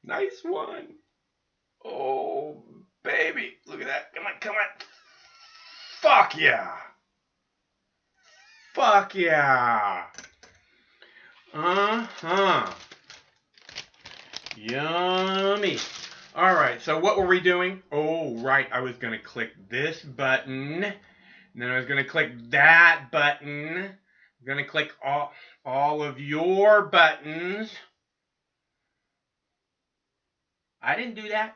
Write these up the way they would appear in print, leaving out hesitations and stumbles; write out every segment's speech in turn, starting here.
Nice one. Oh, baby. Look at that. Come on, come on. Fuck yeah. Fuck yeah. Uh-huh. Yummy. All right, so what were we doing? Oh, right, I was going to click this button, and then I was going to click that button. I'm going to click all of your buttons. I didn't do that.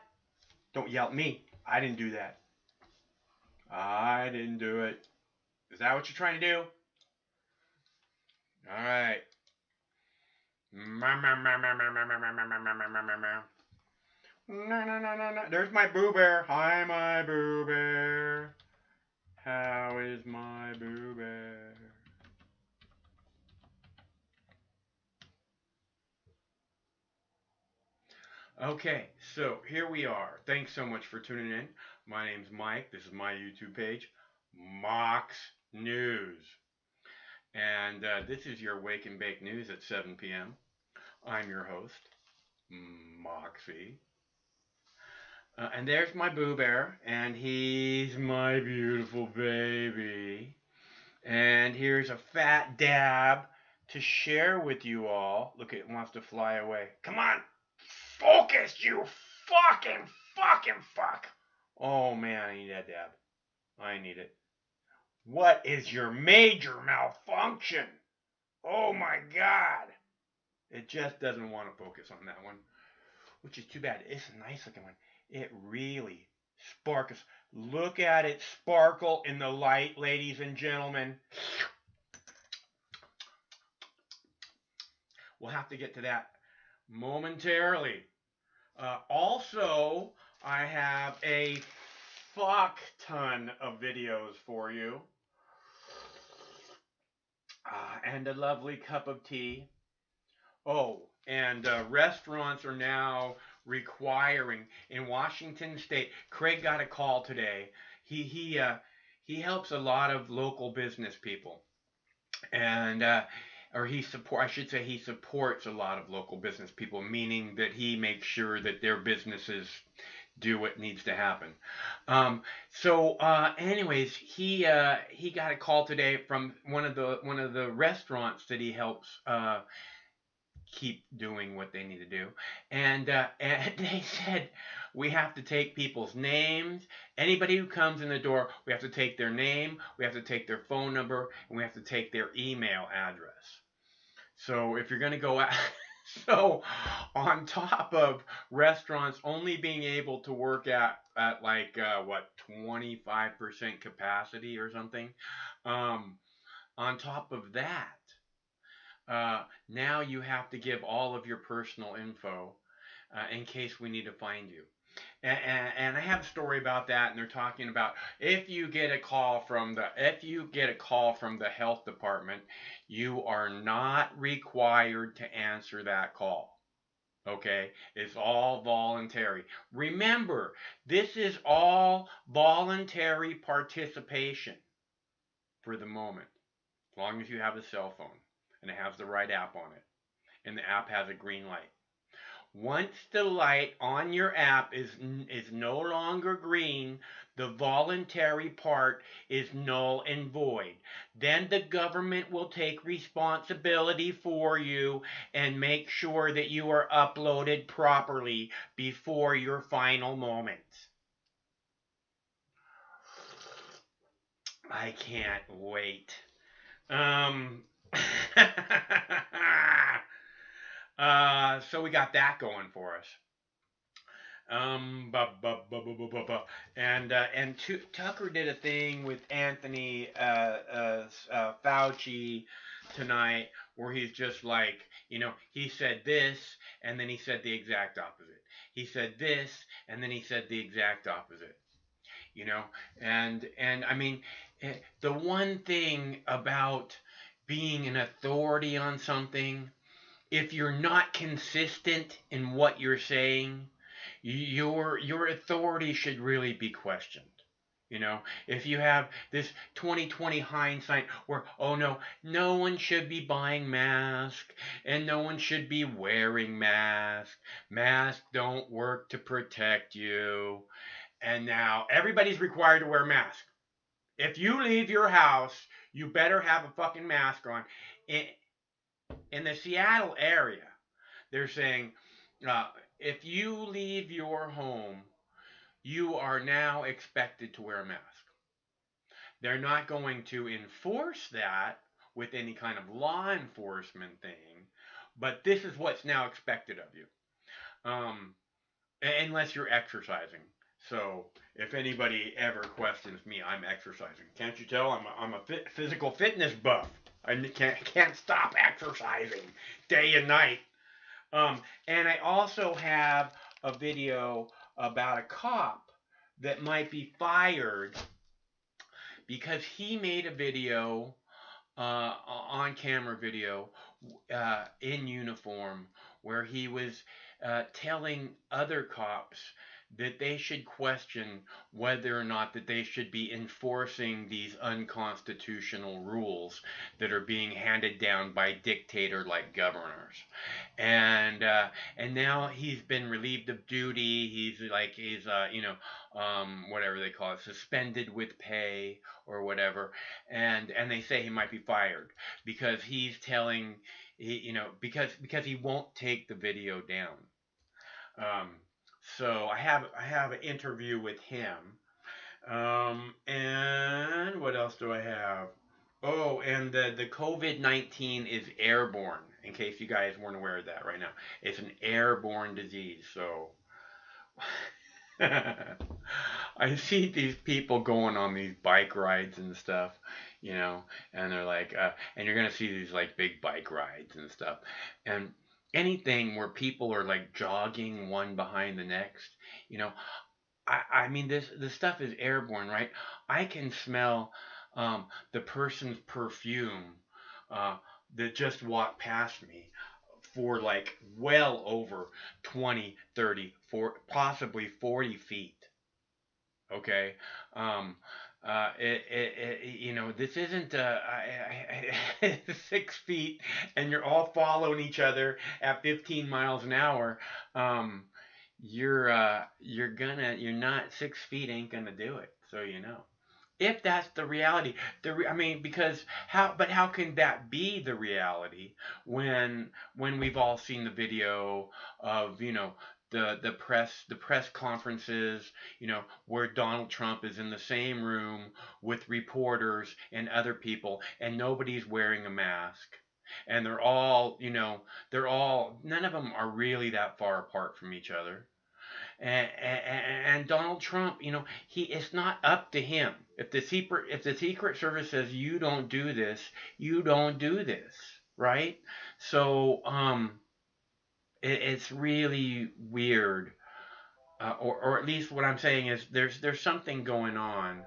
Don't yell at me. I didn't do that. I didn't do it. Is that what you're trying to do? All right. No, no, no, no, no. There's my Boo Bear. Hi, my Boo Bear. How is my Boo Bear? Okay, so here we are. Thanks so much for tuning in. My name's Mike. This is my YouTube page, Mox News. And this is your Wake and Bake News at 7 p.m. I'm your host, Moxie. And there's my Boo Bear, and he's my beautiful baby. And here's a fat dab to share with you all. Look, it wants to fly away. Come on, focus, you fucking fuck. Oh man, I need that dab. I need it. What is your major malfunction? Oh my god. It just doesn't want to focus on that one, which is too bad. It's a nice looking one. It really sparkles. Look at it sparkle in the light, ladies and gentlemen. We'll have to get to that momentarily. Also, I have a fuck ton of videos for you. And a lovely cup of tea. Oh, and restaurants are now requiring in Washington State. Craig got a call today. He helps a lot of local business people, and or he supports a lot of local business people, meaning that he makes sure that their businesses do what needs to happen. Anyways, he got a call today from one of the restaurants that he helps keep doing what they need to do, and they said we have to take people's names. Anybody who comes in the door, we have to take their name, we have to take their phone number, and we have to take their email address. So if you're going to go out, so on top of restaurants only being able to work at like what 25% capacity or something, on top of that, now you have to give all of your personal info in case we need to find you. And I have a story about that, and they're talking about if you get a call from the health department, you are not required to answer that call. Okay, it's all voluntary. Remember, this is all voluntary participation for the moment, as long as you have a cell phone and it has the right app on it, and the app has a green light. Once the light on your app is no longer green, the voluntary part is null and void. Then the government will take responsibility for you and make sure that you are uploaded properly before your final moments. I can't wait. Um so we got that going for us. And Tucker did a thing with Anthony Fauci tonight where he's just like, he said this and then he said the exact opposite. He said this and then he said the exact opposite. You know, and I mean, the one thing about being an authority on something, if you're not consistent in what you're saying, your authority should really be questioned. If you have this 2020 hindsight where, oh no one should be buying masks and no one should be wearing masks. Masks don't work to protect you. And now everybody's required to wear a mask. If you leave your house, you better have a fucking mask on. In the Seattle area, they're saying if you leave your home, you are now expected to wear a mask. They're not going to enforce that with any kind of law enforcement thing, but this is what's now expected of you, unless you're exercising. So if anybody ever questions me, I'm exercising. Can't you tell? I'm a physical fitness buff. I can't stop exercising day and night. And I also have a video about a cop that might be fired because he made a video, on camera video, in uniform, where he was telling other cops that they should question whether or not that they should be enforcing these unconstitutional rules that are being handed down by dictator-like governors. And now he's been relieved of duty. He's whatever they call it, suspended with pay or whatever. And they say he might be fired because he's telling, because he won't take the video down. So I have an interview with him. And what else do I have? Oh, and the COVID-19 is airborne, in case you guys weren't aware of that right now. It's an airborne disease, so I see these people going on these bike rides and stuff, and they're like, and you're going to see these like big bike rides and stuff. And anything where people are like jogging one behind the next, I mean, this stuff is airborne, right? I can smell the person's perfume that just walked past me for like well over 20, 30, 40, possibly 40 feet. Okay. This isn't 6 feet and you're all following each other at 15 miles an hour. You're not 6 feet ain't gonna do it. So if that's the reality, because how can that be the reality when we've all seen the video of the press conferences, where Donald Trump is in the same room with reporters and other people, and nobody's wearing a mask, and they're all none of them are really that far apart from each other. And Donald Trump, it's not up to him. If the Secret Service says you don't do this, you don't do this, right? So it's really weird, or at least what I'm saying is there's something going on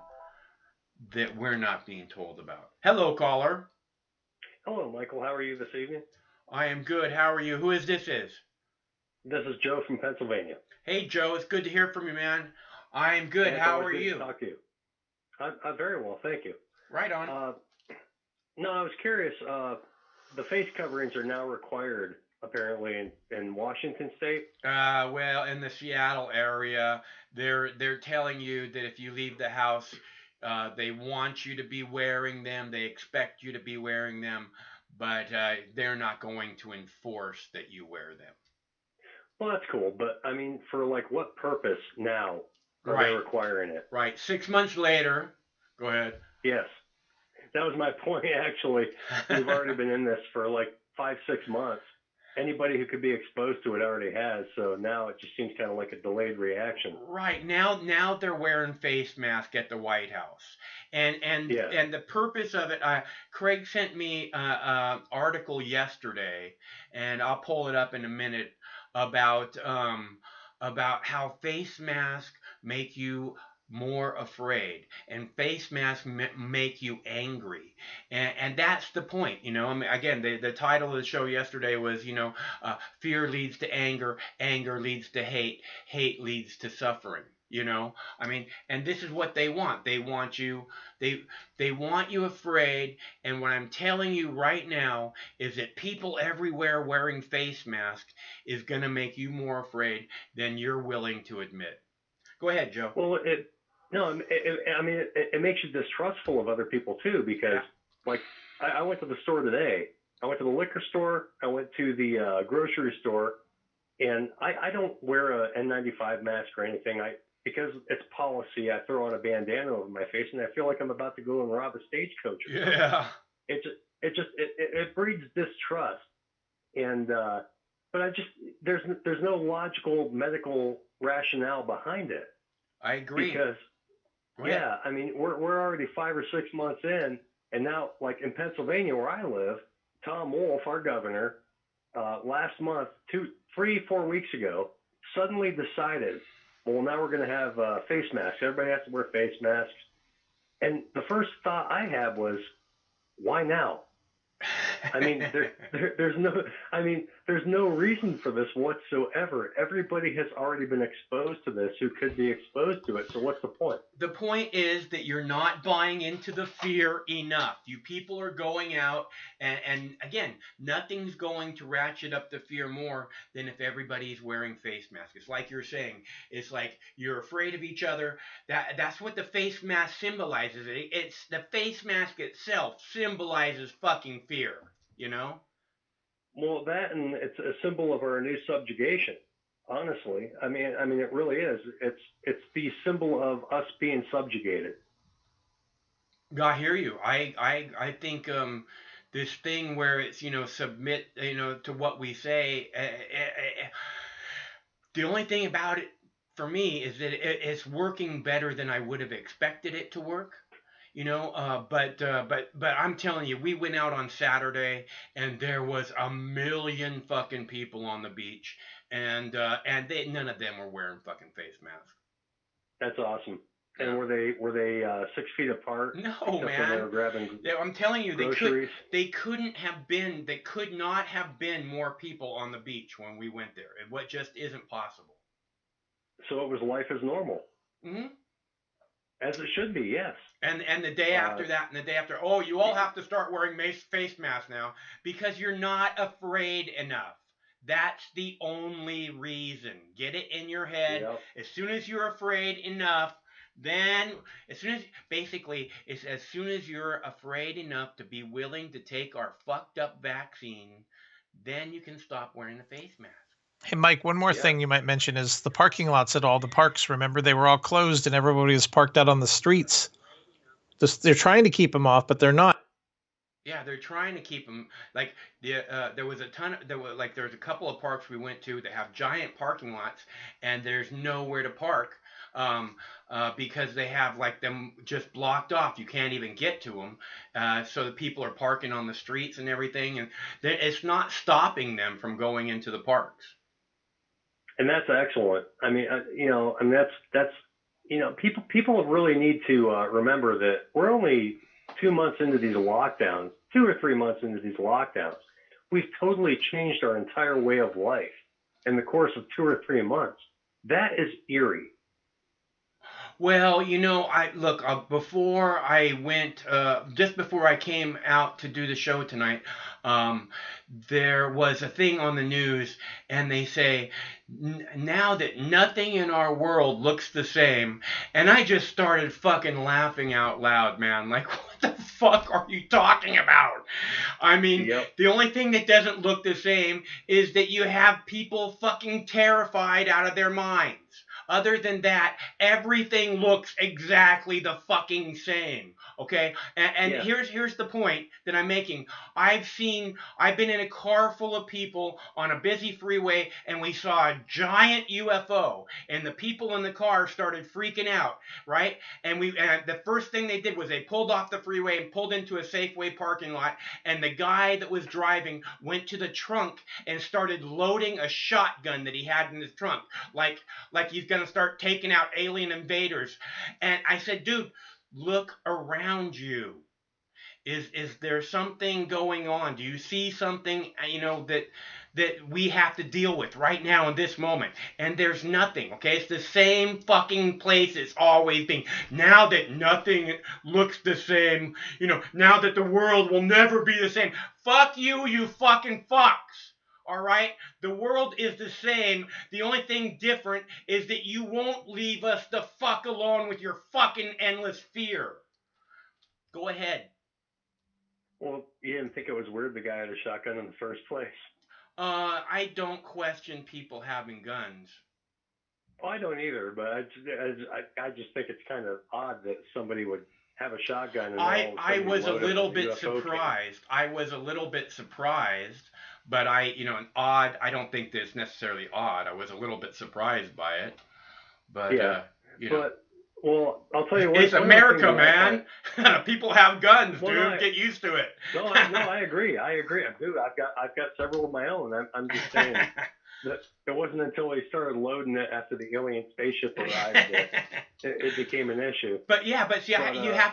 that we're not being told about. Hello, caller. Hello, Michael. How are you this evening? I am good. How are you? Who is this? This is Joe from Pennsylvania. Hey, Joe. It's good to hear from you, man. I am good. How are you? Good to talk to you. I'm very well, thank you. Right on. No, I was curious. The face coverings are now required, apparently, in Washington State. Well, in the Seattle area, they're telling you that if you leave the house, they want you to be wearing them. They expect you to be wearing them, but they're not going to enforce that you wear them. Well, that's cool, but I mean, for like what purpose now are they requiring it? Right. 6 months later. Go ahead. Yes. That was my point, actually. We've already been in this for like 5-6 months. anybody who could be exposed to it already has. So now it just seems kind of like a delayed reaction. Right now they're wearing face masks at the White House, Yeah. and the purpose of it. Craig sent me a article yesterday, and I'll pull it up in a minute about how face masks make you more afraid, and face masks make you angry, and that's the point. I mean, again, the title of the show yesterday was, fear leads to anger, anger leads to hate, hate leads to suffering. I mean, and this is what they want. They they want you afraid, and what I'm telling you right now is that people everywhere wearing face masks is going to make you more afraid than you're willing to admit. Go ahead, Joe. Well, I mean, it makes you distrustful of other people too, because Yeah. like I went to the store today. I went to the liquor store. I went to the grocery store, and I don't wear a N95 mask or anything. Because it's policy. I throw on a bandana over my face, and I feel like I'm about to go and rob a stagecoach or something. Yeah. It breeds distrust, and but there's no logical medical rationale behind it. I agree. Because Go ahead. yeah, I mean we're already 5 or 6 months in, and now like in Pennsylvania where I live, Tom Wolf, our governor, last month, 3-4 weeks ago, suddenly decided, well, now we're going to have face masks. Everybody has to wear face masks. And the first thought I had was, why now? I mean, there's no reason for this whatsoever. Everybody has already been exposed to this who could be exposed to it. So what's the point? The point is that you're not buying into the fear enough. You people are going out, and again, nothing's going to ratchet up the fear more than if everybody's wearing face masks. It's like you're saying. It's like you're afraid of each other. That's what the face mask symbolizes. It's the face mask itself symbolizes fucking fear. Well, that, and it's a symbol of our new subjugation. Honestly, I mean, it really is. It's the symbol of us being subjugated. I hear you. I think this thing where it's submit to what we say. The only thing about it for me is that it's working better than I would have expected it to work. But I'm telling you, we went out on Saturday and there was a million fucking people on the beach, and none of them were wearing fucking face masks. That's awesome. And were they 6 feet apart? No, Except man. when they were grabbing I'm telling you, groceries? they could not have been more people on the beach when we went there. What just isn't possible. So it was life as normal. Hmm. As it should be, yes. And the day after that, and the day after, oh, you all have to start wearing face masks now because you're not afraid enough. That's the only reason. Get it in your head. Yep. As soon as you're afraid enough, then as soon as you're afraid enough to be willing to take our fucked up vaccine, then you can stop wearing the face mask. Hey, Mike, one more thing you might mention is the parking lots at all the parks. Remember, they were all closed and everybody was parked out on the streets. They're trying to keep them off, but they're not. Yeah, they're trying to keep them like there was a couple of parks we went to that have giant parking lots, and there's nowhere to park because they have like them just blocked off. You can't even get to them, so the people are parking on the streets and everything, and it's not stopping them from going into the parks. And that's excellent. I mean, that's people really need to remember that we're only 2 months into these lockdowns, 2 or 3 months into these lockdowns. We've totally changed our entire way of life in the course of 2 or 3 months. That is eerie. Well, before I went, just before I came out to do the show tonight, there was a thing on the news, and they say, now that nothing in our world looks the same, and I just started fucking laughing out loud, man. Like, what the fuck are you talking about? I mean, Yep. The only thing that doesn't look the same is that you have people fucking terrified out of their minds. Other than that, everything looks exactly the fucking same. Okay, and Yeah. here's the point that I'm making. I've been in a car full of people on a busy freeway, and we saw a giant UFO, and the people in the car started freaking out, right? And the first thing they did was they pulled off the freeway and pulled into a Safeway parking lot, and the guy that was driving went to the trunk and started loading a shotgun that he had in his trunk, like he's gonna start taking out alien invaders. And I said, dude, look around you. Is there something going on? Do you see something, that we have to deal with right now in this moment? And there's nothing, okay? It's the same fucking place it's always been. Now that nothing looks the same, now that the world will never be the same. Fuck you, you fucking fucks. All right? The world is the same. The only thing different is that you won't leave us the fuck alone with your fucking endless fear. Go ahead. Well, you didn't think it was weird the guy had a shotgun in the first place? I don't question people having guns. Well, I don't either, but I just think it's kind of odd that somebody would have a shotgun. And I was a little bit surprised. I was a little bit surprised, but odd. I don't think that's necessarily odd. I was a little bit surprised by it, but yeah. Well, I'll tell you what. It's America, man. People have guns, dude. Get used to it. No, I agree. Dude, I've got several of my own. I'm just saying that it wasn't until they started loading it after the alien spaceship arrived that it became an issue. But you have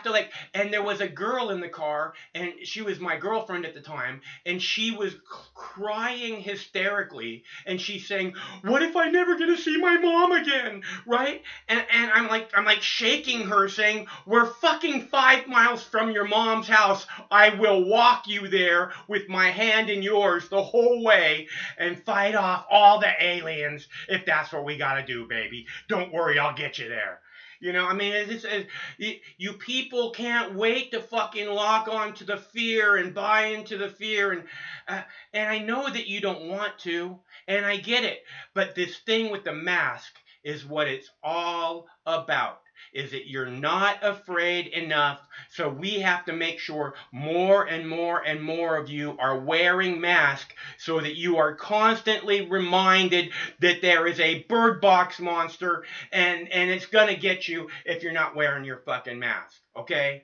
to and there was a girl in the car, and she was my girlfriend at the time, and she was crying hysterically, and she's saying, "What if I never get to see my mom again?" Right? And I'm like shaking her, saying, "We're fucking 5 miles from your mom's house. I will walk you there with my hand in yours the whole way and fight off all the aliens if that's what we gotta do, baby. Don't worry, I'll get you there." You people can't wait to fucking lock on to the fear and buy into the fear. And I know that you don't want to, and I get it. But this thing with the mask is what it's all about. Is that you're not afraid enough, so we have to make sure more and more and more of you are wearing masks so that you are constantly reminded that there is a bird box monster and it's gonna get you if you're not wearing your fucking mask, okay?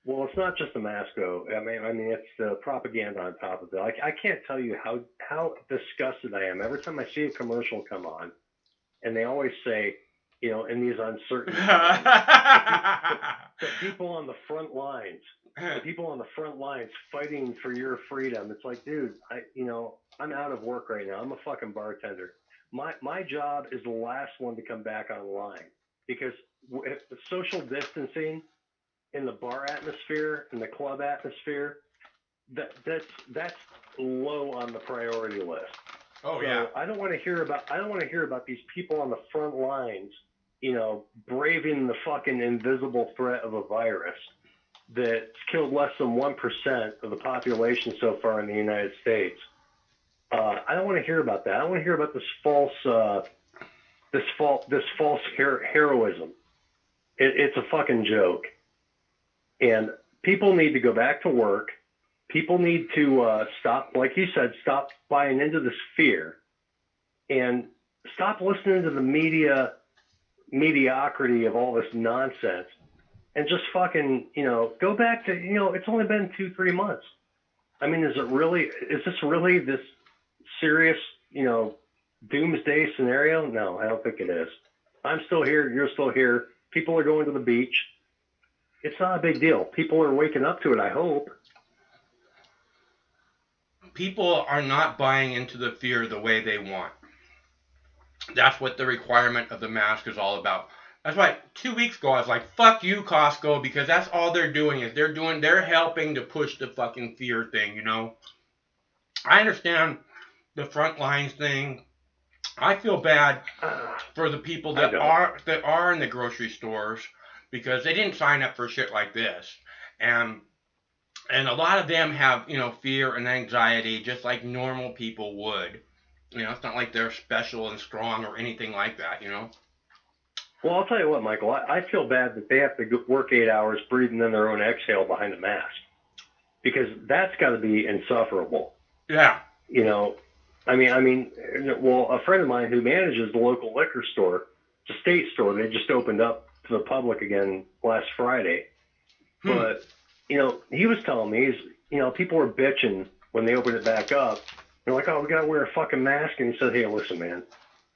Well, it's not just the mask, though. I mean, it's the propaganda on top of it. I can't tell you how disgusted I am every time I see a commercial come on, and they always say, in these uncertain times, the people on the front lines, fighting for your freedom. It's like, dude, I'm out of work right now. I'm a fucking bartender. My job is the last one to come back online, because if the social distancing in the bar atmosphere, in the club atmosphere, that's low on the priority list. Oh, yeah. I don't want to hear about these people on the front lines, braving the fucking invisible threat of a virus that's killed less than 1% of the population so far in the United States. I don't want to hear about that. I don't want to hear about this false heroism. It's a fucking joke. And people need to go back to work. People need to stop, like you said, stop buying into this fear, and stop listening to the mediocrity of all this nonsense, and just fucking, go back to, it's only been 2-3 months. I mean, is this really this serious, doomsday scenario? No, I don't think it is. I'm still here. You're still here. People are going to the beach. It's not a big deal. People are waking up to it, I hope. People are not buying into the fear the way they want. That's what the requirement of the mask is all about. That's why 2 weeks ago I was like, fuck you, Costco, because that's all they're doing is they're helping to push the fucking fear thing, I understand the front lines thing. I feel bad for the people that are in the grocery stores, because they didn't sign up for shit like this. And a lot of them have, fear and anxiety just like normal people would. It's not like they're special and strong or anything like that, Well, I'll tell you what, Michael. I feel bad that they have to work 8 hours breathing in their own exhale behind a mask, because that's got to be insufferable. Yeah. You know, I mean, well, a friend of mine who manages the local liquor store, it's a state store. They just opened up to the public again last Friday. But, you know, he was telling me, people were bitching when they opened it back up. They're like, oh, we got to wear a fucking mask. And he said, hey, listen, man,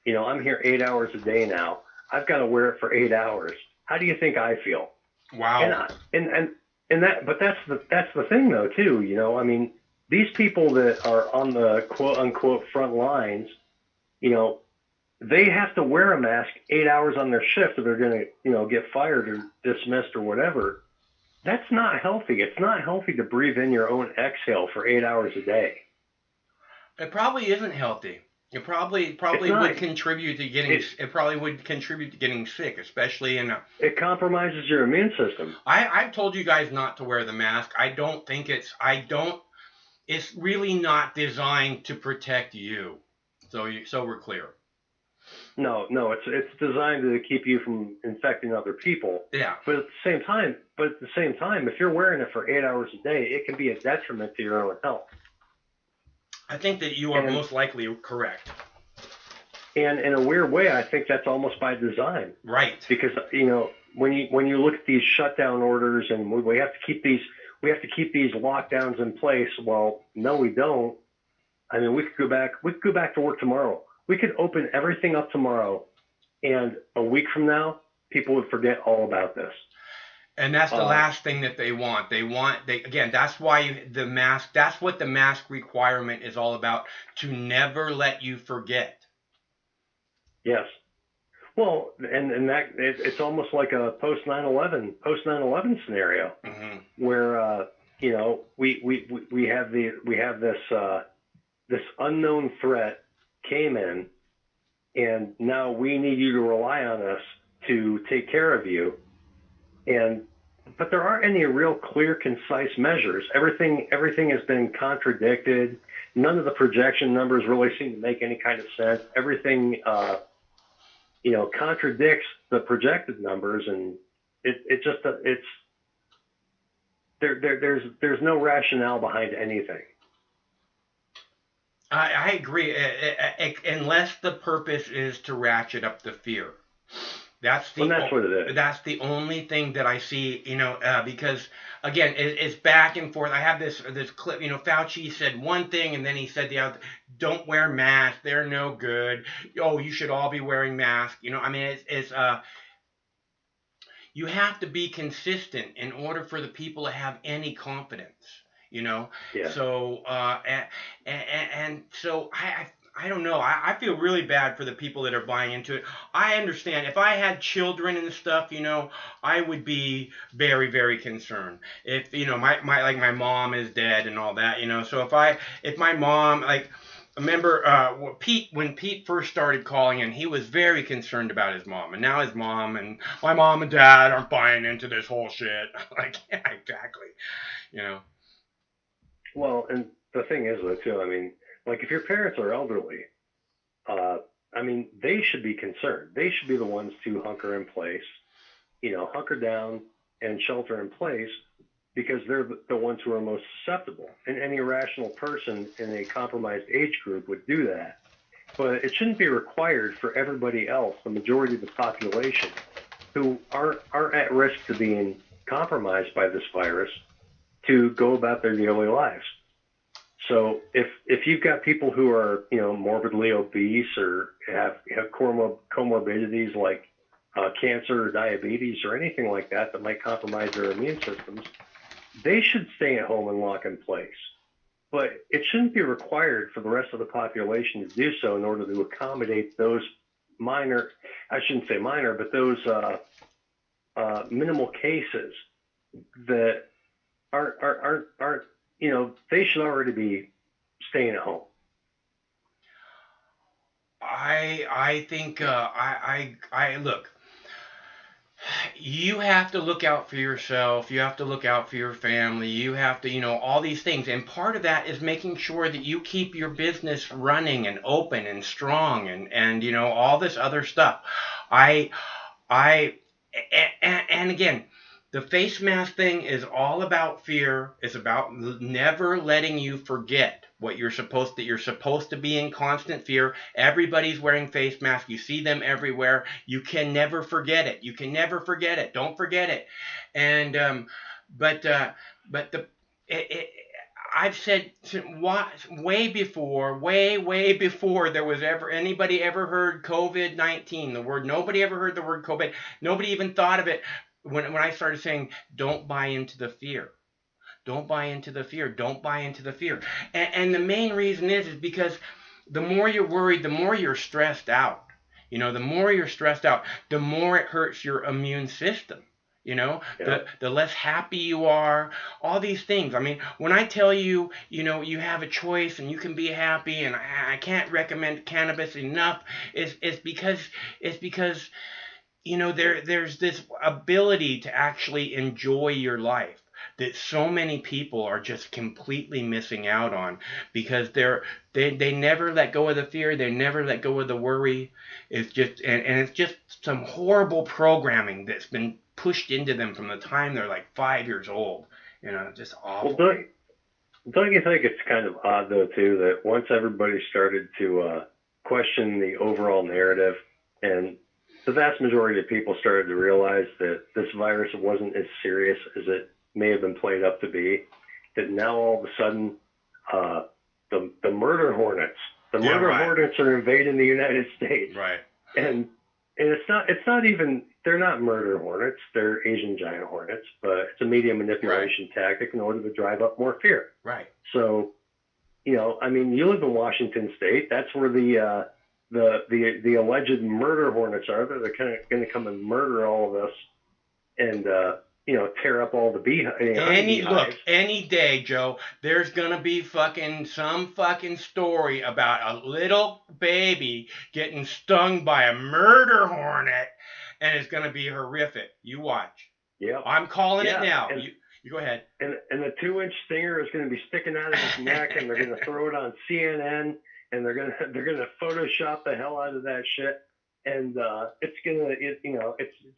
I'm here 8 hours a day now. I've got to wear it for 8 hours. How do you think I feel? Wow. But that's the thing though, too. I mean, these people that are on the quote unquote front lines, they have to wear a mask 8 hours on their shift, or they're going to, get fired or dismissed or whatever. That's not healthy. It's not healthy to breathe in your own exhale for 8 hours a day. It probably isn't healthy. It probably would contribute to getting. It probably would contribute to getting sick, especially in. It compromises your immune system. I've told you guys not to wear the mask. I don't think it's. It's really not designed to protect you. So we're clear. No, it's designed to keep you from infecting other people. Yeah. But at the same time, if you're wearing it for 8 hours a day, it can be a detriment to your own health. I think that you are most likely correct. And in a weird way, I think that's almost by design. Right. Because when you look at these shutdown orders and we have to keep these lockdowns in place. Well, no, we don't. I mean, we could go back to work tomorrow. We could open everything up tomorrow, and a week from now, people would forget all about this. And that's the last thing that they want. That's why the mask, that's what the mask requirement is all about, to never let you forget. Yes. Well, and that it's almost like a post 9/11 scenario, where we have this unknown threat came in, and now we need you to rely on us to take care of you. But there aren't any real clear, concise measures. Everything has been contradicted. None of the projection numbers really seem to make any kind of sense. Everything, contradicts the projected numbers, and there's no rationale behind anything. I agree, unless the purpose is to ratchet up the fear. That's what it is. That's the only thing that I see, because again, it's back and forth. I have this clip, Fauci said one thing and then he said the other. Don't wear masks; they're no good. Oh, you should all be wearing masks. You have to be consistent in order for the people to have any confidence. Yeah. So and so I don't know. I feel really bad for the people that are buying into it. I understand. If I had children and stuff, I would be very, very concerned. If my mom is dead and all that, So if my mom, remember when Pete first started calling in, he was very concerned about his mom, and now his mom and my mom and dad aren't buying into this whole shit. Yeah, exactly. Well, and the thing is, though, too, if your parents are elderly, they should be concerned. They should be the ones to hunker in place, hunker down and shelter in place, because they're the ones who are most susceptible. And any rational person in a compromised age group would do that. But it shouldn't be required for everybody else, the majority of the population, who aren't at risk to being compromised by this virus, to go about their daily lives. So if you've got people who are, morbidly obese or have comorbidities like cancer or diabetes or anything like that might compromise their immune systems, they should stay at home and lock in place. But it shouldn't be required for the rest of the population to do so in order to accommodate those those minimal cases that aren't they should already be staying at home. I think I look. You have to look out for yourself. You have to look out for your family. You have to, all these things. And part of that is making sure that you keep your business running and open and strong and all this other stuff. And again, the face mask thing is all about fear. It's about never letting you forget what you're supposed to. You're supposed to be in constant fear. Everybody's wearing face masks. You see them everywhere. You can never forget it. You can never forget it. Don't forget it. And but the it, I've said way before, way before there was ever anybody ever heard COVID-19. The word nobody ever heard the word COVID. Nobody even thought of it when I started saying don't buy into the fear. Don't buy into the fear. Don't buy into the fear. And the main reason is because the more you're worried, the more you're stressed out. You know, the more you're stressed out, the more it hurts your immune system. You know, Yeah. the less happy you are, all these things. I mean, when I tell you, you know, you have a choice and you can be happy, and I can't recommend cannabis enough, it's because you know there's this ability to actually enjoy your life that so many people are just completely missing out on because they never let go of the fear, they never let go of the worry. It's just and it's just some horrible programming that's been pushed into them from the time they're like 5 years old. You know, just awful. Well, don't you think it's kind of odd though too that once everybody started to question the overall narrative, and the vast majority of people started to realize that this virus wasn't as serious as it may have been played up to be, that now all of a sudden the murder hornets, hornets are invading the United States, Right. and it's not even, they're not murder hornets, they're Asian giant hornets, but it's a media manipulation tactic in order to drive up more fear. Right. So, you know, I mean, you live in Washington State. That's where the alleged murder hornets are. They're kind of going to come and murder all of us, and you know, tear up all the beehives. Any day, Joe, there's gonna be some fucking story about a little baby getting stung by a murder hornet, and it's gonna be horrific. You watch. Yeah. I'm calling it now. And, you go ahead. And the 2-inch stinger is going to be sticking out of his neck, and they're going to throw it on CNN, and they're going to Photoshop the hell out of that shit. And it's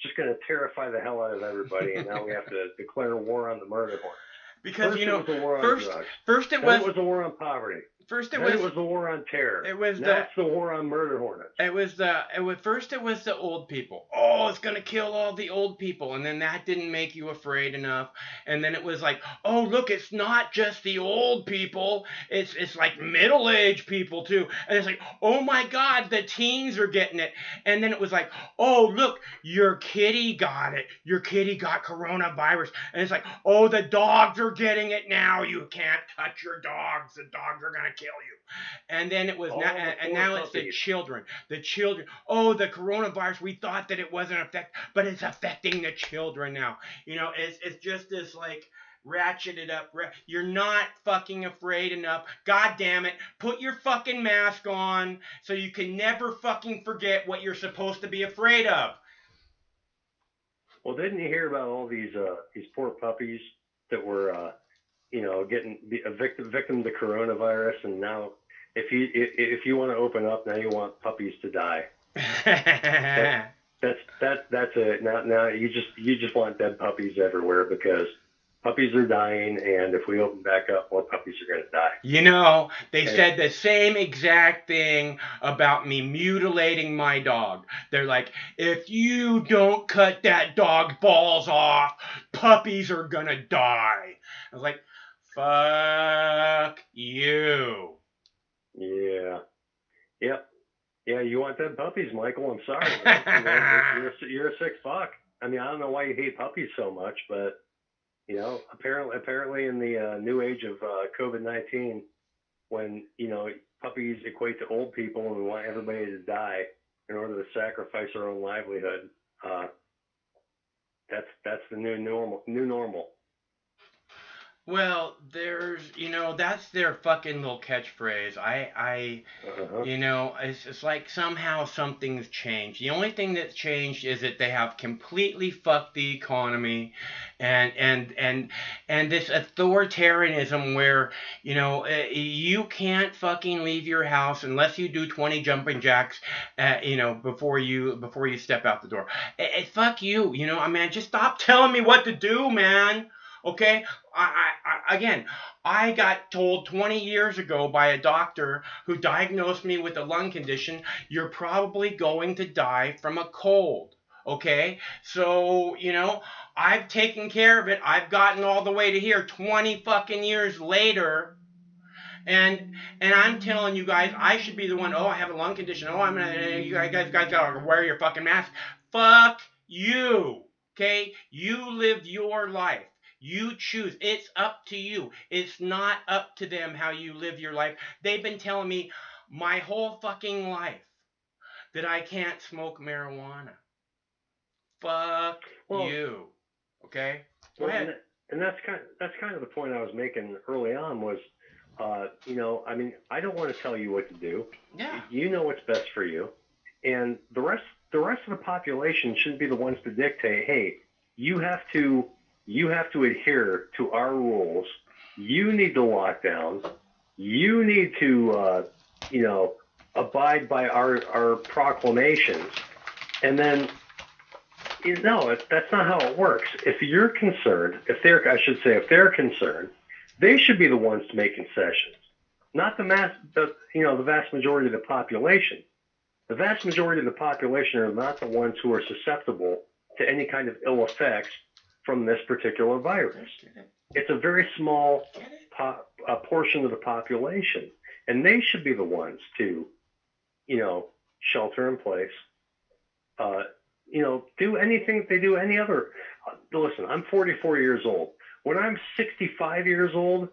just gonna terrify the hell out of everybody. And now we have to declare war on the murder hornet. Because first, you know, it was a war on drugs. First it was a war on poverty. First it was the war on terror. It's the war on murder hornets. First it was the old people. Oh, it's gonna kill all the old people, and then that didn't make you afraid enough. And then it was like, oh look, it's not just the old people. It's like middle-aged people too. And it's like, oh my God, the teens are getting it. And then it was like, oh look, your kitty got it. Your kitty got coronavirus. And it's like, oh, the dogs are getting it now. You can't touch your dogs. The dogs are gonna kill you. And then it was now it's the children. The children. Oh, the coronavirus. We thought that it wasn't but it's affecting the children now. You know, it's just this like ratcheted up. You're not fucking afraid enough. God damn it. Put your fucking mask on so you can never fucking forget what you're supposed to be afraid of. Well, didn't you hear about all these poor puppies that were getting a victim to coronavirus, and now if you want to open up, now you want puppies to die. That's it. Now you just want dead puppies everywhere because puppies are dying, and if we open back up, more puppies are going to die. You know, they said the same exact thing about me mutilating my dog. They're like, if you don't cut that dog's balls off, puppies are going to die. I was like, fuck you. Yeah. Yep. Yeah, you want dead puppies, Michael. I'm sorry. Man. You're a sick fuck. I mean, I don't know why you hate puppies so much, but you know, apparently in the new age of COVID-19, when you know puppies equate to old people and we want everybody to die in order to sacrifice our own livelihood, that's the new normal. Well, that's their fucking little catchphrase. Uh-huh. It's like somehow something's changed. The only thing that's changed is that they have completely fucked the economy, and this authoritarianism where you can't fucking leave your house unless you do 20 jumping jacks, before you step out the door. Fuck you. I mean, just stop telling me what to do, man. Okay, again, I got told 20 years ago by a doctor who diagnosed me with a lung condition, you're probably going to die from a cold. Okay, so I've taken care of it. I've gotten all the way to here 20 fucking years later. And I'm telling you guys, I should be the one. Oh, I have a lung condition. Oh, you guys gotta wear your fucking mask. Fuck you. Okay, you live your life. You choose. It's up to you. It's not up to them how you live your life. They've been telling me my whole fucking life that I can't smoke marijuana. Fuck you. Okay? Go ahead. And that's kind of the point I was making early on was, I mean, I don't want to tell you what to do. Yeah. You know what's best for you, and the rest of the population shouldn't be the ones to dictate. Hey, you have to adhere to our rules. You need to lock down. You need to, abide by our proclamations. And then, that's not how it works. If you're concerned, if they're concerned, they should be the ones to make concessions, not the vast majority of the population. The vast majority of the population are not the ones who are susceptible to any kind of ill effects from this particular virus. It's a very small portion of the population, and they should be the ones to, shelter in place, do anything that they do any other. Listen, I'm 44 years old. When I'm 65 years old,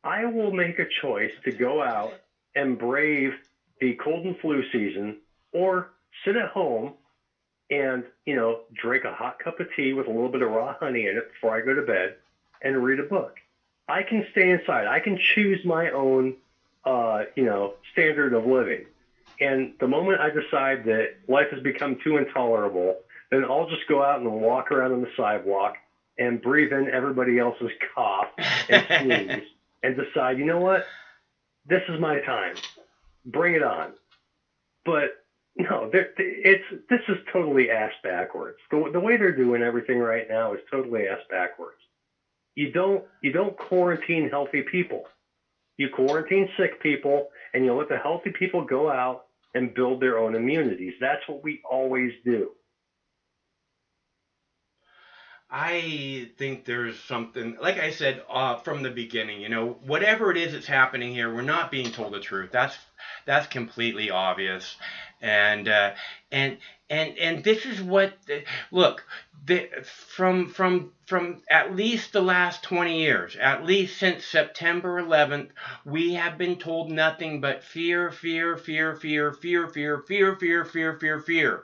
I will make a choice to go out and brave the cold and flu season, or sit at home and, drink a hot cup of tea with a little bit of raw honey in it before I go to bed and read a book. I can stay inside. I can choose my own, standard of living. And the moment I decide that life has become too intolerable, then I'll just go out and walk around on the sidewalk and breathe in everybody else's cough and sneeze and decide, you know what? This is my time. Bring it on. But no, this is totally ass backwards. The way they're doing everything right now is totally ass backwards. You don't quarantine healthy people. You quarantine sick people, and you let the healthy people go out and build their own immunities. That's what we always do. I think there's something, like I said from the beginning, whatever it is that's happening here, we're not being told the truth. That's completely obvious, and this is what look. From at least the last 20 years, at least since September 11th, we have been told nothing but fear, fear, fear, fear, fear, fear, fear, fear, fear, fear, fear.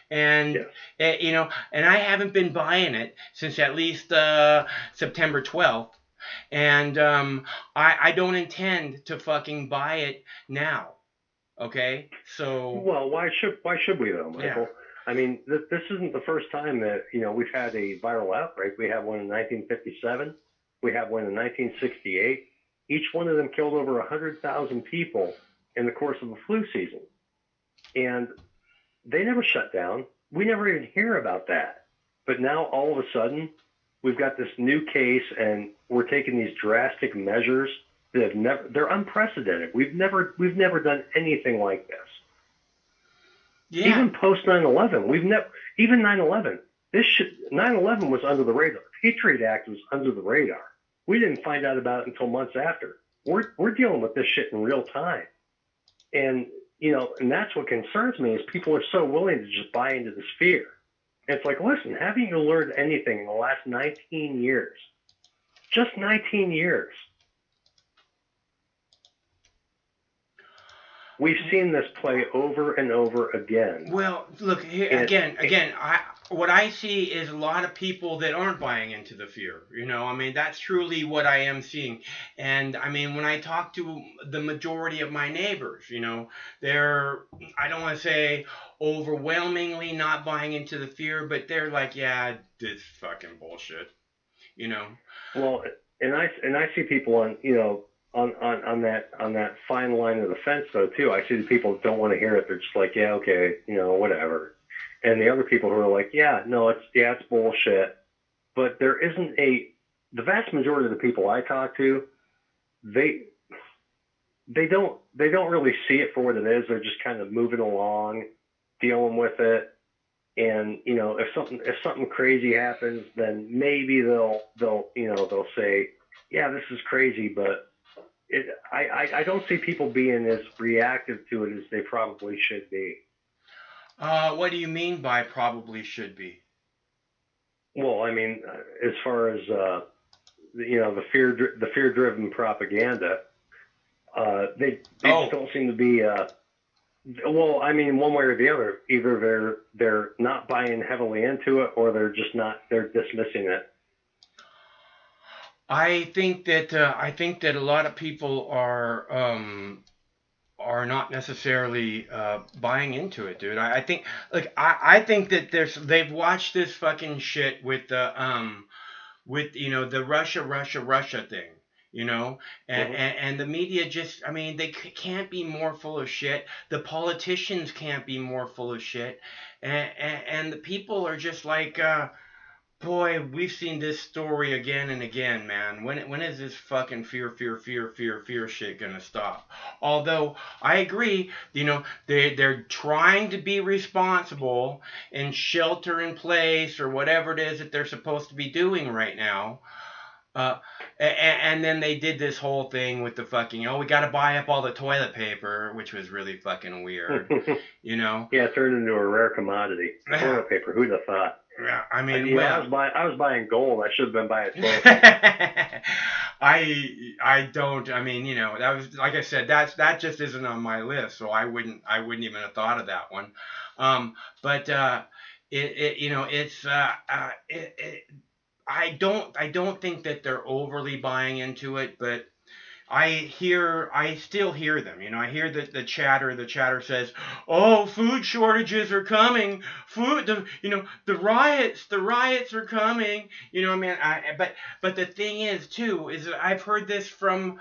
And and I haven't been buying it since at least September 12th, and I don't intend to fucking buy it now. Okay, so well, why should we though, Michael? Yeah. I mean, this isn't the first time that we've had a viral outbreak. We had one in 1957. We had one in 1968. Each one of them killed over 100,000 people in the course of the flu season, and they never shut down. We never even hear about that. But now all of a sudden, we've got this new case, and we're taking these drastic measures that they're unprecedented. We've never done anything like this. Yeah. Even post 9/11, even 9/11. 9/11 was under the radar. Patriot Act was under the radar. We didn't find out about it until months after. We're dealing with this shit in real time, and and that's what concerns me is people are so willing to just buy into this fear. And it's like, listen, haven't you learned anything in the last 19 years? Just 19 years. We've seen this play over and over again. Well, look here again. what I see is a lot of people that aren't buying into the fear. You know, I mean, that's truly what I am seeing. And I mean, when I talk to the majority of my neighbors, you know, they're, I don't want to say overwhelmingly not buying into the fear, but they're like, yeah, this fucking bullshit, you know. Well, and I see people on, you know, on that fine line of the fence though too. I see the people that don't want to hear it. They're just like, yeah, okay, you know, whatever. And the other people who are like, yeah, no, it's bullshit. But there isn't the vast majority of the people I talk to, they they don't really see it for what it is. They're just kind of moving along, dealing with it. And you know, if something crazy happens, then maybe they'll say, yeah, this is crazy. But I don't see people being as reactive to it as they probably should be. What do you mean by probably should be? Well, I mean, as far as you know, the fear driven propaganda, they just Oh, don't seem to be. Well, I mean, one way or the other, either they're not buying heavily into it, or they're dismissing it. I think that a lot of people are not necessarily buying into it, dude. I think like I think that they've watched this fucking shit with you know the Russia thing, you know, Hmm. and the media just, I mean, they can't be more full of shit. The politicians can't be more full of shit, and the people are just like. Boy, we've seen this story again and again, man. When is this fucking fear shit gonna stop? Although I agree, you know, they're trying to be responsible and shelter in place or whatever it is that they're supposed to be doing right now. And then they did this whole thing with the fucking, oh, we got to buy up all the toilet paper, which was really fucking weird, you know. Yeah, it turned into a rare commodity. Toilet paper. Who'd have thought? Yeah, I mean, You know, well, I was buying gold. I should have been buying toilet paper. I don't. I mean, you know, that was like I said. That just isn't on my list, so I wouldn't even have thought of that one. But it you know it's I don't think that they're overly buying into it, but I still hear them. You know, I hear the chatter says, "Oh, food shortages are coming. You know, the riots are coming." You know, I mean, but the thing is too is that I've heard this from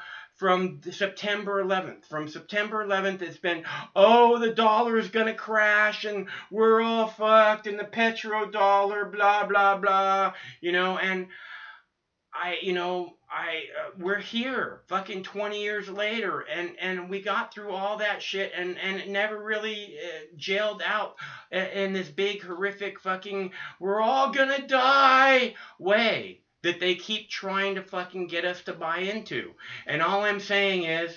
September 11th. From September 11th, it's been, oh, the dollar is gonna crash and we're all fucked and the petrodollar, blah blah blah. You know, and we're here, fucking 20 years later, and we got through all that shit, and it never really jailed out in this big horrific fucking we're all gonna die way that they keep trying to fucking get us to buy into. And all I'm saying is,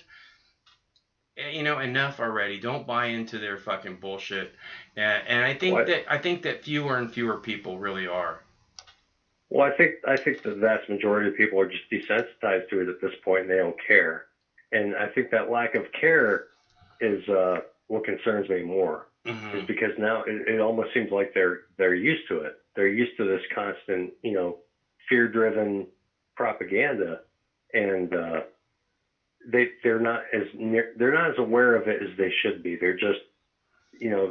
you know, enough already. Don't buy into their fucking bullshit. And What? I think that fewer and fewer people really are. Well, I think the vast majority of people are just desensitized to it at this point, and they don't care. And I think that lack of care is what concerns me more. Is Hmm. because now it almost seems like they're used to it. They're used to this constant, you know, fear-driven propaganda, and they're not as aware of it as they should be. They're just, you know,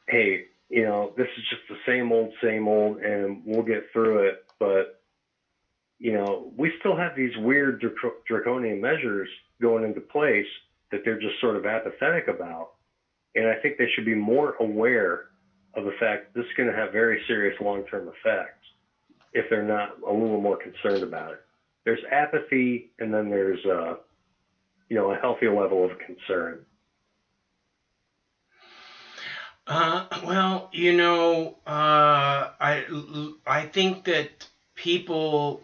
hey, you know, this is just the same old, and we'll get through it. But you know, we still have these weird draconian measures going into place that they're just sort of apathetic about. And I think they should be more aware of the fact that this is going to have very serious long-term effects if they're not a little more concerned about it. There's apathy, and then there's you know, a healthy level of concern. Well, you know, I think that people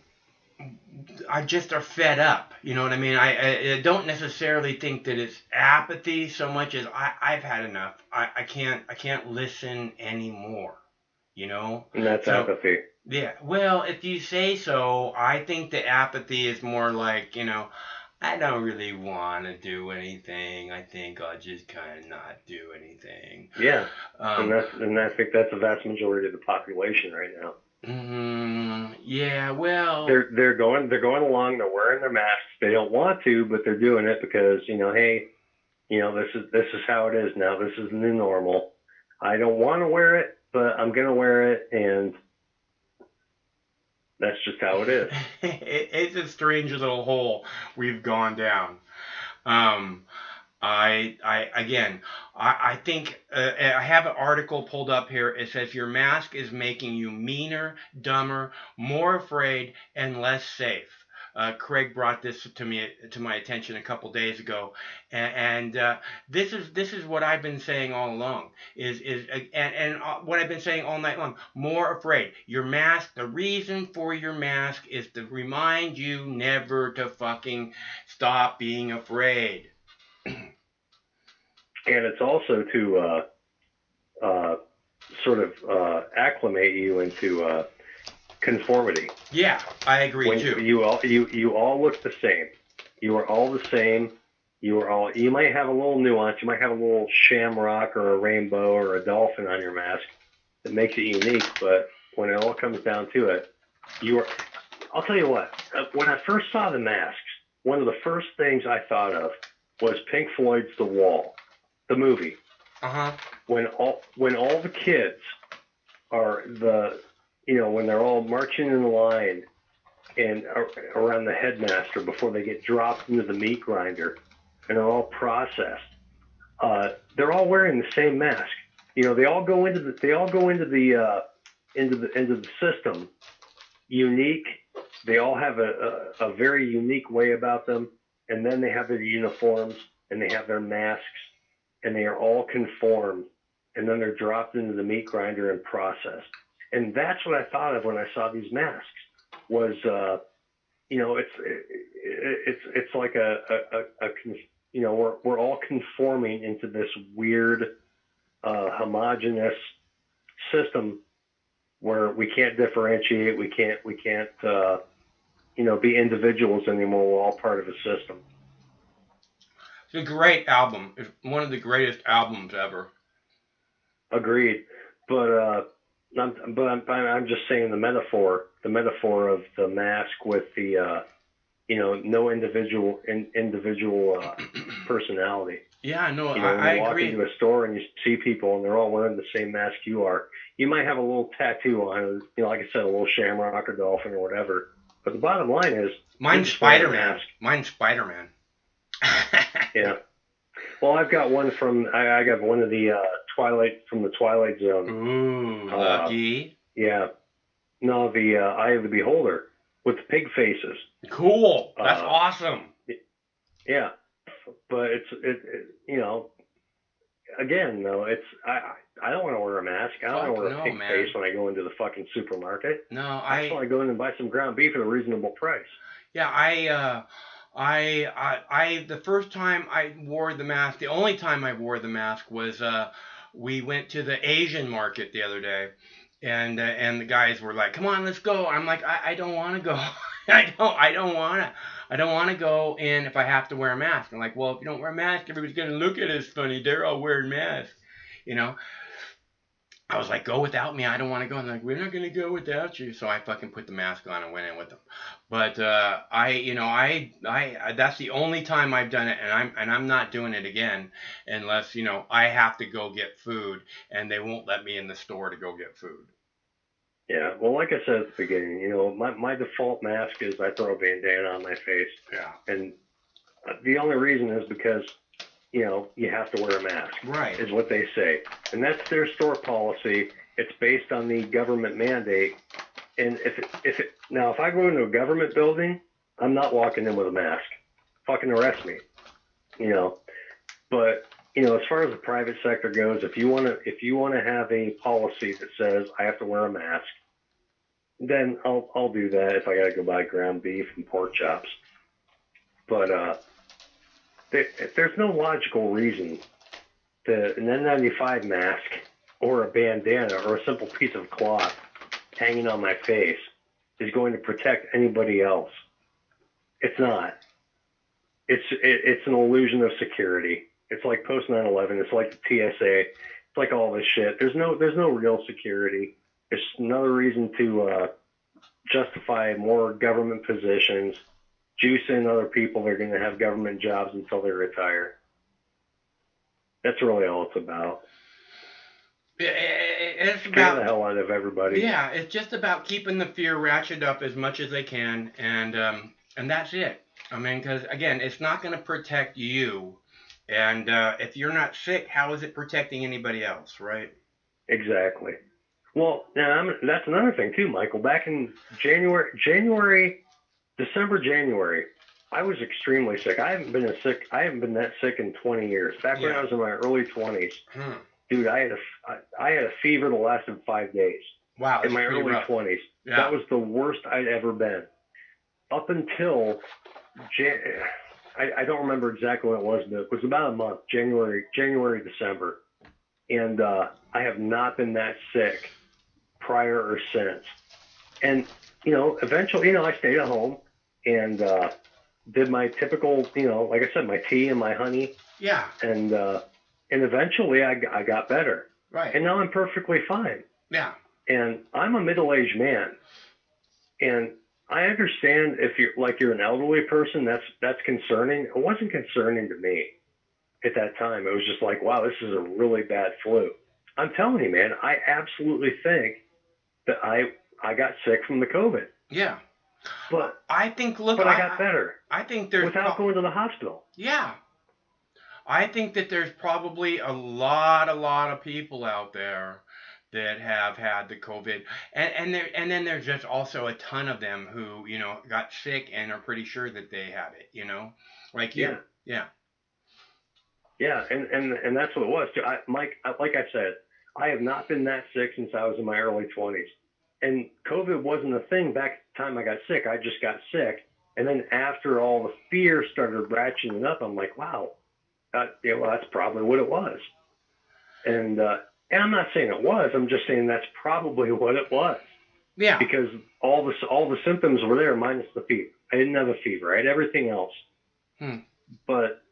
I just are fed up. You know what I mean? I don't necessarily think that it's apathy so much as I've had enough. I can't listen anymore. You know? And that's So apathy. yeah. Well, if you say so, I think the apathy is more like, you know, I don't really want to do anything. I think I'll just kind of not do anything. Yeah, Um, and I think that's the vast majority of the population right now. yeah, well, They're going along. They're wearing their masks. They don't want to, but they're doing it because hey, this is how it is now. This is the new normal. I don't want to wear it, but I'm gonna wear it, and that's just how it is. It's a strange little hole we've gone down. Um, I think I have an article pulled up here. It says your mask is making you meaner, dumber, more afraid, and less safe. Craig brought this to my attention a couple days ago, and this is what I've been saying all along. What I've been saying all night long. More afraid. Your mask. The reason for your mask is to remind you never to fucking stop being afraid. And it's also to sort of acclimate you into conformity. Yeah, I agree too. You all look the same. You are all the same. You might have a little nuance. You might have a little shamrock or a rainbow or a dolphin on your mask that makes it unique. But when it all comes down to it, I'll tell you what. When I first saw the masks, one of the first things I thought of was Pink Floyd's The Wall, the movie. When all the kids are when they're all marching in the line and around the headmaster before they get dropped into the meat grinder, and they're all processed. They're all wearing the same mask. They all go into the system unique. They all have a very unique way about them, and then they have their uniforms and they have their masks, and they are all conformed, and then they're dropped into the meat grinder and processed. And that's what I thought of when I saw these masks. Was it's like we're all conforming into this weird homogenous system where we can't differentiate. We can't be individuals anymore. We're all part of a system. It's a great album. It's one of the greatest albums ever. Agreed, but I'm just saying the metaphor of the mask with the no individual personality. Yeah, no, I agree. You walk into a store and you see people and they're all wearing the same mask you are. You might have a little tattoo on it, like I said, a little shamrock or dolphin or whatever. But the bottom line is, mine's Spider-Man. Mine's Spider-Man. Yeah. Well, I've got one I got one of the Twilight Zone. Ooh, lucky. Yeah. No, the Eye of the Beholder with the pig faces. Cool. That's awesome. Yeah, but it's again though, it's I don't want to wear a mask. I don't want to wear a pig face when I go into the fucking supermarket. No, I just want to go in and buy some ground beef at a reasonable price. Yeah, I the first time I wore the mask, the only time I wore the mask was we went to the Asian market the other day, and the guys were like, "Come on, let's go." I'm like, I don't want to go. I don't want to go in if I have to wear a mask. I'm like, well, if you don't wear a mask, everybody's gonna look at us funny. They're all wearing masks, I was like, go without me. I don't want to go. And they're like, we're not going to go without you. So I fucking put the mask on and went in with them. But that's the only time I've done it, and I'm not doing it again unless I have to go get food, and they won't let me in the store to go get food. Yeah, well, like I said at the beginning, my default mask is I throw a bandana on my face. Yeah. And the only reason is because you have to wear a mask. Right. Is what they say. And that's their store policy. It's based on the government mandate. And if I go into a government building, I'm not walking in with a mask. Fucking arrest me. But as far as the private sector goes, if you want to have a policy that says I have to wear a mask, then I'll do that if I got to go buy ground beef and pork chops. But there's no logical reason that an N95 mask or a bandana or a simple piece of cloth hanging on my face is going to protect anybody else. It's not. it's an illusion of security. It's like post 9/11. It's like the TSA. It's like all this shit. There's no real security. It's another reason to justify more government positions, juice in other people that are going to have government jobs until they retire. That's really all it's about. It's Scare about the hell out of everybody. Yeah, it's just about keeping the fear ratcheted up as much as they can, and that's it. I mean, because again, it's not going to protect you, and if you're not sick, how is it protecting anybody else, right? Exactly. Well, now that's another thing too, Michael. Back in December, January, I was extremely sick. I haven't been that sick in 20 years. Back when I was in my early 20s, dude, I had a fever that lasted 5 days. Wow, in my early 20s. Yeah. That was the worst I'd ever been. Up until I don't remember exactly when it was, but it was about a month, January, December, and I have not been that sick prior or since. And eventually, I stayed at home and did my typical, like I said, my tea and my honey. Yeah. And eventually I got better. Right. And now I'm perfectly fine. Yeah. And I'm a middle-aged man. And I understand if you're an elderly person, that's concerning. It wasn't concerning to me at that time. It was just like, wow, this is a really bad flu. I'm telling you, man, I absolutely think that I got sick from the COVID. Yeah. But I think, I got better. I think there's without going to the hospital. Yeah. I think that there's probably a lot of people out there that have had the COVID, and then there's just also a ton of them who got sick and are pretty sure that they have it. Like you. Yeah. Yeah, and that's what it was too. Mike, like I said, I have not been that sick since I was in my early 20s, and COVID wasn't a thing back at the time I got sick. I just got sick, and then after all the fear started ratcheting up, I'm like, wow, well, that's probably what it was, and I'm not saying it was. I'm just saying that's probably what it was. Yeah. Because all the symptoms were there minus the fever. I didn't have a fever. I had everything else. But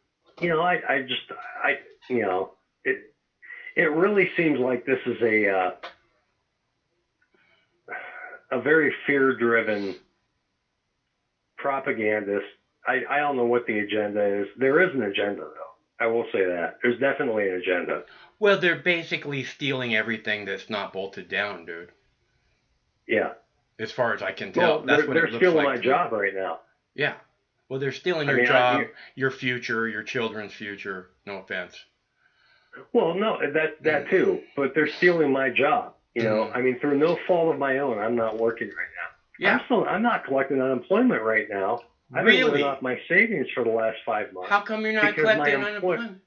it really seems like this is a very fear-driven propagandist. I don't know what the agenda is. There is an agenda, though. I will say that. There's definitely an agenda. Well, they're basically stealing everything that's not bolted down, dude. Yeah. As far as I can tell. Well, they're stealing my job right now. Yeah. Well, they're stealing your job, your future, your children's future. No offense. Well, no, that too. But they're stealing my job. I mean, through no fault of my own, I'm not working right now. Yeah. I'm not collecting unemployment right now. I've been living off my savings for the last 5 months. How come you're not collecting unemployment?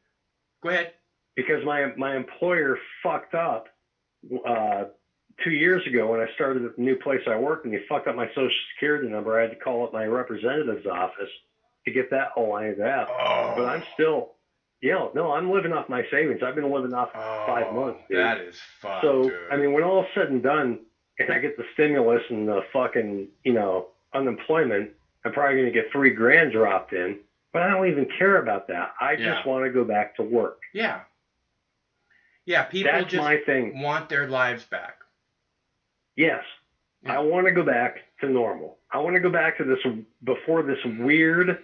Go ahead. Because my employer fucked up 2 years ago when I started at the new place I worked, and he fucked up my Social Security number. I had to call up my representative's office to get that all ironed out. Oh. But I'm still, I'm living off my savings. I've been living off 5 months, dude. That is fucked, So, dude. I mean, when all is said and done, and I get the stimulus and the fucking, unemployment, I'm probably going to get $3,000 dropped in. But I don't even care about that. I just want to go back to work. Yeah. Yeah, people That's just my thing. Want their lives back. Yes. I want to go back to normal. I want to go back to before this weird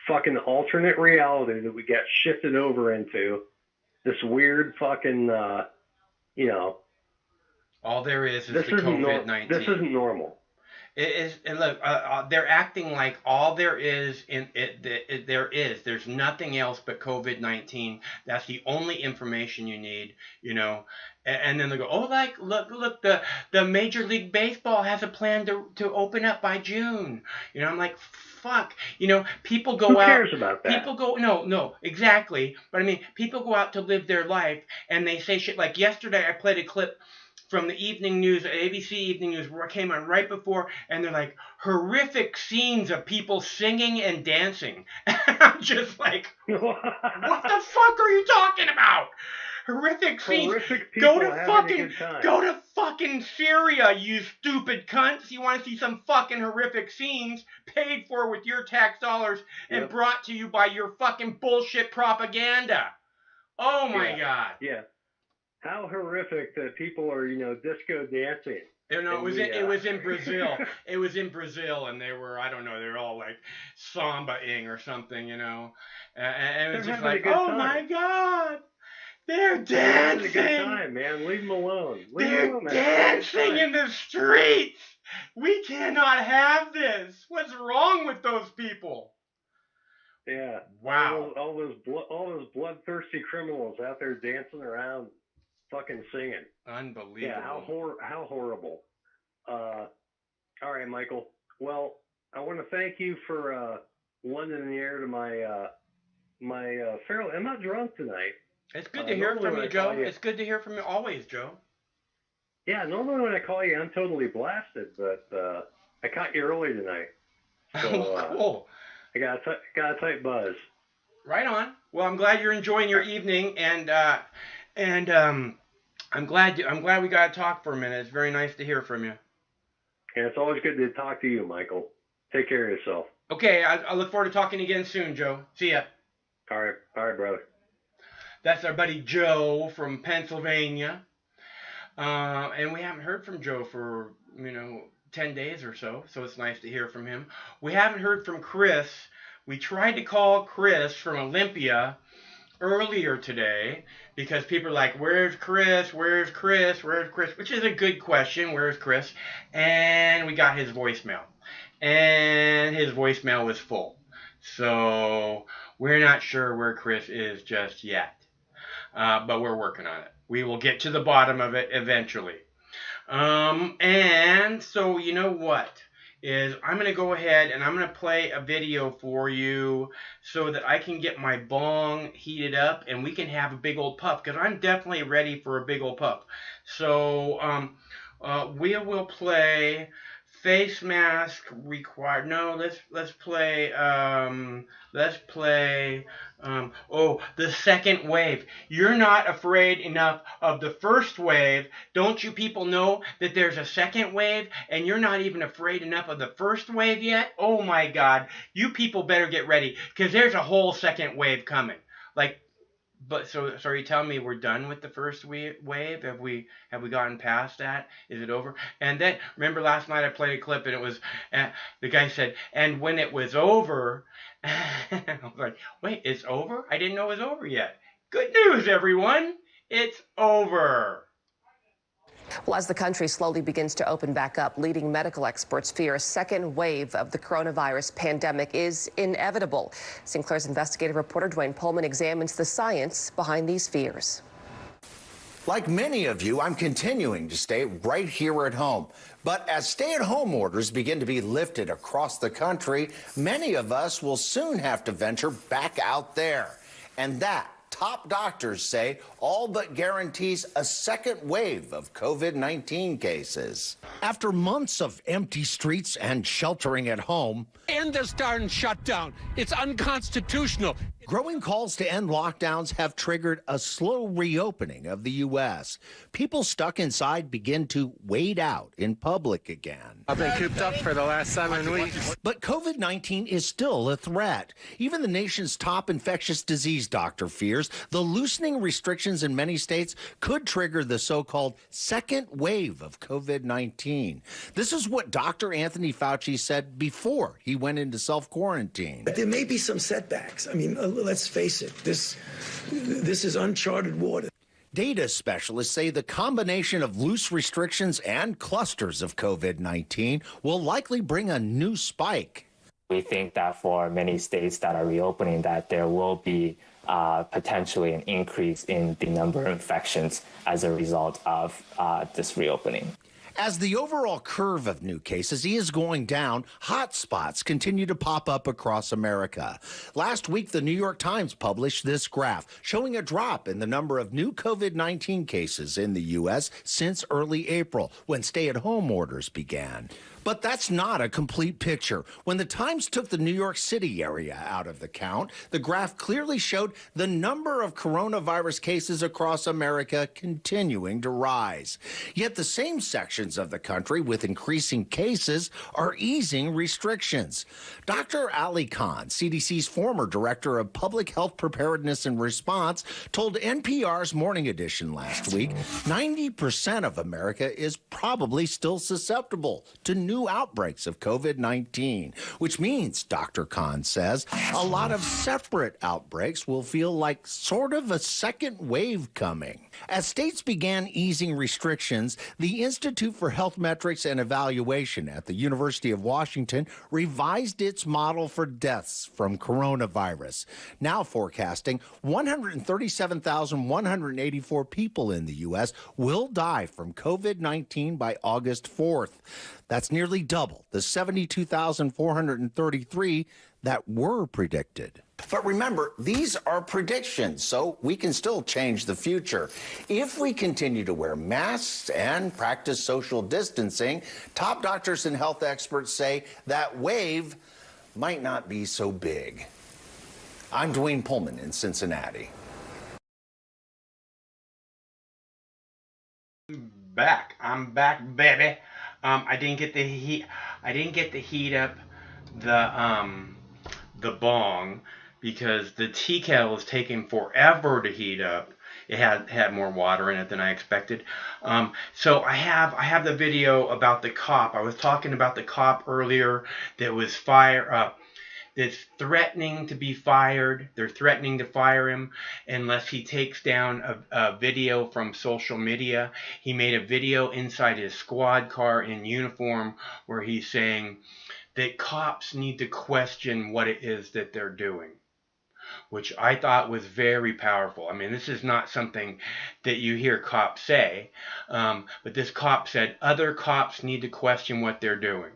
fucking alternate reality that we got shifted over into. This weird fucking, All there is the COVID-19. This isn't normal. And look, they're acting like all there is there's nothing else but COVID-19. That's the only information you need, And then they go, oh, like look, the Major League Baseball has a plan to open up by June. I'm like, fuck. People go out. Who cares about that? People go no, exactly. But I mean, people go out to live their life, and they say shit like yesterday. I played a clip from the evening news, ABC Evening News, where it came on right before, and they're like, horrific scenes of people singing and dancing. And I'm just like, what the fuck are you talking about? horrific scenes. Horrific people Go to having fucking a good time. go to fucking Syria, you stupid cunts. You want to see some fucking horrific scenes paid for with your tax dollars and Yep. brought to you by your fucking bullshit propaganda. Oh my God. Yeah. How horrific that people are, disco dancing. You know, And it was in Brazil. It was in Brazil, and they were, I don't know, they were all like samba-ing or something, you know. And it was They're just having a like, good oh time. my God, they're They're having a good dancing. time, man. Leave them alone. Leave them They're alone. dancing in the streets. We cannot have this. What's wrong with those people? Yeah. Wow. All those bloodthirsty criminals out there dancing around, fucking singing. Unbelievable. Yeah. How horrible. All right, Michael. Well, I want to thank you for lending the air to my fairly. I'm not drunk tonight. It's good to hear normally from when you, I call Joe. you- It's good to hear from you always, Joe. Yeah. Normally when I call you, I'm totally blasted, but I caught you early tonight. So, Cool. I got a tight buzz. Right on. Well, I'm glad you're enjoying your evening, and I'm glad we got to talk for a minute. It's very nice to hear from you. And it's always good to talk to you, Michael. Take care of yourself. Okay, I look forward to talking again soon, Joe. See ya. All right, brother. That's our buddy Joe from Pennsylvania, and we haven't heard from Joe for 10 days or so. So it's nice to hear from him. We haven't heard from Chris. We tried to call Chris from Olympia earlier today because people are like, where's Chris? Where's Chris? Where's Chris? Which is a good question. Where's Chris? And we got his voicemail. And his voicemail was full. So we're not sure where Chris is just yet. But we're working on it. We will get to the bottom of it eventually. And so you know what? I'm going to go ahead and I'm going to play a video for you so that I can get my bong heated up and we can have a big old puff because I'm definitely ready for a big old puff. So we will play face mask required. No, let's play the second wave. You're not afraid enough of the first wave. Don't you people know that there's a second wave and you're not even afraid enough of the first wave yet? Oh my God, you people better get ready because there's a whole second wave coming. So are you telling me we're done with the first wave? Have we gotten past that? Is it over? And then remember last night I played a clip and it was the guy said, and when it was over, I was like, wait, it's over? I didn't know it was over yet. Good news, everyone, it's over. Well, as the country slowly begins to open back up, leading medical experts fear a second wave of the coronavirus pandemic is inevitable. Sinclair's investigative reporter Dwayne Pullman examines the science behind these fears. Like many of you, I'm continuing to stay right here at home. But as stay-at-home orders begin to be lifted across the country, many of us will soon have to venture back out there. And that, top doctors say, all but guarantees a second wave of COVID-19 cases. After months of empty streets and sheltering at home, End this darn shutdown. It's unconstitutional. growing calls to end lockdowns have triggered a slow reopening of the U.S. People stuck inside begin to wade out in public again. I've been cooped up for the last 7 weeks. But COVID-19 is still a threat. Even the nation's top infectious disease doctor fears the loosening restrictions in many states could trigger the so-called second wave of COVID-19. This is what Dr. Anthony Fauci said before he went into self-quarantine. There may be some setbacks. I mean, let's face it, this is uncharted water. Data specialists say the combination of loose restrictions and clusters of COVID-19 will likely bring a new spike. We think that for many states that are reopening, that there will be potentially an increase in the number of infections as a result of this reopening. As the overall curve of new cases is going down, hotspots continue to pop up across America. Last week, the New York Times published this graph showing a drop in the number of new COVID-19 cases in the U.S. since early April, when stay-at-home orders began. But that's not a complete picture. When the Times took the New York City area out of the count, the graph clearly showed the number of coronavirus cases across America continuing to rise. Yet the same sections of the country with increasing cases are easing restrictions. Dr. Ali Khan, CDC's former director of public health preparedness and response, told NPR's Morning Edition last week 90% of America is probably still susceptible to new outbreaks of COVID-19, which means, Dr. Khan says, a lot of separate outbreaks will feel like sort of a second wave coming. As states began easing restrictions, the Institute for Health Metrics and Evaluation at the University of Washington revised its model for deaths from coronavirus, now forecasting 137,184 people in the U.S. will die from COVID-19 by August 4th. That's nearly double the 72,433 that were predicted. But remember, these are predictions, so we can still change the future. If we continue to wear masks and practice social distancing, top doctors and health experts say that wave might not be so big. I'm Dwayne Pullman in Cincinnati. I'm back, baby. I didn't get the heat. I didn't get to heat up the bong because the tea kettle is taking forever to heat up. It had more water in it than I expected. So I have the video about the cop. I was talking about the cop earlier that was that's threatening to be fired. They're threatening to fire him unless he takes down a video from social media. He made a video inside his squad car in uniform where he's saying that cops need to question what it is that they're doing, which I thought was very powerful. I mean, this is not something that you hear cops say, but this cop said other cops need to question what they're doing.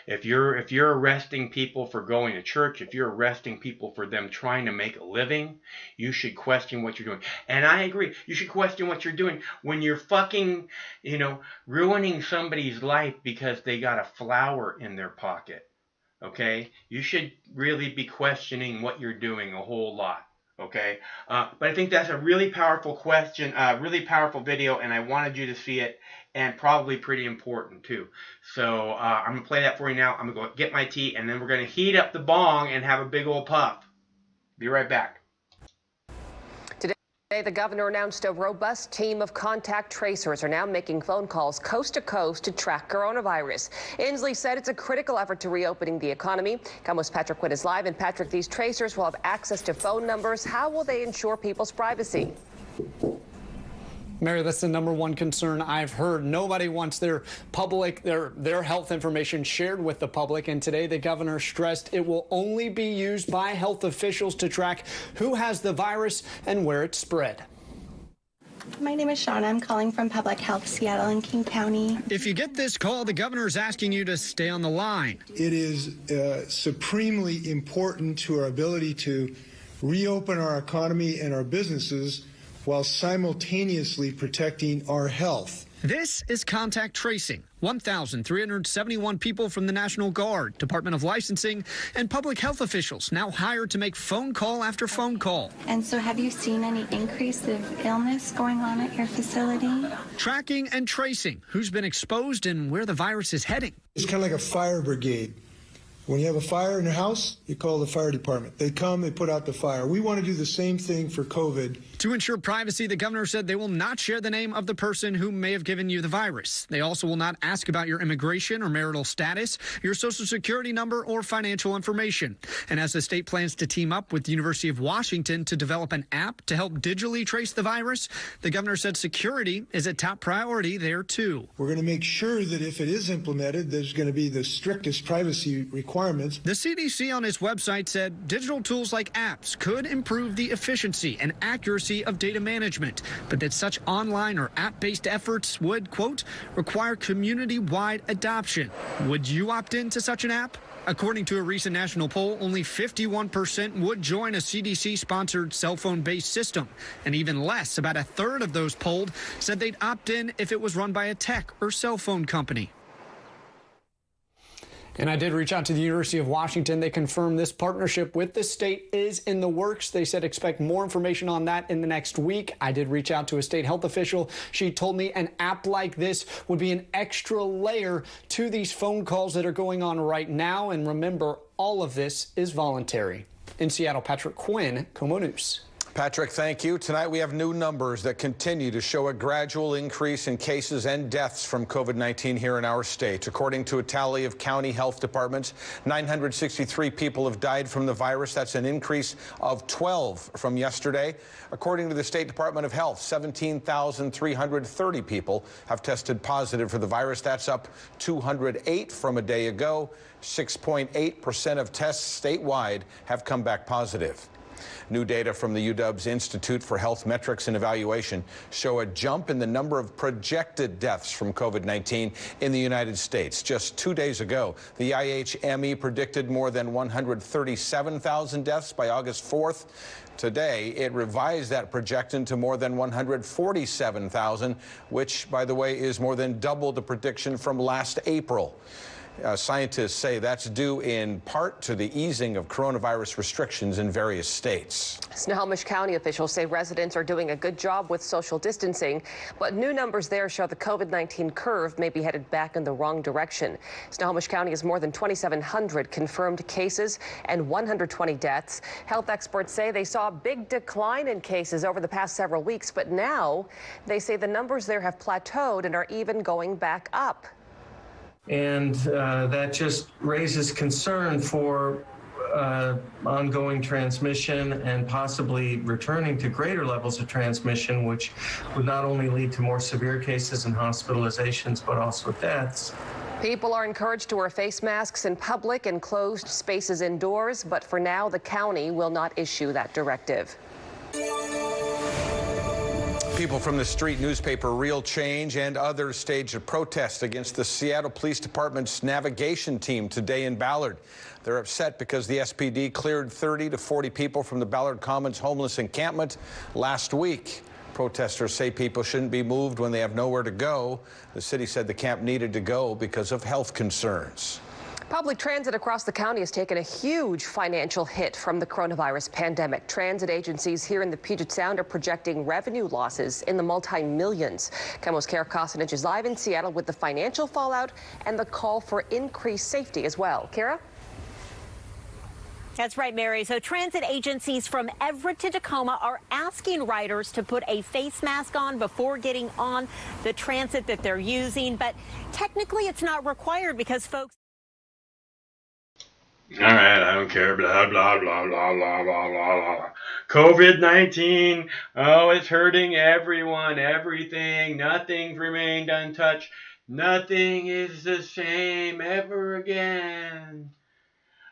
If you're arresting people for going to church, if you're arresting people for them trying to make a living, you should question what you're doing. And I agree. You should question what you're doing when you're fucking, ruining somebody's life because they got a flower in their pocket. Okay? You should really be questioning what you're doing a whole lot. Okay? But I think that's a really powerful question, really powerful video, and I wanted you to see it, and probably pretty important too. So I'm going to play that for you now. I'm going to go get my tea, and then we're going to heat up the bong and have a big old puff. Be right back. Today, the governor announced a robust team of contact tracers are now making phone calls coast to coast to track coronavirus. Inslee said it's a critical effort to reopening the economy. KOMO's Patrick Quinn is live. And Patrick, these tracers will have access to phone numbers. How will they ensure people's privacy? Mary, that's the number one concern I've heard. Nobody wants their health information shared with the public. And today, the governor stressed it will only be used by health officials to track who has the virus and where it spread. My name is Shauna. I'm calling from Public Health Seattle and King County. If you get this call, the governor is asking you to stay on the line. It is supremely important to our ability to reopen our economy and our businesses while simultaneously protecting our health. This is contact tracing. 1,371 people from the National Guard, Department of Licensing, and public health officials now hired to make phone call after phone call. And so have you seen any increase of illness going on at your facility? Tracking and tracing who's been exposed and where the virus is heading. It's kind of like a fire brigade. When you have a fire in your house, you call the fire department. They come, they put out the fire. We want to do the same thing for COVID. To ensure privacy, the governor said they will not share the name of the person who may have given you the virus. They also will not ask about your immigration or marital status, your social security number, or financial information. And as the state plans to team up with the University of Washington to develop an app to help digitally trace the virus, the governor said security is a top priority there, too. We're going to make sure that if it is implemented, there's going to be the strictest privacy requirements. The CDC on its website said digital tools like apps could improve the efficiency and accuracy of data management, but that such online or app-based efforts would, quote, require community-wide adoption. Would you opt into such an app? According to a recent national poll, only 51% would join a CDC-sponsored cell phone-based system, and even less, about a third of those polled, said they'd opt in if it was run by a tech or cell phone company. And I did reach out to the University of Washington. They confirmed this partnership with the state is in the works. They said expect more information on that in the next week. I did reach out to a state health official. She told me an app like this would be an extra layer to these phone calls that are going on right now. And remember, all of this is voluntary. In Seattle, Patrick Quinn, KOMO News. Patrick, thank you. Tonight we have new numbers that continue to show a gradual increase in cases and deaths from COVID-19 here in our state. According to a tally of county health departments, 963 people have died from the virus. That's an increase of 12 from yesterday. According to the State Department of Health, 17,330 people have tested positive for the virus. That's up 208 from a day ago. 6.8% of tests statewide have come back positive. New data from the UW's Institute for Health Metrics and Evaluation show a jump in the number of projected deaths from COVID-19 in the United States. Just 2 days ago, the IHME predicted more than 137,000 deaths by August 4th. Today, it revised that projection to more than 147,000, which, by the way, is more than double the prediction from last April. Scientists say that's due in part to the easing of coronavirus restrictions in various states. Snohomish County officials say residents are doing a good job with social distancing, but new numbers there show the COVID-19 curve may be headed back in the wrong direction. Snohomish County has more than 2,700 confirmed cases and 120 deaths. Health experts say they saw a big decline in cases over the past several weeks, but now they say the numbers there have plateaued and are even going back up. And that just raises concern for ongoing transmission and possibly returning to greater levels of transmission, which would not only lead to more severe cases and hospitalizations, but also deaths. People are encouraged to wear face masks in public and closed spaces indoors, but for now, the county will not issue that directive. People from the street newspaper Real Change and others staged a protest against the Seattle Police Department's navigation team today in Ballard. They're upset because the SPD cleared 30 to 40 people from the Ballard Commons homeless encampment last week. Protesters say people shouldn't be moved when they have nowhere to go. The city said the camp needed to go because of health concerns. Public transit across the county has taken a huge financial hit from the coronavirus pandemic. Transit agencies here in the Puget Sound are projecting revenue losses in the multi-millions. KOMO's Kara Kosinich is live in Seattle with the financial fallout and the call for increased safety as well. Kara? That's right, Mary. So transit agencies from Everett to Tacoma are asking riders to put a face mask on before getting on the transit that they're using. But technically, it's not required because folks. All right, I don't care. Blah, blah, blah, blah, blah, blah, blah, blah. COVID-19, oh, it's hurting everyone, everything. Nothing's remained untouched. Nothing is the same ever again.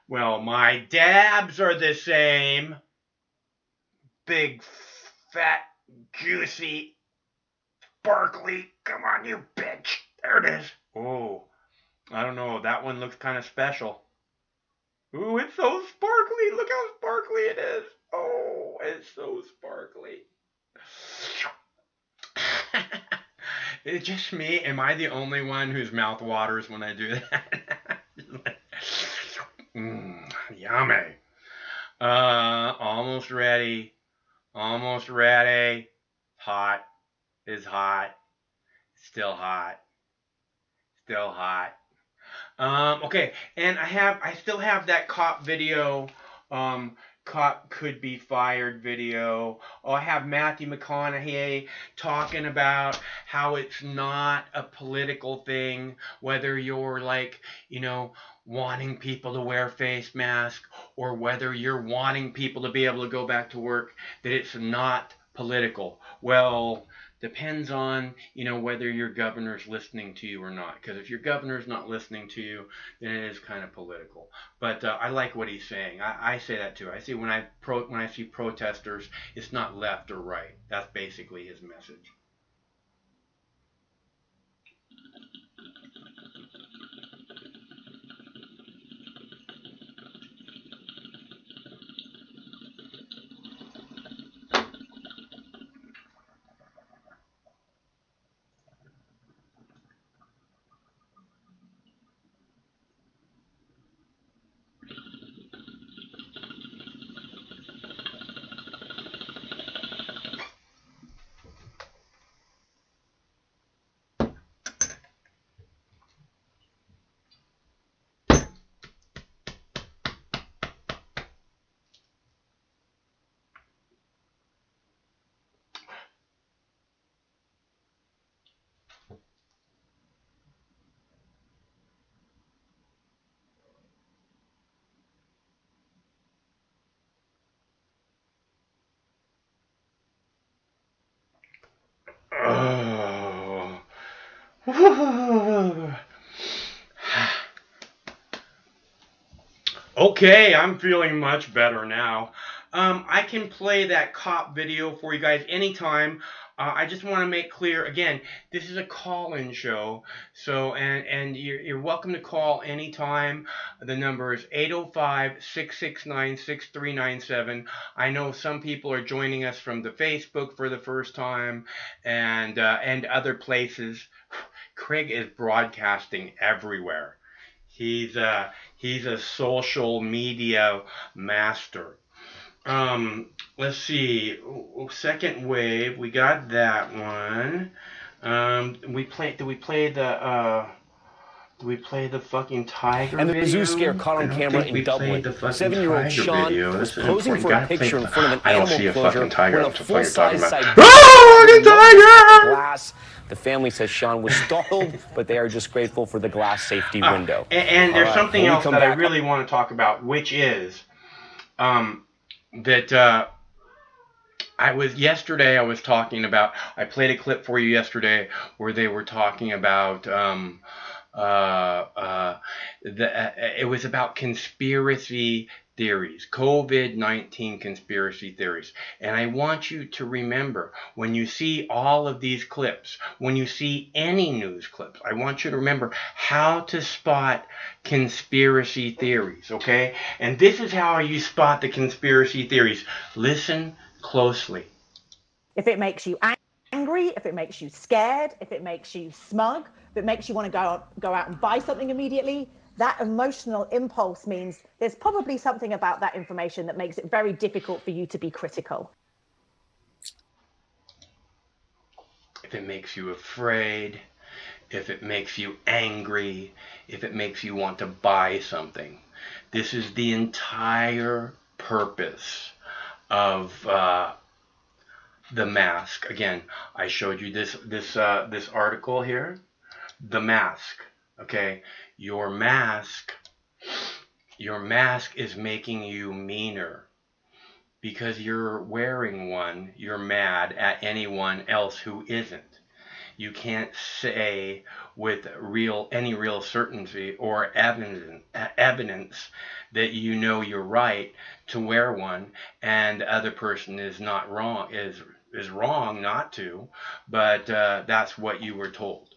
Well, my dabs are the same. Big, fat, juicy, sparkly. Come on, you bitch. There it is. Oh, I don't know. That one looks kind of special. Ooh, it's so sparkly. Look how sparkly it is. Oh, it's so sparkly. Is it just me? Am I the only one whose mouth waters when I do that? Yummy. Almost ready. Almost ready. Hot. Is hot. Still hot. Still hot. Okay, and I still have that cop video, cop could be fired video. Oh, I have Matthew McConaughey talking about how it's not a political thing, whether you're like, you know, wanting people to wear face masks or whether you're wanting people to be able to go back to work, that it's not political. Well, depends on, you know, whether your governor's listening to you or not. Because if your governor's not listening to you, then it is kind of political. But I like what he's saying. I say that too. I see when I see protesters, it's not left or right. That's basically his message. Okay, I'm feeling much better now. I can play that cop video for you guys anytime. I just want to make clear, again, this is a call-in show, so and you're welcome to call anytime. The number is 805-669-6397. I know some people are joining us from the Facebook for the first time, and other places. Craig is broadcasting everywhere. He's a social media master. Let's see. Second wave. We got that one. Did we play the fucking tiger and the video? zoo scare caught on camera in Dublin. 7-year-old Sean was posing for a picture in front of an animal enclosure when a full-size Siberian glass. The family says Sean was startled, but they are just grateful for the glass safety window. And there's something else that I really want to talk about, which is that I was talking about, I played a clip for you yesterday where they were talking about it was about conspiracy theories, COVID-19 conspiracy theories. And I want you to remember, when you see all of these clips, when you see any news clips, I want you to remember how to spot conspiracy theories, okay? And this is how you spot the conspiracy theories. Listen closely. If it makes you angry, if it makes you scared, if it makes you smug, if it makes you want to go out and buy something immediately, that emotional impulse means there's probably something about that information that makes it very difficult for you to be critical. If it makes you afraid, if it makes you angry, if it makes you want to buy something. This is the entire purpose of the mask. Again, I showed you this article here. The mask. Okay, your mask is making you meaner. Because you're wearing one, you're mad at anyone else who isn't. You can't say with any real certainty or evidence that you know you're right to wear one, and the other person is not wrong, is wrong not to, but that's what you were told.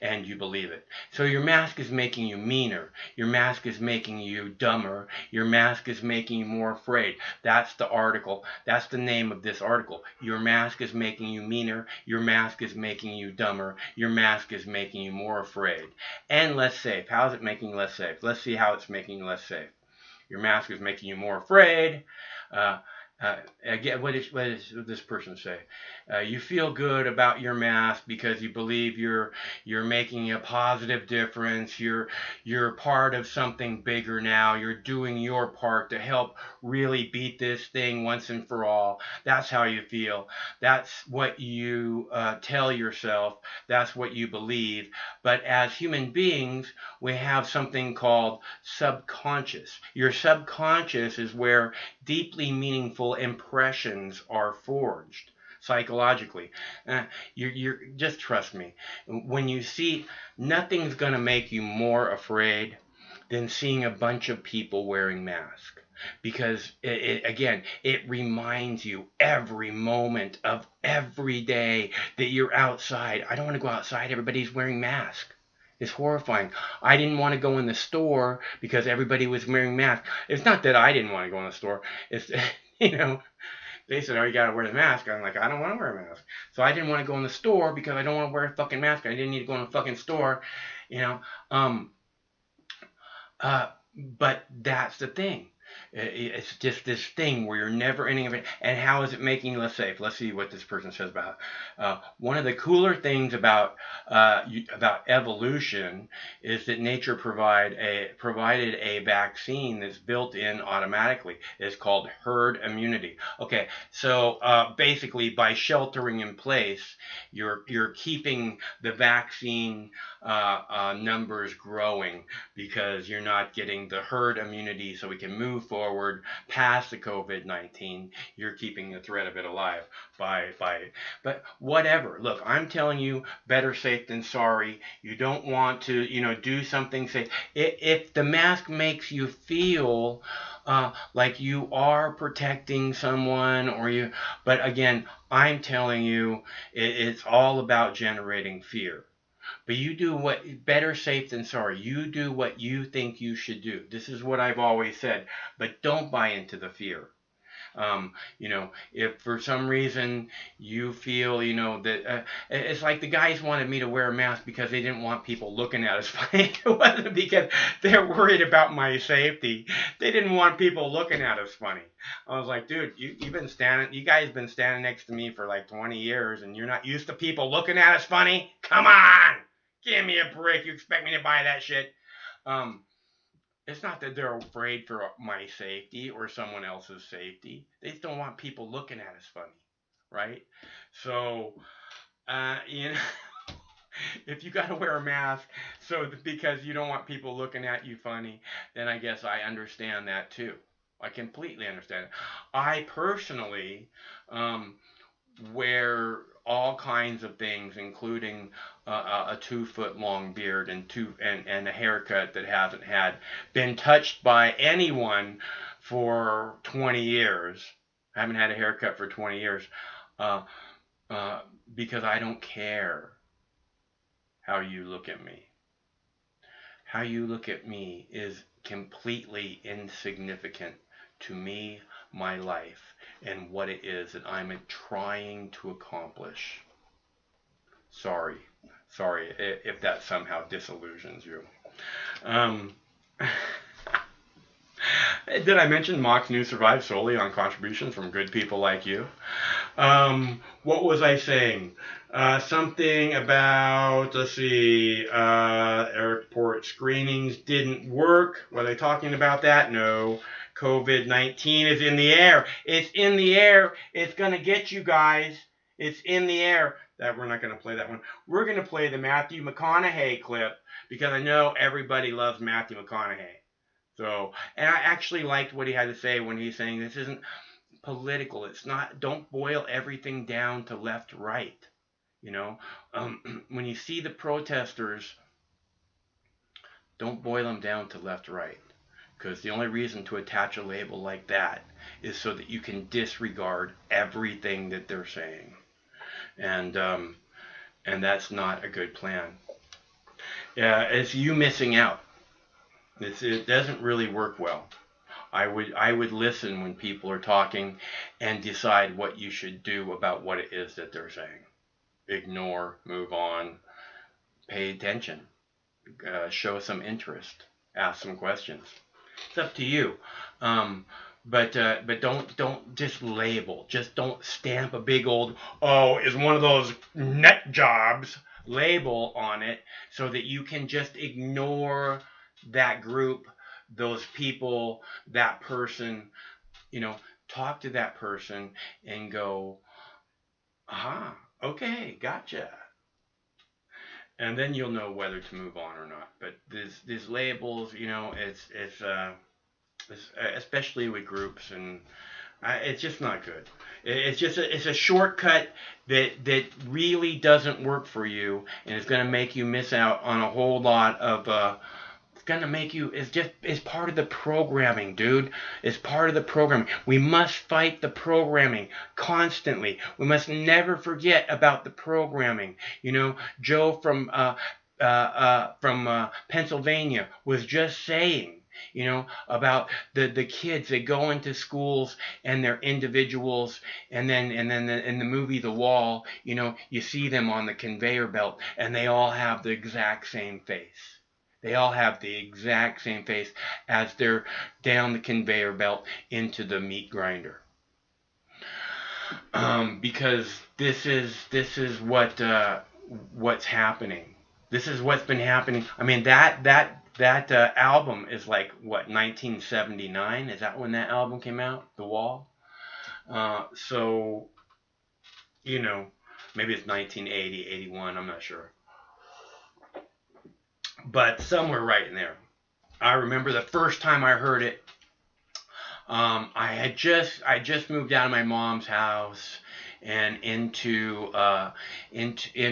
And you believe it. So your mask is making you meaner. Your mask is making you dumber. Your mask is making you more afraid. That's the article. That's the name of this article. Your mask is making you meaner. Your mask is making you dumber. Your mask is making you more afraid. And less safe. How is it making you less safe? Let's see how it's making you less safe. Your mask is making you more afraid. Again, what does this person say? You feel good about your mask because you believe you're making a positive difference. You're part of something bigger now. You're doing your part to help really beat this thing once and for all. That's how you feel. That's what you tell yourself. That's what you believe. But as human beings, we have something called subconscious. Your subconscious is where deeply meaningful impressions are forged psychologically. You're just trust me. When you see, nothing's gonna make you more afraid than seeing a bunch of people wearing masks, because it reminds you every moment of every day that you're outside. I don't want to go outside. Everybody's wearing masks. It's horrifying. I didn't want to go in the store because everybody was wearing masks. It's not that I didn't want to go in the store. It's, they said, oh, you got to wear the mask. I'm like, I don't want to wear a mask. So I didn't want to go in the store because I don't want to wear a fucking mask. I didn't need to go in a fucking store, But that's the thing. It's just this thing where you're never ending of it. And how is it making you less safe? Let's see what this person says about it. One of the cooler things about evolution is that nature provided a vaccine that's built in automatically. It's called herd immunity. Okay, so basically by sheltering in place, you're keeping the vaccine numbers growing because you're not getting the herd immunity, so we can move move forward past the COVID-19. You're keeping the threat of it alive but whatever. Look, I'm telling you, better safe than sorry. You don't want to, do something safe. If the mask makes you feel like you are protecting someone, but again, I'm telling you, it's all about generating fear. But you do better safe than sorry. You do what you think you should do. This is what I've always said, but don't buy into the fear. If for some reason you feel, that it's like the guys wanted me to wear a mask because they didn't want people looking at us funny. It wasn't because they're worried about my safety. They didn't want people looking at us funny. I was like, dude, you guys been standing next to me for like 20 years and you're not used to people looking at us funny? Come on, give me a break. You expect me to buy that shit? It's not that they're afraid for my safety or someone else's safety. They just don't want people looking at us funny, right? So, if you got to wear a mask because you don't want people looking at you funny, then I guess I understand that too. I completely understand it. I personally wear all kinds of things, including a 2-foot long beard and a haircut that hasn't been touched by anyone for 20 years. I haven't had a haircut for 20 years because I don't care how you look at me. How you look at me is completely insignificant to me, my life, and what it is that I'm trying to accomplish. Sorry if that somehow disillusions you. Did I mention Mox News survives solely on contributions from good people like you? What was I saying? Something about, airport screenings didn't work. Were they talking about that? No. COVID-19 is in the air. It's in the air. It's going to get you guys. It's in the air. We're not going to play that one. We're going to play the Matthew McConaughey clip because I know everybody loves Matthew McConaughey. So, and I actually liked what he had to say when he's saying this isn't political. It's not, don't boil everything down to left, right. When you see the protesters, don't boil them down to left, right. Because the only reason to attach a label like that is so that you can disregard everything that they're saying. And that's not a good plan. It's you missing out. It doesn't really work well. I would listen when people are talking and decide what you should do about what it is that they're saying. Ignore, move on, pay attention, show some interest, ask some questions. It's up to you. But don't just label. Just don't stamp a big old, is one of those nut jobs label on it so that you can just ignore that group, those people, that person. Talk to that person and go, aha, okay, gotcha. And then you'll know whether to move on or not. But these labels, it's especially with groups, and it's just not good. It's a shortcut that really doesn't work for you, and it's going to make you miss out on a whole lot of. It's going to make you. It's part of the programming, dude. It's part of the programming. We must fight the programming constantly. We must never forget about the programming. Joe from Pennsylvania was just saying, about the kids that go into schools and they're individuals, and then in the movie The Wall, you see them on the conveyor belt and they all have the exact same face. They all have the exact same face as they're down the conveyor belt into the meat grinder. Because this is what's happening. This is what's been happening. I mean, that album is like, what, 1979? Is that when that album came out, The Wall? So, maybe it's 1980, 81, I'm not sure. But somewhere right in there. I remember the first time I heard it, I just moved out of my mom's house and in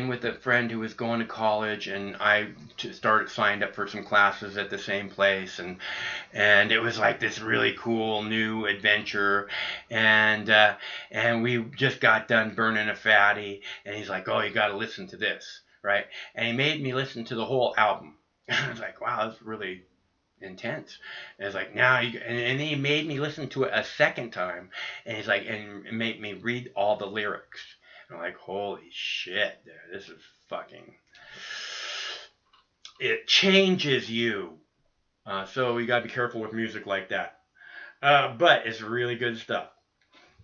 with a friend who was going to college, and I signed up for some classes at the same place, and it was like this really cool new adventure, and we just got done burning a fatty, and he's like, oh, you got to listen to this, right? And he made me listen to the whole album. I was like, wow, that's really intense. And it's like, now and then he made me listen to it a second time, and he's like, and made me read all the lyrics. And I'm like, holy shit, dude, this is fucking, it changes you. So you gotta be careful with music like that. But it's really good stuff.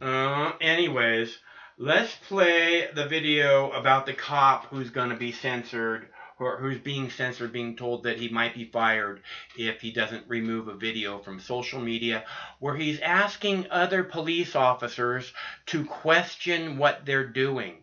Anyways, let's play the video about the cop who's gonna be censored, or who's being censored, being told that he might be fired if he doesn't remove a video from social media, where he's asking other police officers to question what they're doing.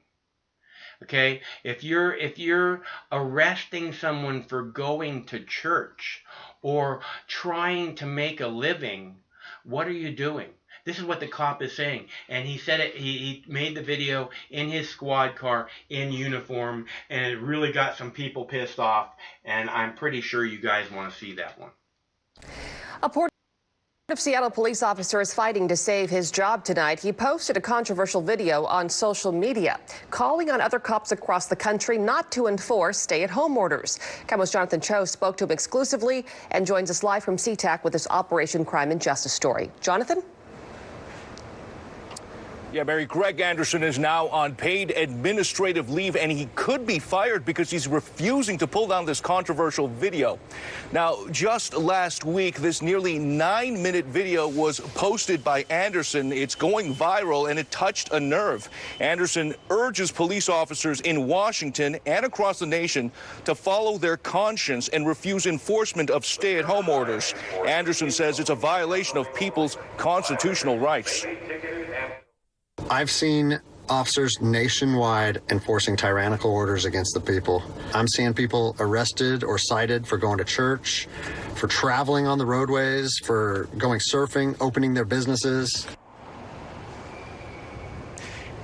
Okay, if you're arresting someone for going to church or trying to make a living, what are you doing? This is what the cop is saying. And he said it, he made the video in his squad car in uniform, and it really got some people pissed off, and I'm pretty sure you guys want to see that one. A Port of Seattle police officer is fighting to save his job tonight. He posted a controversial video on social media, calling on other cops across the country not to enforce stay-at-home orders. KOMO's Jonathan Cho spoke to him exclusively and joins us live from SeaTac with this Operation Crime and Justice story. Jonathan? Yeah, Mary, Greg Anderson is now on paid administrative leave, and he could be fired because he's refusing to pull down this controversial video. Now, just last week, this nearly 9-minute video was posted by Anderson. It's going viral, and it touched a nerve. Anderson urges police officers in Washington and across the nation to follow their conscience and refuse enforcement of stay-at-home orders. Anderson says it's a violation of people's constitutional rights. I've seen officers nationwide enforcing tyrannical orders against the people. I'm seeing people arrested or cited for going to church, for traveling on the roadways, for going surfing, opening their businesses.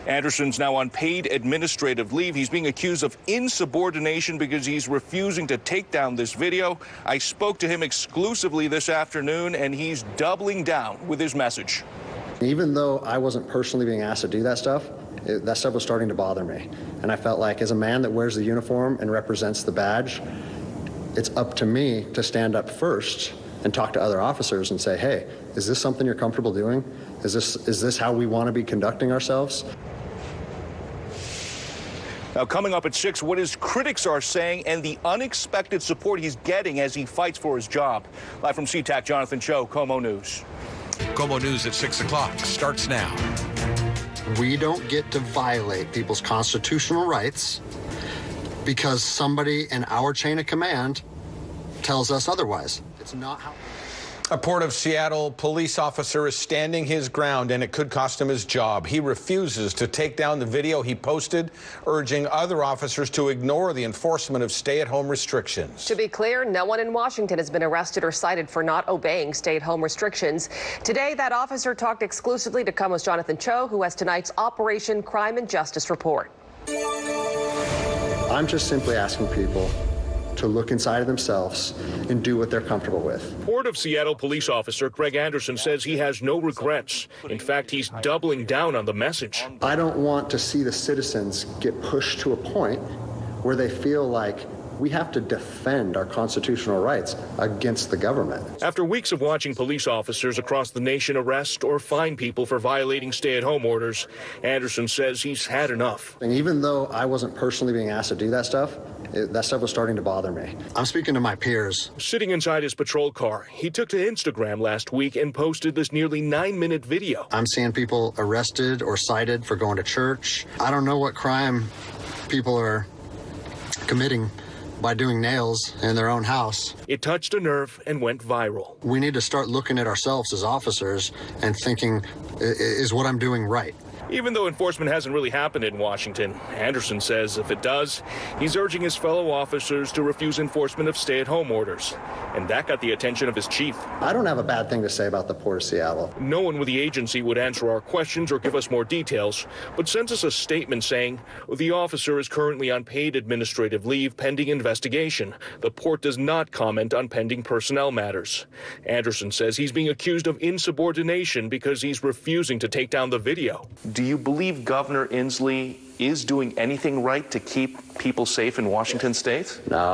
Anderson's now on paid administrative leave. He's being accused of insubordination because he's refusing to take down this video. I spoke to him exclusively this afternoon, and he's doubling down with his message. Even though I wasn't personally being asked to do that stuff was starting to bother me. And I felt like, as a man that wears the uniform and represents the badge, it's up to me to stand up first and talk to other officers and say, hey, is this something you're comfortable doing? Is this how we want to be conducting ourselves? Now, coming up at 6, what his critics are saying and the unexpected support he's getting as he fights for his job. Live from SeaTac, Jonathan Cho, KOMO News. KOMO News at 6 o'clock starts now. We don't get to violate people's constitutional rights because somebody in our chain of command tells us otherwise. It's not how... A Port of Seattle police officer is standing his ground, and it could cost him his job. He refuses to take down the video he posted, urging other officers to ignore the enforcement of stay-at-home restrictions. To be clear, no one in Washington has been arrested or cited for not obeying stay-at-home restrictions. Today, that officer talked exclusively to KOMO's Jonathan Cho, who has tonight's Operation Crime and Justice report. I'm just simply asking people to look inside of themselves and do what they're comfortable with. Port of Seattle police officer Greg Anderson says he has no regrets. In fact, he's doubling down on the message. I don't want to see the citizens get pushed to a point where they feel like we have to defend our constitutional rights against the government. After weeks of watching police officers across the nation arrest or fine people for violating stay-at-home orders, Anderson says he's had enough. And even though I wasn't personally being asked to do that stuff was starting to bother me. I'm speaking to my peers. Sitting inside his patrol car, he took to Instagram last week and posted this nearly 9-minute video. I'm seeing people arrested or cited for going to church. I don't know what crime people are committing by doing nails in their own house. It touched a nerve and went viral. We need to start looking at ourselves as officers and thinking, is what I'm doing right? Even though enforcement hasn't really happened in Washington, Anderson says if it does, he's urging his fellow officers to refuse enforcement of stay-at-home orders. And that got the attention of his chief. I don't have a bad thing to say about the Port of Seattle. No one with the agency would answer our questions or give us more details, but sent us a statement saying the officer is currently on paid administrative leave pending investigation. The port does not comment on pending personnel matters. Anderson says he's being accused of insubordination because he's refusing to take down the video. Do you believe Governor Inslee is doing anything right to keep people safe in Washington state? No,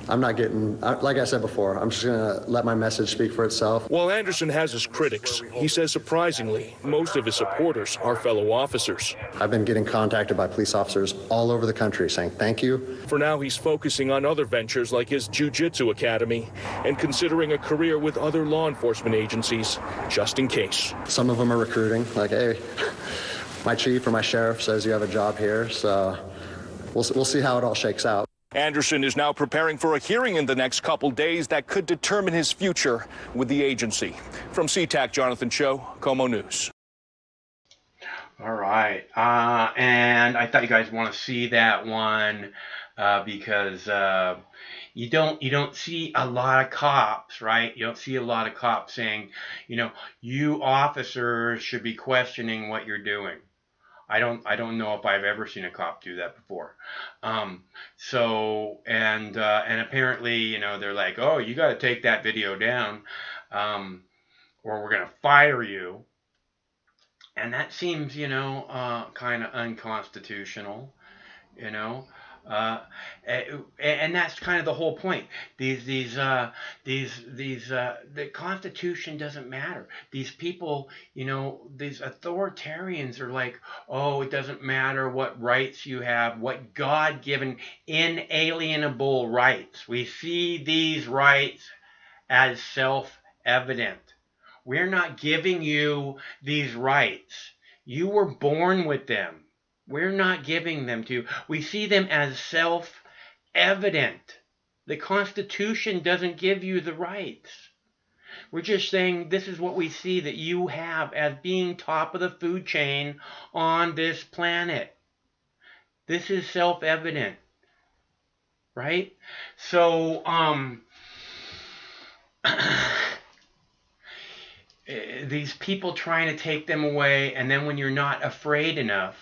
I'm not getting, like I said before, I'm just going to let my message speak for itself. While Anderson has his critics, he says surprisingly, most of his supporters are fellow officers. I've been getting contacted by police officers all over the country saying thank you. For now, he's focusing on other ventures like his jiu-jitsu academy and considering a career with other law enforcement agencies, just in case. Some of them are recruiting, like, hey, my chief or my sheriff says you have a job here, so we'll see how it all shakes out. Anderson is now preparing for a hearing in the next couple days that could determine his future with the agency. From SeaTac, Jonathan Cho, KOMO News. All right, and I thought you guys want to see that one because you don't see a lot of cops, right? You don't see a lot of cops saying, you officers should be questioning what you're doing. I don't know if I've ever seen a cop do that before. And apparently, they're like, oh, you got to take that video down, or we're going to fire you. And that seems, kind of unconstitutional, and that's kind of the whole point. The Constitution doesn't matter. These people, these authoritarians are like, oh, it doesn't matter what rights you have, what God-given inalienable rights. We see these rights as self-evident. We're not giving you these rights. You were born with them. We're not giving them to you. We see them as self-evident. The Constitution doesn't give you the rights. We're just saying this is what we see that you have as being top of the food chain on this planet. This is self-evident, right? So, these people trying to take them away, and then when you're not afraid enough,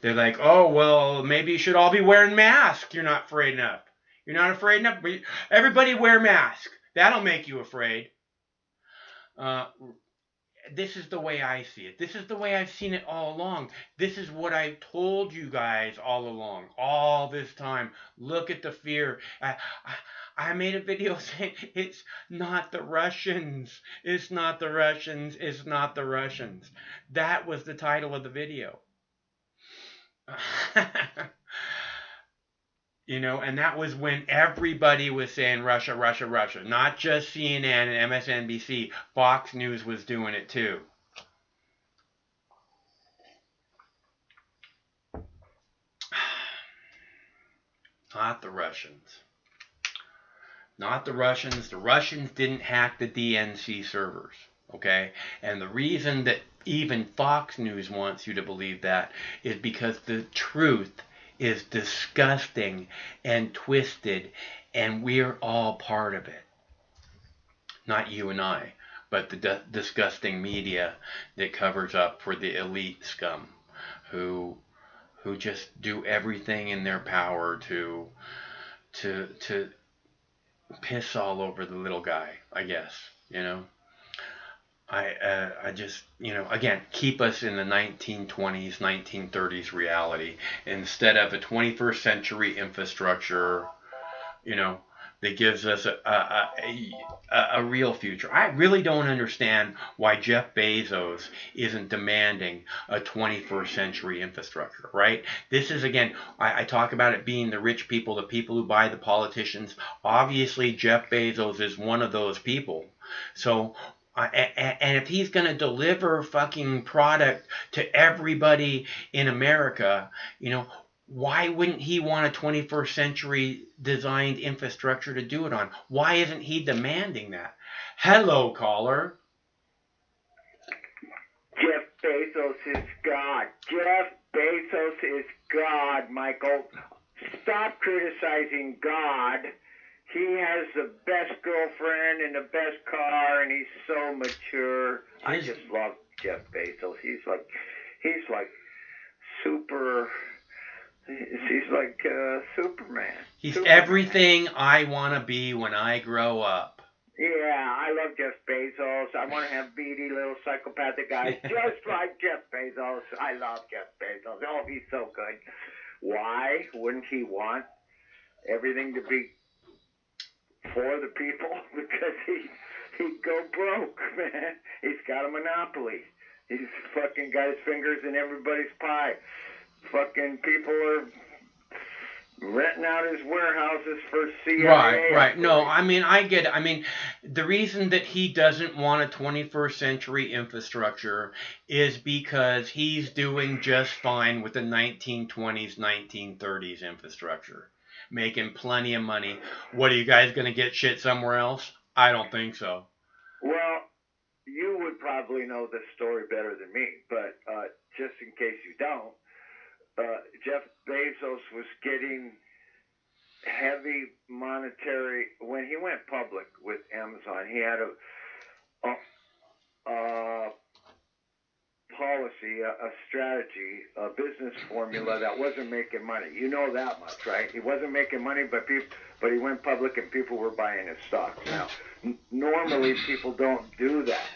they're like, oh, well, maybe you should all be wearing masks. You're not afraid enough. You're not afraid enough? Everybody wear masks. That'll make you afraid. This is the way I see it. This is the way I've seen it all along. This is what I've told you guys all along, all this time. Look at the fear. I made a video saying it's not the Russians. It's not the Russians. It's not the Russians. That was the title of the video. And that was when everybody was saying Russia, Russia, Russia. Not just CNN and MSNBC. Fox News was doing it too. Not the Russians. Not the Russians. The Russians didn't hack the DNC servers. Okay? And the reason that even Fox News wants you to believe that is because the truth is disgusting and twisted, and we're all part of it. Not you and I, but the disgusting media that covers up for the elite scum who just do everything in their power to piss all over the little guy, I guess, I just, again, keep us in the 1920s, 1930s reality instead of a 21st century infrastructure, that gives us a real future. I really don't understand why Jeff Bezos isn't demanding a 21st century infrastructure, right? This is, again, I talk about it being the rich people, the people who buy the politicians. Obviously, Jeff Bezos is one of those people. So, and if he's going to deliver fucking product to everybody in America, why wouldn't he want a 21st century designed infrastructure to do it on? Why isn't he demanding that? Hello, caller. Bezos is God. Jeff Bezos is God, Michael. Stop criticizing God. He has the best girlfriend and the best car, and he's so mature. I just love Jeff Bezos. He's like super. He's like Superman. He's Superman. Everything I want to be when I grow up. Yeah, I love Jeff Bezos. I want to have beady little psychopathic guys just like Jeff Bezos. I love Jeff Bezos. Oh, he's so good. Why wouldn't he want everything to be for the people? Because he'd go broke, man. He's got a monopoly. He's fucking got his fingers in everybody's pie. Fucking people are renting out his warehouses for CIA. Right. No, I mean, I get it. I mean, the reason that he doesn't want a 21st century infrastructure is because he's doing just fine with the 1920s, 1930s infrastructure, making plenty of money. What, are you guys going to get shit somewhere else? I don't think so. Well, you would probably know this story better than me, but just in case you don't, Jeff Bezos was getting heavy monetary when he went public with Amazon. He had a policy, a strategy, a business formula that wasn't making money. You know that much, right? He wasn't making money, but he went public and people were buying his stocks. Now, normally people don't do that.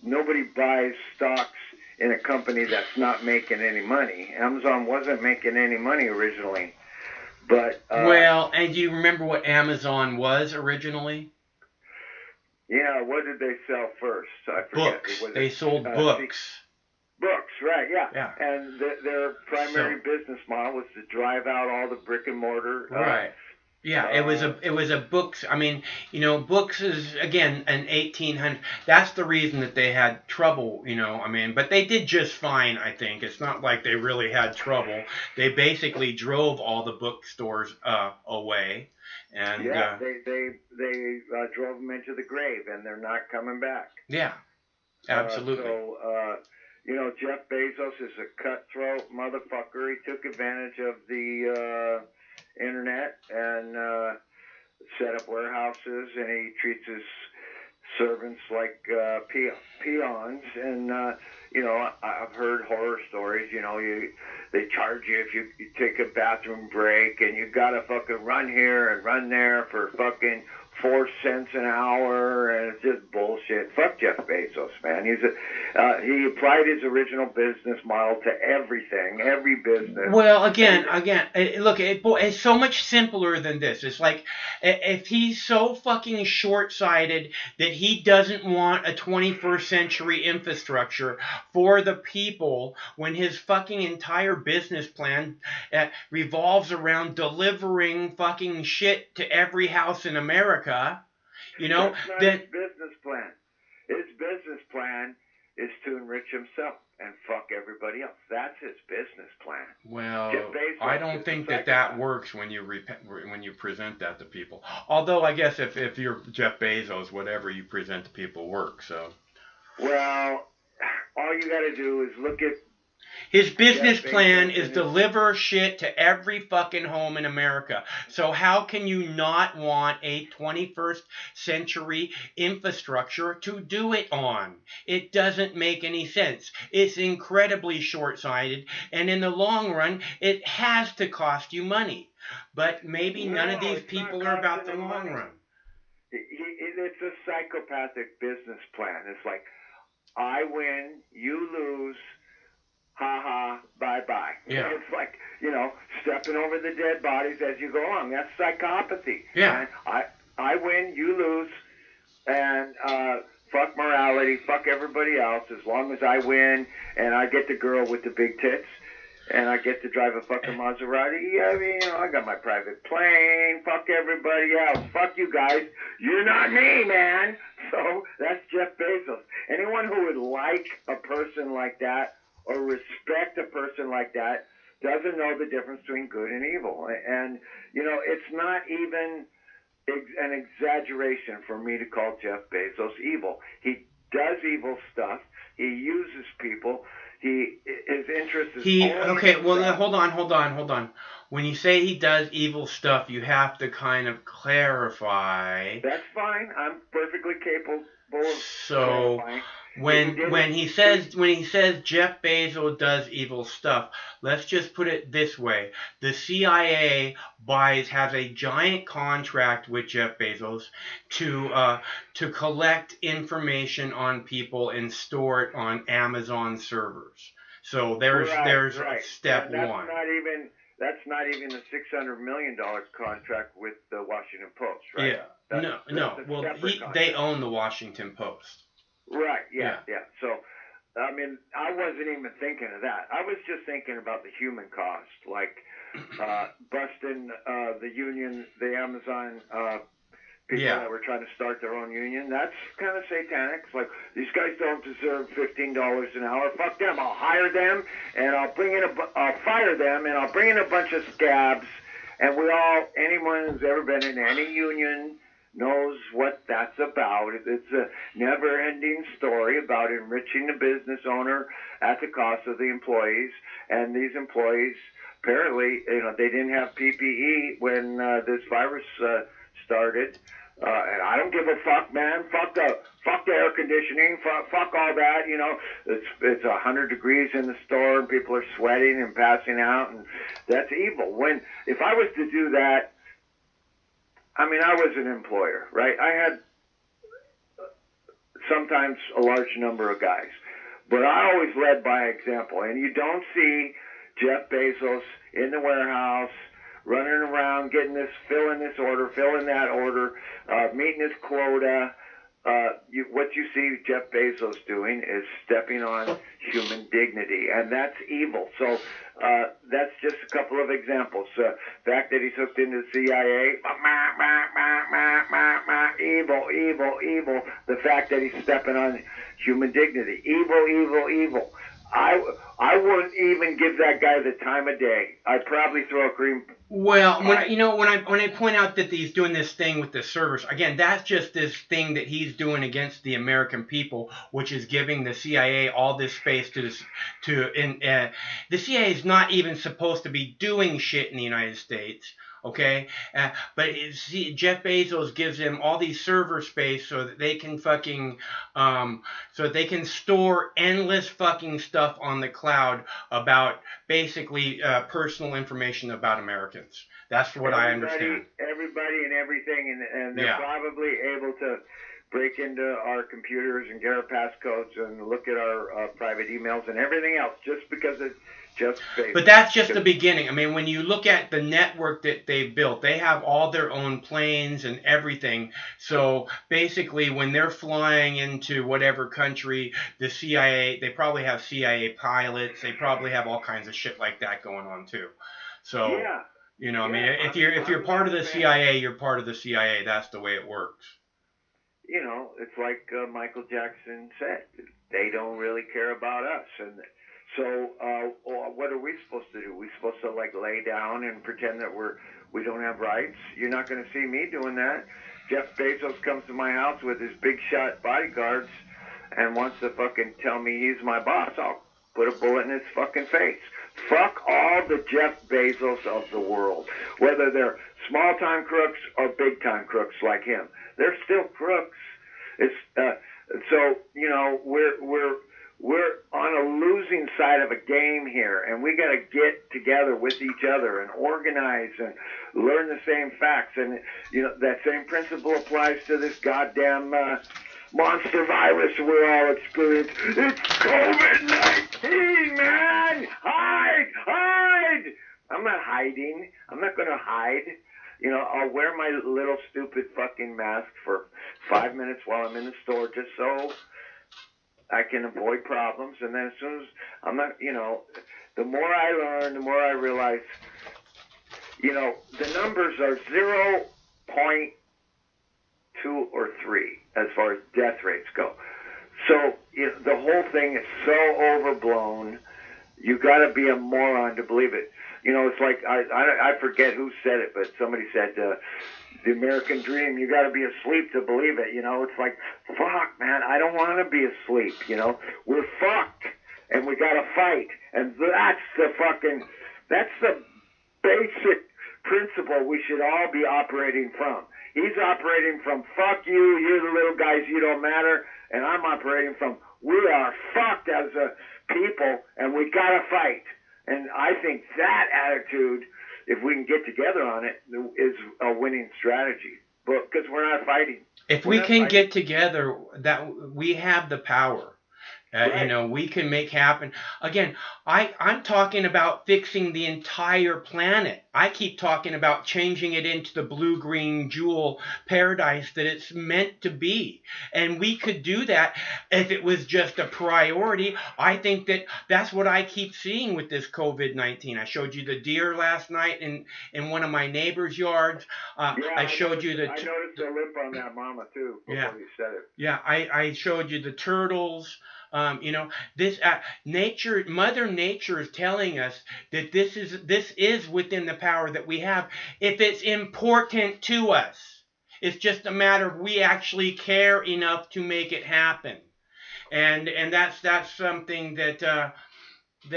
Nobody buys stocks in a company that's not making any money. Amazon wasn't making any money originally, but well, and do you remember what Amazon was originally? Yeah, what did they sell first? I forget. Books. They sold books. Books, right? Yeah. Yeah. And their primary business model was to drive out all the brick and mortar. Right. Yeah, it was a books. I mean, you know, books is again an 1800. That's the reason that they had trouble. You know, I mean, but they did just fine. I think it's not like they really had trouble. They basically drove all the bookstores away, and yeah, they drove them into the grave, and they're not coming back. Yeah, absolutely. You know, Jeff Bezos is a cutthroat motherfucker. He took advantage of the internet and set up warehouses, and he treats his servants like peons. And you know, I've heard horror stories. You know, they charge you if you take a bathroom break, and you gotta fucking run here and run there for fucking 4 cents an hour, and it's just bullshit. Fuck Jeff Bezos, man. He applied his original business model to everything, every business. Well, again, look, it's so much simpler than this. It's like, if he's so fucking short-sighted that he doesn't want a 21st century infrastructure for the people, when his fucking entire business plan revolves around delivering fucking shit to every house in America, you know, his business plan. His business plan is to enrich himself and fuck everybody else. That's his business plan. Well, I don't think that works when you present that to people. Although I guess if you're Jeff Bezos, whatever you present to people works. So. Well, all you got to do is look at. His business plan is deliver shit to every fucking home in America. So how can you not want a 21st century infrastructure to do it on? It doesn't make any sense. It's incredibly short-sighted, and in the long run, it has to cost you money. But maybe none of these people are about the long run. It's a psychopathic business plan. It's like, I win, you lose, ha, bye-bye. Yeah. It's like, you know, stepping over the dead bodies as you go along. That's psychopathy. Yeah. And I win, you lose, and fuck morality, fuck everybody else, as long as I win and I get the girl with the big tits and I get to drive a fucking Maserati. Yeah, I mean, you know, I got my private plane, fuck everybody else, fuck you guys, you're not me, man. So that's Jeff Bezos. Anyone who would like a person like that or respect a person like that doesn't know the difference between good and evil. And, you know, it's not even an exaggeration for me to call Jeff Bezos evil. He does evil stuff. He uses people. His interest is okay. Well, hold on. When you say he does evil stuff, you have to kind of clarify. That's fine. I'm perfectly capable of clarifying. When he says Jeff Bezos does evil stuff, let's just put it this way: the CIA has a giant contract with Jeff Bezos to collect information on people and store it on Amazon servers. So there's step one. That's not even the $600 million contract with the Washington Post, right? Yeah. No. Well, they own the Washington Post. Right, yeah. So, I mean, I wasn't even thinking of that. I was just thinking about the human cost, like busting the union, the Amazon people that were trying to start their own union. That's kind of satanic. It's like, these guys don't deserve $15 an hour. Fuck them. I'll hire them, and I'll fire them, and I'll bring in a bunch of scabs, and anyone who's ever been in any union knows what that's about. It's a never-ending story about enriching the business owner at the cost of the employees. And these employees, apparently, they didn't have PPE when this virus started. And I don't give a fuck, man. Fuck the air conditioning. Fuck all that. It's 100 degrees in the store, and people are sweating and passing out, and that's evil. If I was to do that, I mean, I was an employer, right? I had sometimes a large number of guys, but I always led by example. And you don't see Jeff Bezos in the warehouse running around getting filling this order, filling that order, meeting his quota. What you see Jeff Bezos doing is stepping on human dignity, and that's evil. So that's just a couple of examples. The fact that he's hooked into the CIA, evil. The fact that he's stepping on human dignity, evil. I wouldn't even give that guy the time of day. I'd probably throw a green. Well, when I point out that he's doing this thing with the servers, again, that's just this thing that he's doing against the American people, which is giving the CIA all this space the CIA is not even supposed to be doing shit in the United States. Okay, but Jeff Bezos gives them all these server space so that they can store endless fucking stuff on the cloud about basically personal information about Americans. That's what I understand. Everybody and everything, and they're probably able to break into our computers and get our passcodes and look at our private emails and everything else just because it's just Facebook. But that's just the beginning. I mean, when you look at the network that they've built, they have all their own planes and everything. So basically, when they're flying into whatever country, the CIA, they probably have CIA pilots. They probably have all kinds of shit like that going on too. So, I mean, if you're part of the CIA, you're part of the CIA. That's the way it works. It's like Michael Jackson said, they don't really care about us. And so what are we supposed to do? We're supposed to lay down and pretend that we don't have rights? You're not going to see me doing that. Jeff Bezos comes to my house with his big shot bodyguards and wants to fucking tell me he's my boss. I'll put a bullet in his fucking face. Fuck all the Jeff Bezos of the world, whether they're small-time crooks or big-time crooks like him. They're still crooks. It's we're on a losing side of a game here, and we got to get together with each other and organize and learn the same facts. And that same principle applies to this goddamn monster virus we're all experiencing. It's COVID-19, man! Hide! I'm not hiding. I'm not going to hide. I'll wear my little stupid fucking mask for 5 minutes while I'm in the store just so I can avoid problems. And then as soon as I'm not, the more I learn, the more I realize, the numbers are 0.2 or 3 as far as death rates go. So the whole thing is so overblown. You got to be a moron to believe it. You know, it's like I forget who said it, but somebody said the American dream. You got to be asleep to believe it. You know, it's like, fuck, man, I don't want to be asleep. You know, we're fucked, and we got to fight, and that's the basic principle we should all be operating from. He's operating from fuck you, you're the little guys, you don't matter, and I'm operating from we are fucked as a people, and we got to fight. And I think that attitude, if we can get together on it, is a winning strategy. But because we're not fighting. If we can get together, that we have the power. Right. You know, we can make happen. Again, I'm talking about fixing the entire planet. I keep talking about changing it into the blue-green jewel paradise that it's meant to be. And we could do that if it was just a priority. I think that's what I keep seeing with this COVID-19. I showed you the deer last night in one of my neighbor's yards. I showed you the... I noticed the lip on that mama, too, before you said it. Yeah, I showed you the turtles. You know, this nature, Mother Nature is telling us that this is within the power that we have if it's important to us. It's just a matter of we actually care enough to make it happen, and that's something that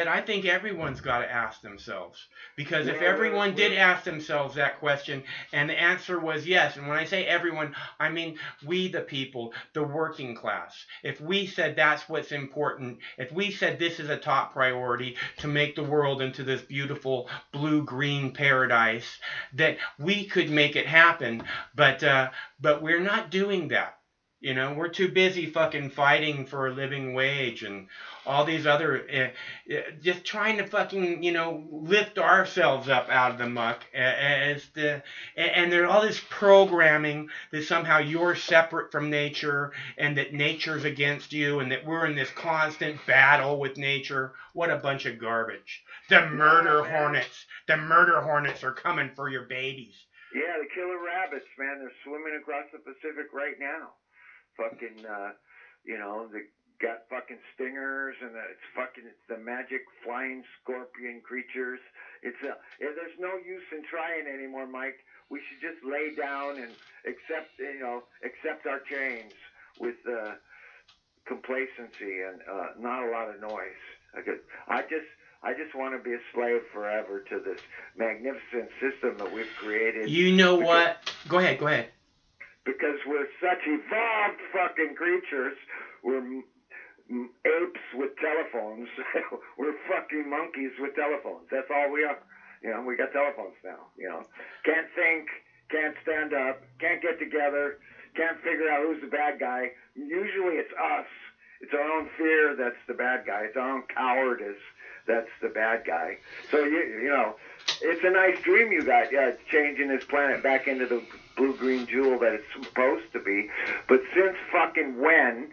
I think everyone's got to ask themselves. Because if everyone did ask themselves that question and the answer was yes, and when I say everyone, I mean we the people, the working class. If we said that's what's important, if we said this is a top priority to make the world into this beautiful blue-green paradise, that we could make it happen, but we're not doing that. You know, we're too busy fucking fighting for a living wage and all these other, just trying to fucking, you know, lift ourselves up out of the muck. And there's all this programming that somehow you're separate from nature and that nature's against you and that we're in this constant battle with nature. What a bunch of garbage. The murder hornets are coming for your babies. Yeah, the killer rabbits, man, they're swimming across the Pacific right now. Fucking, you know, they got fucking stingers and it's the magic flying scorpion creatures. There's no use in trying anymore, Mike. We should just lay down and accept our chains with complacency and not a lot of noise. I just want to be a slave forever to this magnificent system that we've created. You know what? Go ahead. Because we're such evolved fucking creatures. We're apes with telephones. We're fucking monkeys with telephones. That's all we are. You know, we got telephones now. You know, can't think, can't stand up, can't get together, can't figure out who's the bad guy. Usually it's us. It's our own fear that's the bad guy. It's our own cowardice that's the bad guy. So, you know, it's a nice dream you got, changing this planet back into the blue-green jewel that it's supposed to be. But since fucking when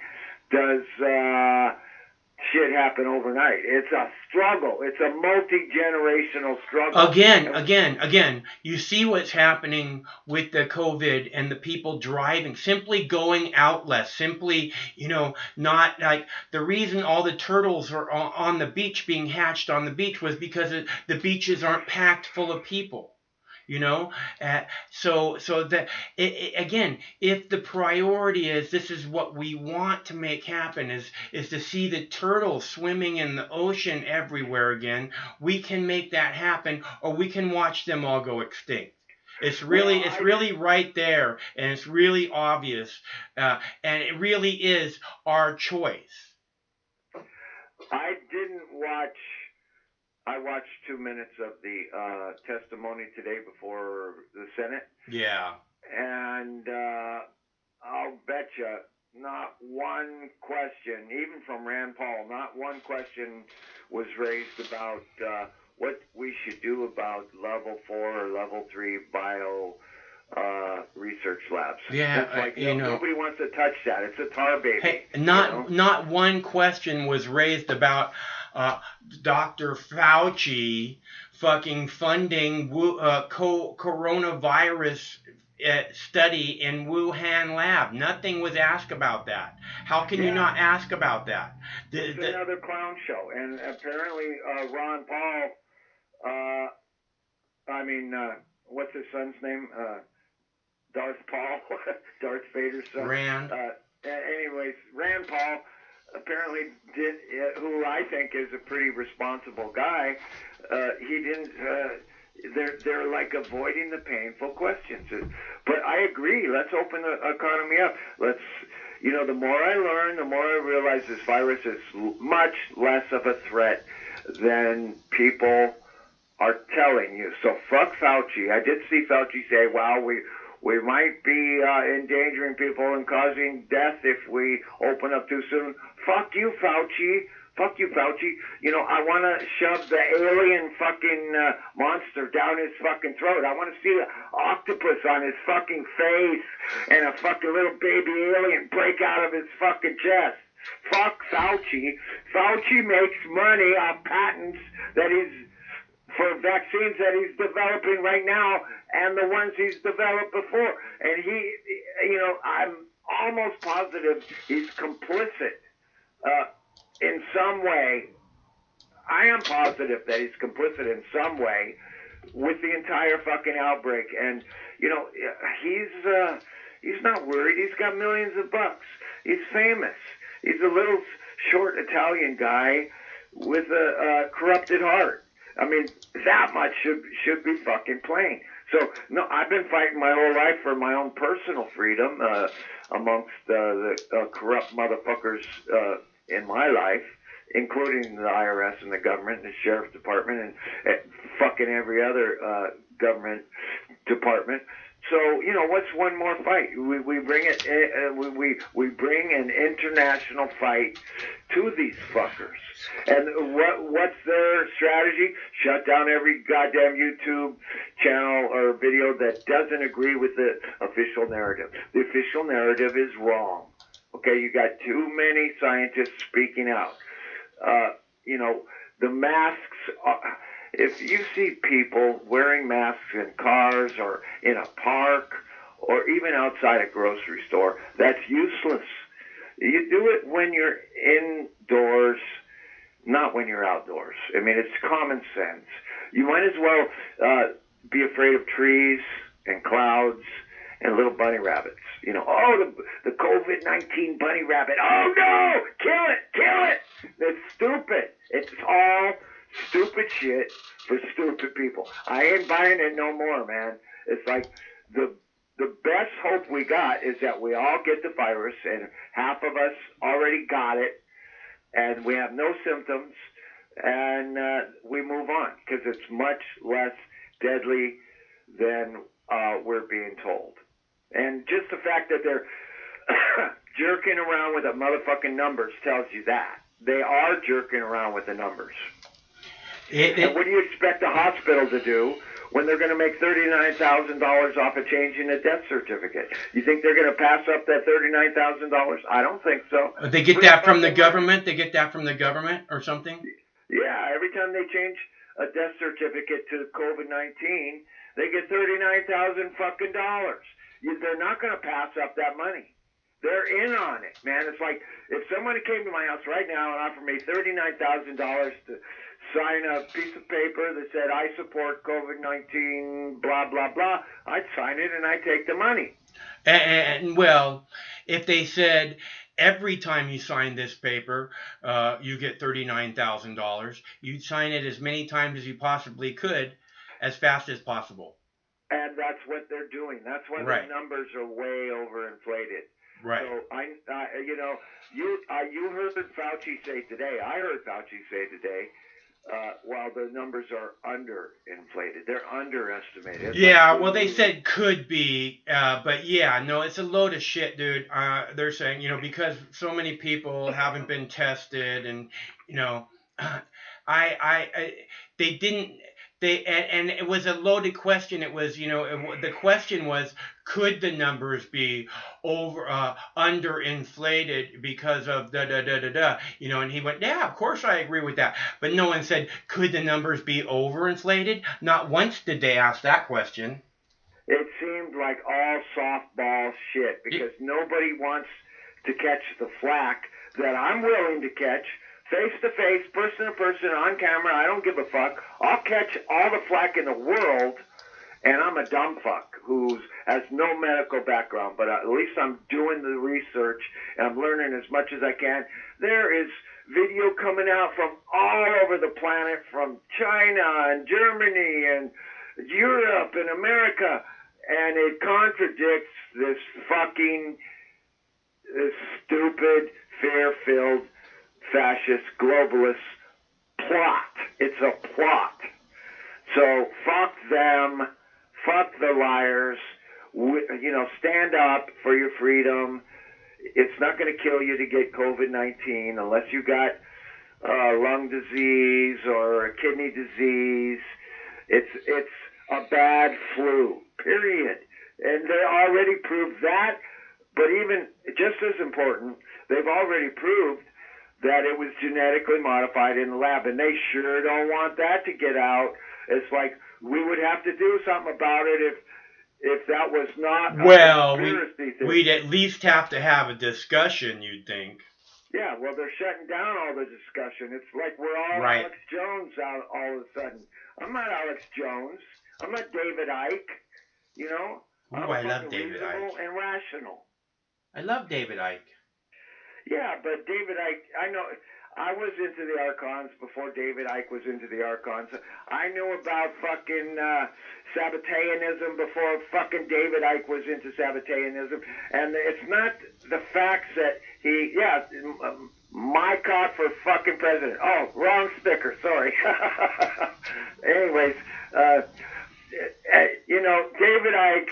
does shit happen overnight? It's a struggle. It's a multi-generational struggle. Again, you see what's happening with the COVID and the people driving, simply going out less, simply, you know, not like the reason all the turtles are on the beach being hatched on the beach was because the beaches aren't packed full of people. You know, so that again, if the priority is this is what we want to make happen is to see the turtles swimming in the ocean everywhere again, we can make that happen, or we can watch them all go extinct. It's really right there, and it's really obvious, and it really is our choice. I watched 2 minutes of the testimony today before the Senate. Yeah. And I'll bet you not one question, even from Rand Paul, not one question was raised about what we should do about level 4 or level 3 bio research labs. Yeah, it's like, nobody wants to touch that. It's a tar baby. Hey, not one question was raised about Dr. Fauci fucking funding coronavirus study in Wuhan lab. Nothing was asked about that. How can you not ask about that? It's another clown show. And apparently Ron Paul I mean, what's his son's name? Darth Paul, Darth Vader's son. Rand. Anyways, Rand Paul apparently did, who I think is a pretty responsible guy. He didn't. They're like avoiding the painful questions. But I agree. Let's open the economy up. Let's. You know, the more I learn, the more I realize this virus is much less of a threat than people are telling you. So fuck Fauci. I did see Fauci say, "Wow, we might be endangering people and causing death if we open up too soon." Fuck you, Fauci. Fuck you, Fauci. You know, I want to shove the alien fucking monster down his fucking throat. I want to see an octopus on his fucking face and a fucking little baby alien break out of his fucking chest. Fuck Fauci. Fauci makes money on patents that he's for vaccines that he's developing right now and the ones he's developed before. And he, you know, I'm almost positive he's complicit in some way. I am positive that he's complicit in some way with the entire fucking outbreak. And, you know, he's not worried. He's got millions of bucks. He's famous. He's a little short Italian guy with a corrupted heart. I mean, that much should be fucking plain. So, no, I've been fighting my whole life for my own personal freedom amongst the corrupt motherfuckers in my life, including the IRS and the government and the sheriff's department and fucking every other government department. So, you know, what's one more fight? We bring it. We bring an international fight to these fuckers. And what's their strategy? Shut down every goddamn YouTube channel or video that doesn't agree with the official narrative. The official narrative is wrong. Okay, you got too many scientists speaking out. You know, the masks. If you see people wearing masks in cars or in a park or even outside a grocery store, that's useless. You do it when you're indoors, not when you're outdoors. I mean, it's common sense. You might as well be afraid of trees and clouds and little bunny rabbits. You know, oh, the COVID-19 bunny rabbit. Oh, no! Kill it! It's stupid. It's all stupid shit for stupid people. I ain't buying it no more, man. It's like the best hope we got is that we all get the virus, and half of us already got it, and we have no symptoms, and we move on because it's much less deadly than we're being told. And just the fact that they're jerking around with the motherfucking numbers tells you that. They are jerking around with the numbers. And what do you expect the hospital to do when they're going to make $39,000 off of changing a death certificate? You think they're going to pass up that $39,000? I don't think so. They get that from the government? They get that from the government or something? Yeah, every time they change a death certificate to COVID-19, they get $39,000 fucking dollars. They're not going to pass up that money. They're in on it, man. It's like if somebody came to my house right now and offered me $39,000 to sign a piece of paper that said, I support COVID-19, blah, blah, blah, I'd sign it and I'd take the money. And well, if they said every time you sign this paper, you get $39,000, you'd sign it as many times as you possibly could, as fast as possible. And that's what they're doing. That's why the numbers are way overinflated. Right. So you know, you heard Fauci say today. I heard Fauci say today. While the numbers are underinflated, they're underestimated. Yeah, well, they said could be, but yeah, no, it's a load of shit, dude. They're saying, you know, because so many people haven't been tested, and you know, they didn't. And it was a loaded question. It was, you know, the question was, could the numbers be underinflated because of you know? And he went, yeah, of course I agree with that. But no one said, could the numbers be overinflated? Not once did they ask that question. It seemed like all softball shit because nobody wants to catch the flack that I'm willing to catch face to face, person to person, on camera. I don't give a fuck. I'll catch all the flack in the world, and I'm a dumb fuck who has no medical background, but at least I'm doing the research and I'm learning as much as I can. There is video coming out from all over the planet, from China and Germany and Europe and America, and it contradicts this stupid, fear-filled, fascist, globalist plot. It's a plot. So fuck them, fuck the liars. Stand up for your freedom. It's not going to kill you to get COVID-19 unless you got lung disease or kidney disease. It's a bad flu, period. And they already proved that. But even just as important, they've already proved that it was genetically modified in the lab, and they sure don't want that to get out. It's like we would have to do something about it if that was not. Well, we'd at least have to have a discussion, you'd think. Yeah, well, they're shutting down all the discussion. It's like we're all right. Alex Jones out all of a sudden. I'm not Alex Jones. I'm not David Icke. You know. Oh, I love David Icke. And rational. I love David Icke. Yeah, but David Icke, I know, I was into the Archons before David Icke was into the Archons. I knew about fucking Sabbateanism before fucking David Icke was into Sabbateanism. And it's not the facts that my cock for fucking president. Oh, wrong sticker, sorry. Anyways, David Icke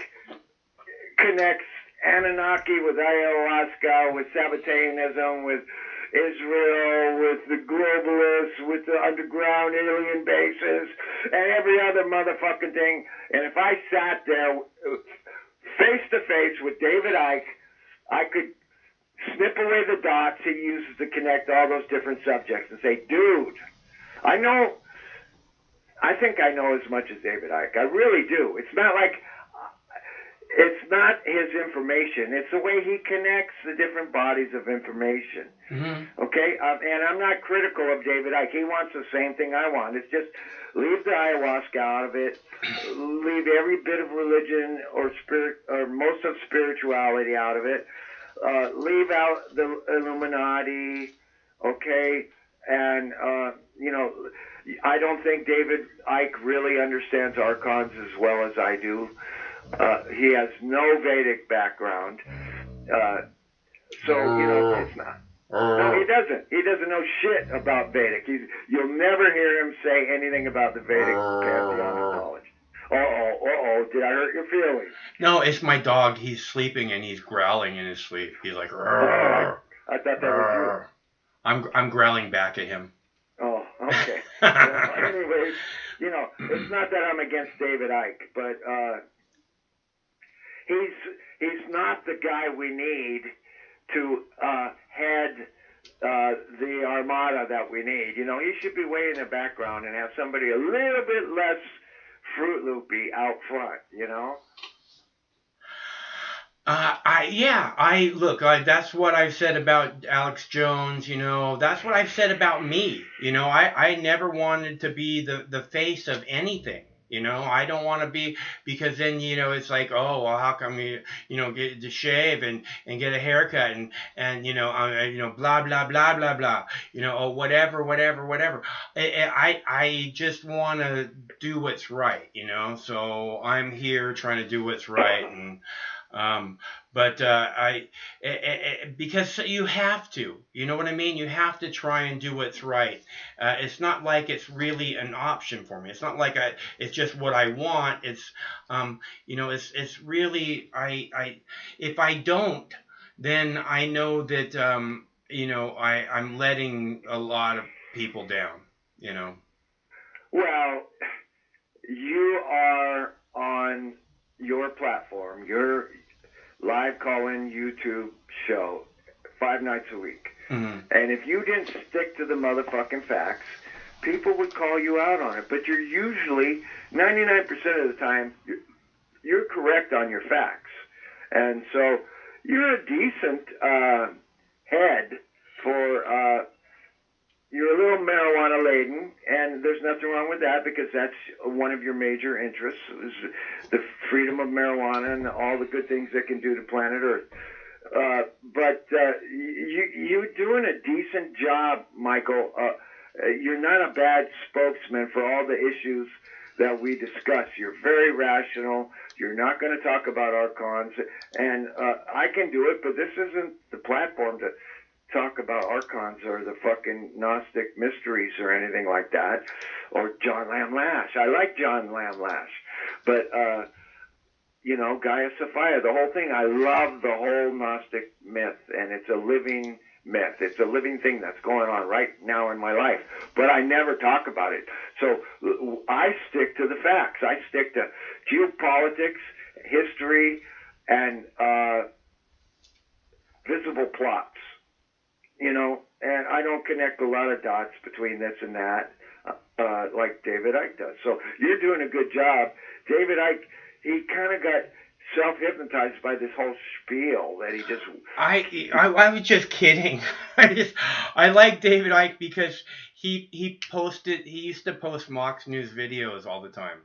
connects Anunnaki with ayahuasca, with Sabbateanism, with Israel, with the globalists, with the underground alien bases, and every other motherfucking thing. And if I sat there face to face with David Icke, I could snip away the dots he uses to connect all those different subjects and say, dude, I think I know as much as David Icke. I really do. It's not his information. It's the way he connects the different bodies of information. Mm-hmm. Okay? And I'm not critical of David Icke. He wants the same thing I want. It's just leave the ayahuasca out of it. Leave every bit of religion or spirit or most of spirituality out of it. Leave out the Illuminati. Okay? And, I don't think David Icke really understands Archons as well as I do. He has no Vedic background. It's not. No, he doesn't. He doesn't know shit about Vedic. You'll never hear him say anything about the Vedic pantheon of knowledge. Did I hurt your feelings? No, it's my dog. He's sleeping and he's growling in his sleep. He's like, I thought that was you. I'm growling back at him. Oh, okay. Well, anyways, it's not that I'm against David Icke, but he's not the guy we need to head the armada that we need. He should be way in the background and have somebody a little bit less Fruit Loopy out front, that's what I've said about Alex Jones, that's what I've said about me. I never wanted to be the face of anything. I don't want to be, because then, it's like, oh, well, how come you get to shave and get a haircut and blah, blah, blah, blah, blah, or whatever. I just want to do what's right, so I'm here trying to do what's right. And, because you have to, you know what I mean? You have to try and do what's right. It's not like it's really an option for me. It's not like it's just what I want. It's, it's really, if I don't, then I know that, I'm letting a lot of people down, Well, you are on your platform, your live call-in YouTube show 5 nights a week. Mm-hmm. And if you didn't stick to the motherfucking facts, people would call you out on it. But you're usually, 99% of the time, you're correct on your facts. And so you're a decent head for you're a little marijuana laden, and there's nothing wrong with that because that's one of your major interests, is the freedom of marijuana and all the good things it can do to planet Earth. But you're doing a decent job, Michael. You're not a bad spokesman for all the issues that we discuss. You're very rational. You're not going to talk about archons, and I can do it, but this isn't the platform to talk about archons or the fucking Gnostic mysteries or anything like that, or John Lamb Lash. I like John Lamb Lash, but you know, Gaia Sophia, the whole thing. I love the whole Gnostic myth, and it's a living myth. It's a living thing that's going on right now in my life, but I never talk about it. So I stick to the facts. I stick to geopolitics, history, and visible plots. You know, and I don't connect a lot of dots between this and that, like David Icke does. So you're doing a good job. David Icke, he kind of got self-hypnotized by this whole spiel that he just... I was just kidding. I like David Icke because he used to post Mox News videos all the time.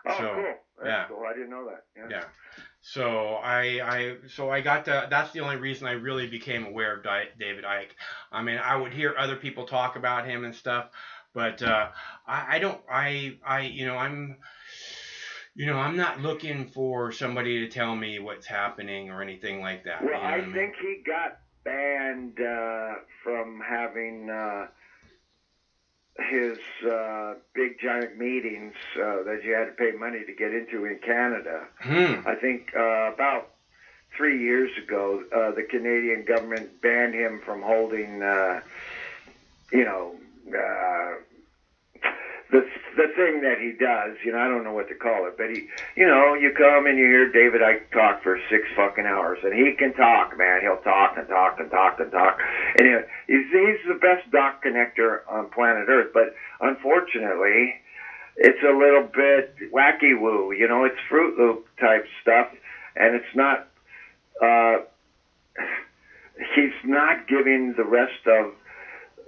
Oh, so, cool. That's cool. I didn't know that. Yeah. So I got to, that's the only reason I really became aware of David Icke. I mean, I would hear other people talk about him and stuff, but I'm not looking for somebody to tell me what's happening or anything like that. Well, I think he got banned from having his big giant meetings that you had to pay money to get into in Canada. I think about 3 years ago, the Canadian government banned him from holding, the thing that he does. I don't know what to call it, but you come and you hear David Icke talk for 6 fucking hours, and he can talk, man. He'll talk and talk and talk and talk. And he's the best dot connector on planet Earth, but unfortunately, it's a little bit wacky woo. It's Fruit Loop type stuff, and it's not. He's not giving the rest of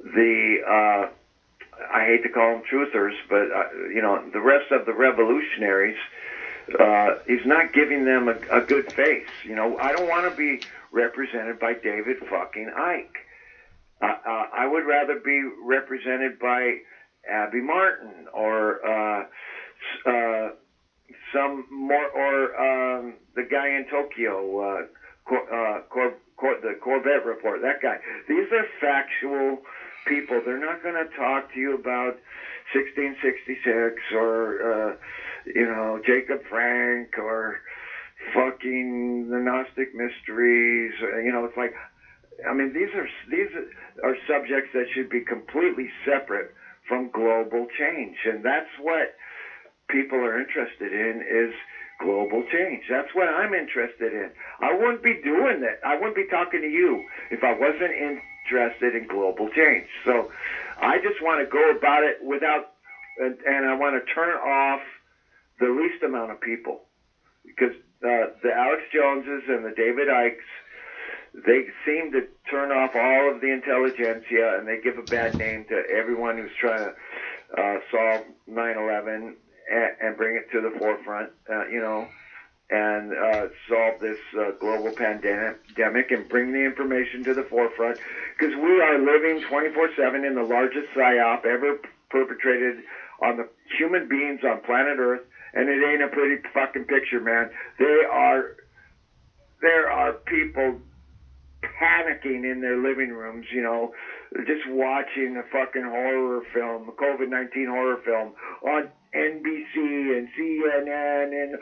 the. I hate to call them truthers, but the rest of the revolutionaries, he's not giving them a good face. I don't want to be represented by David fucking Icke. I would rather be represented by Abby Martin or some more, or the guy in Tokyo, the Corbett Report. That guy. These are factual people. They're not going to talk to you about 1666 or Jacob Frank or fucking the Gnostic mysteries. It's like, these are subjects that should be completely separate from global change, and that's what people are interested in, is global change. That's what I'm interested in. I wouldn't be doing that. I wouldn't be talking to you if I wasn't interested in global change. So I just want to go about it without, and I want to turn off the least amount of people, because the Alex Joneses and the David Ickes, they seem to turn off all of the intelligentsia, and they give a bad name to everyone who's trying to solve 9/11 and bring it to the forefront, and solve this global pandemic and bring the information to the forefront, because we are living 24/7 in the largest psyop ever perpetrated on the human beings on planet Earth, and it ain't a pretty fucking picture, man. There are people panicking in their living rooms, just watching a fucking horror film, a COVID-19 horror film on NBC and CNN, and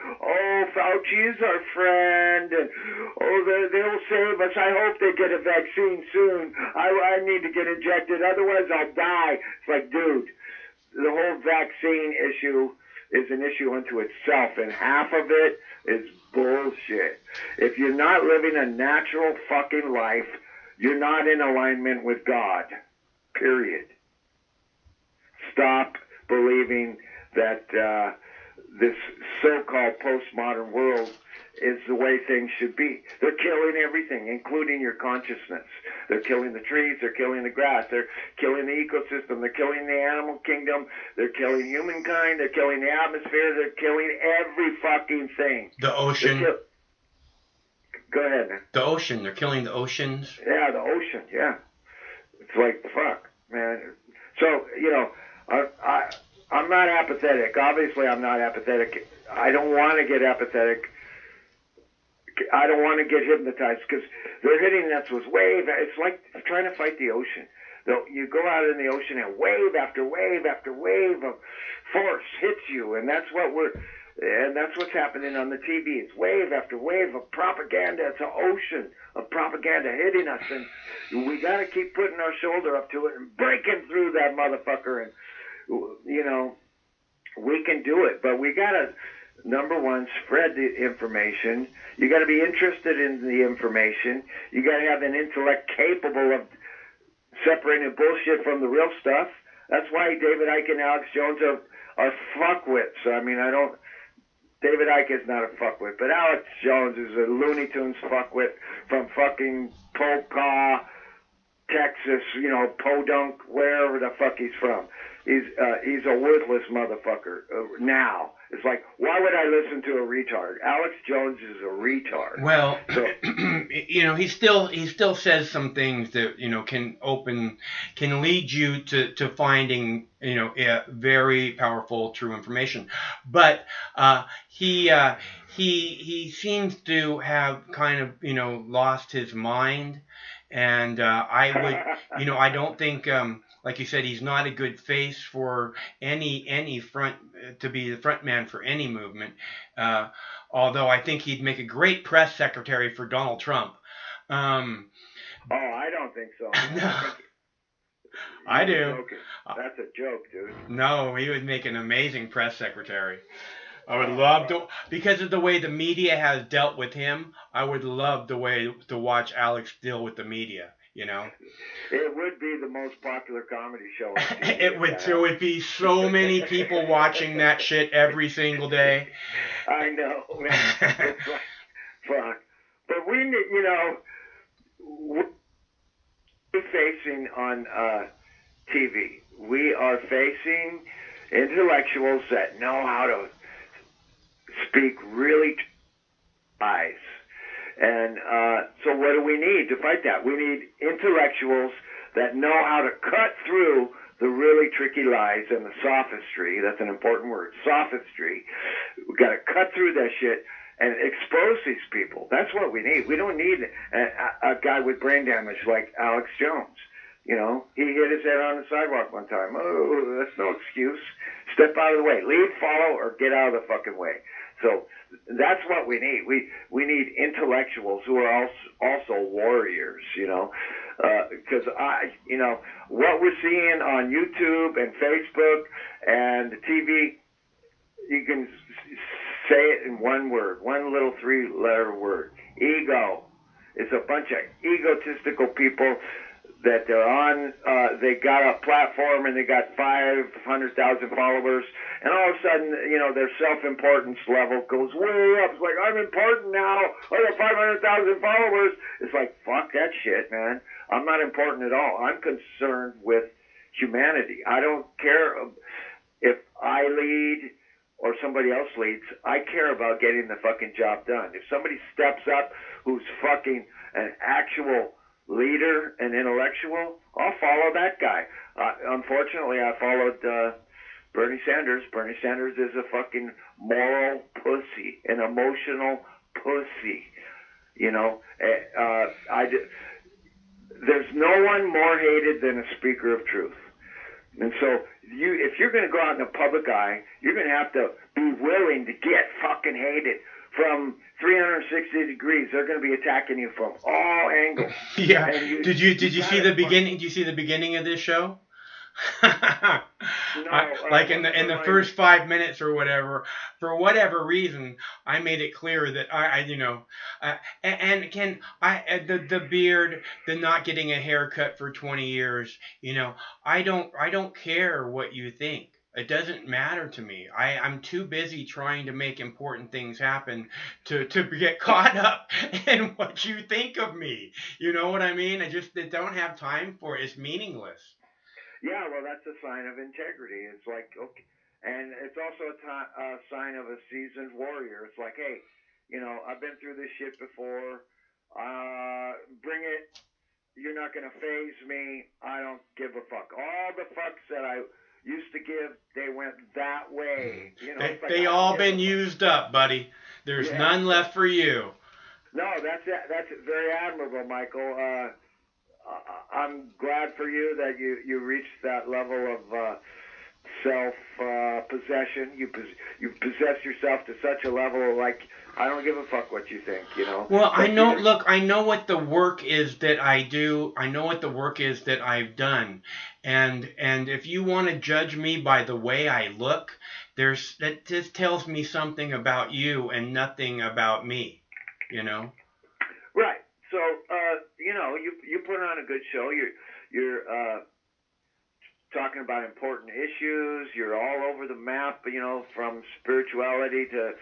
Fauci is our friend, and they'll save us. I hope they get a vaccine soon. I need to get injected, otherwise I'll die. It's like, dude, the whole vaccine issue is an issue unto itself, and half of it is bullshit. If you're not living a natural fucking life, you're not in alignment with God. Period. Stop believing that this so-called postmodern world is the way things should be. They're killing everything, including your consciousness. They're killing the trees, they're killing the grass, they're killing the ecosystem, they're killing the animal kingdom, they're killing humankind, they're killing the atmosphere, they're killing every fucking thing. The ocean. Go ahead, man. The ocean. They're killing the oceans. Yeah, the ocean, yeah. It's like, fuck, man. So, you know, I'm not apathetic. Obviously, I'm not apathetic. I don't want to get apathetic. I don't want to get hypnotized because they're hitting us with wave. It's like trying to fight the ocean. You go out in the ocean and wave after wave after wave of force hits you, and that's what's happening on the TV. It's wave after wave of propaganda. It's an ocean of propaganda hitting us, and we got to keep putting our shoulder up to it and breaking through that motherfucker. And you know, we can do it, but we got to, number one, spread the information. You got to be interested in the information. You got to have an intellect capable of separating bullshit from the real stuff. That's why David Icke and Alex Jones are fuckwits. I mean, David Icke is not a fuckwit, but Alex Jones is a Looney Tunes fuckwit from fucking Pokah, Texas, you know, Podunk, wherever the fuck he's from. He's a worthless motherfucker now. It's like, why would I listen to a retard? Alex Jones is a retard. Well, so, you know, he still says some things that, you know, can lead you to finding, you know, very powerful, true information. But he seems to have kind of, you know, lost his mind. And I don't think, like you said, he's not a good face for any front, to be the front man for any movement. Although I think he'd make a great press secretary for Donald Trump. I don't think so. I do. That's a joke, dude. No, he would make an amazing press secretary. I would love to, because of the way the media has dealt with him, I would love the way to watch Alex deal with the media, you know? It would be the most popular comedy show. It would be so many people watching that shit every single day. I know, man. It's like, fuck. But we need, you know, we're facing on TV. We are facing intellectuals that know how to speak really lies. And so what do we need to fight that? We need intellectuals that know how to cut through the really tricky lies and the sophistry. That's an important word, sophistry. We've got to cut through that shit and expose these people. That's what we need. We don't need a guy with brain damage like Alex Jones. You know, he hit his head on the sidewalk one time. Oh, that's no excuse. Step out of the way. Lead, follow, or get out of the fucking way. So that's what we need. We need intellectuals who are also warriors, you know, because you know, what we're seeing on YouTube and Facebook and the TV, you can say it in one word, one little 3-letter word: ego. It's a bunch of egotistical people that they're on, they got a platform and they got 500,000 followers, and all of a sudden, you know, their self-importance level goes way up. It's like, I'm important now, I got 500,000 followers. It's like, fuck that shit, man. I'm not important at all. I'm concerned with humanity. I don't care if I lead or somebody else leads. I care about getting the fucking job done. If somebody steps up who's fucking an actual leader and intellectual, I'll follow that guy. Unfortunately, I followed Bernie Sanders. Bernie Sanders is a fucking moral pussy, an emotional pussy. You know, there's no one more hated than a speaker of truth. And so, if you're going to go out in the public eye, you're going to have to be willing to get fucking hated from 360 degrees. They're going to be attacking you from all angles. Yeah. Did you see the beginning? Did you see the beginning of this show? Like in the first 5 minutes or whatever, for whatever reason, I made it clear that the beard, the not getting a haircut for 20 years, you know, I don't care what you think. It doesn't matter to me. I'm too busy trying to make important things happen to get caught up in what you think of me. You know what I mean? I don't have time for it. It's meaningless. Yeah, well, that's a sign of integrity. It's like, okay, and it's also a sign of a seasoned warrior. It's like, hey, you know, I've been through this shit before. Bring it. You're not going to faze me. I don't give a fuck. All the fucks that I used to give, they went that way. You know, they all been used up, buddy. There's none left for you. No, that's very admirable, Michael. I'm glad for you that you reached that level of self-possession. You possess yourself to such a level, like, I don't give a fuck what you think, you know. Well, I know. Look, I know what the work is that I do. I know what the work is that I've done, and if you want to judge me by the way I look, that just tells me something about you and nothing about me, you know. Right. So, you know, you put on a good show. You're talking about important issues. You're all over the map, you know, from spirituality to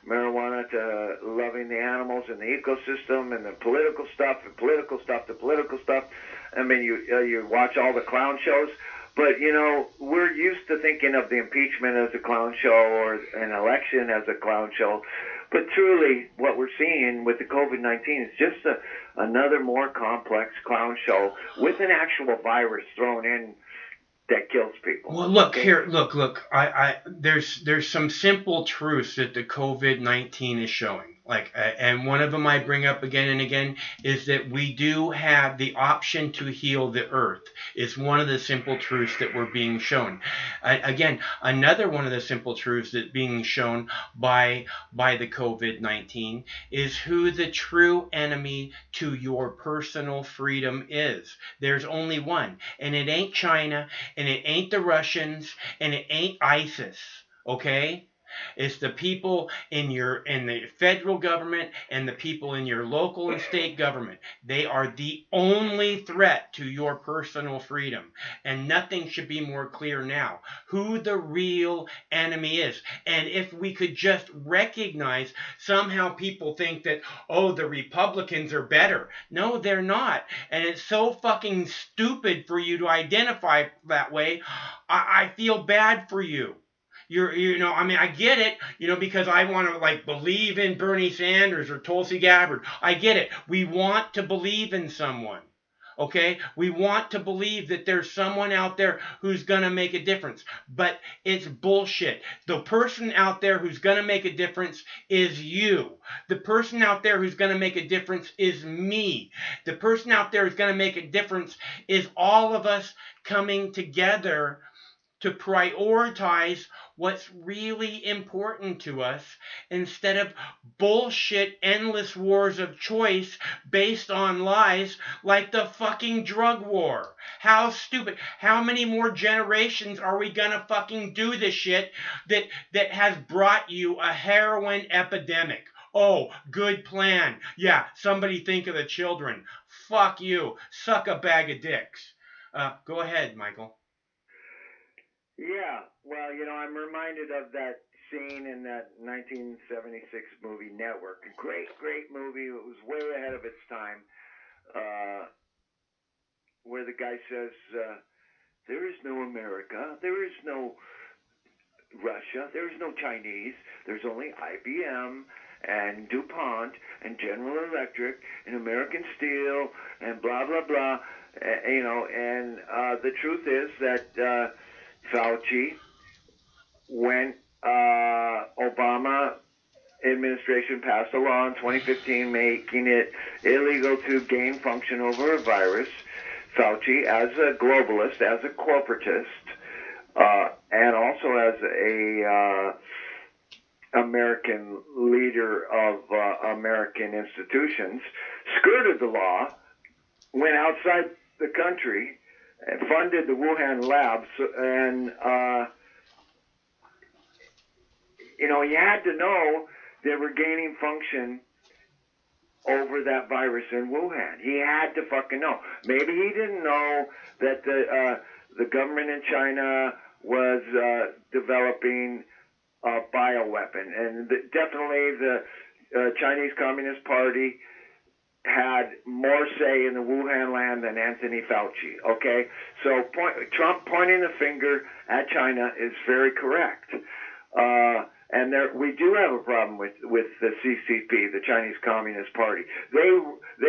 marijuana to loving the animals and the ecosystem and the political stuff and political stuff to political stuff. I mean, you watch all the clown shows, but, you know, we're used to thinking of the impeachment as a clown show or an election as a clown show. But truly, what we're seeing with the COVID-19 is just another more complex clown show with an actual virus thrown in that kills people. Well, look here. Look. There's some simple truths that the COVID-19 is showing. Like, and one of them I bring up again and again is that we do have the option to heal the earth. It's one of the simple truths that we're being shown. Again, another one of the simple truths that being shown by the COVID-19 is who the true enemy to your personal freedom is. There's only one, and it ain't China, and it ain't the Russians, and it ain't ISIS. Okay? It's the people in the federal government and the people in your local and state government. They are the only threat to your personal freedom. And nothing should be more clear now who the real enemy is. And if we could just recognize, somehow people think that, oh, the Republicans are better. No, they're not. And it's so fucking stupid for you to identify that way. I feel bad for you. You know, I mean, I get it, you know, because I want to, like, believe in Bernie Sanders or Tulsi Gabbard. I get it. We want to believe in someone, okay? We want to believe that there's someone out there who's going to make a difference. But it's bullshit. The person out there who's going to make a difference is you. The person out there who's going to make a difference is me. The person out there who's going to make a difference is all of us coming together to prioritize what's really important to us instead of bullshit endless wars of choice based on lies like the fucking drug war. How stupid. How many more generations are we gonna fucking do this shit that has brought you a heroin epidemic? Oh, good plan. Yeah, somebody think of the children. Fuck you. Suck a bag of dicks. Go ahead, Michael. Yeah, well, you know, I'm reminded of that scene in that 1976 movie Network. A great movie. It was way ahead of its time. Where the guy says, there is no America, there is no Russia, there is no Chinese, there's only IBM and DuPont and General Electric and American Steel and blah, blah, blah. You know, and the truth is that Fauci, when Obama administration passed a law in 2015 making it illegal to gain function over a virus, Fauci, as a globalist, as a corporatist, and also as a American leader of American institutions, skirted the law, went outside the country, funded the Wuhan labs, and you know, he had to know they were gaining function over that virus in Wuhan. He had to fucking know. Maybe he didn't know that the government in China was developing a bioweapon. And definitely the Chinese Communist Party had more say in the Wuhan land than Anthony Fauci, okay? So Trump pointing the finger at China is very correct. And we do have a problem with the CCP, the Chinese Communist Party. They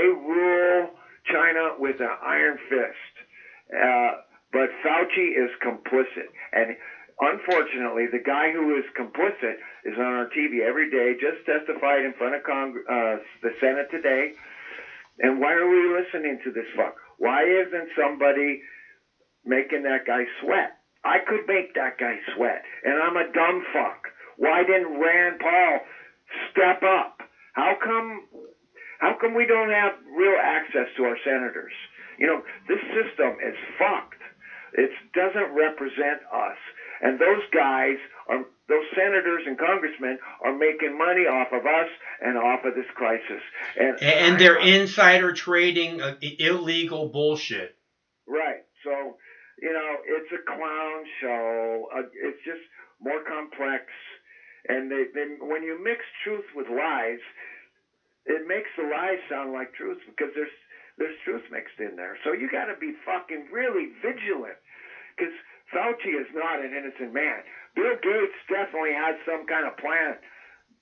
rule China with an iron fist. But Fauci is complicit. And unfortunately, the guy who is complicit is on our TV every day, just testified in front of the Senate today. And why are we listening to this fuck? Why isn't somebody making that guy sweat? I could make that guy sweat, and I'm a dumb fuck. Why didn't Rand Paul step up? How come we don't have real access to our senators? You know, this system is fucked. It doesn't represent us. And those guys, those senators and congressmen are making money off of us and off of this crisis. And they're insider trading illegal bullshit. Right. So, you know, it's a clown show. It's just more complex. And when you mix truth with lies, it makes the lies sound like truth because there's truth mixed in there. So you got to be fucking really vigilant because Fauci is not an innocent man. Bill Gates definitely had some kind of plan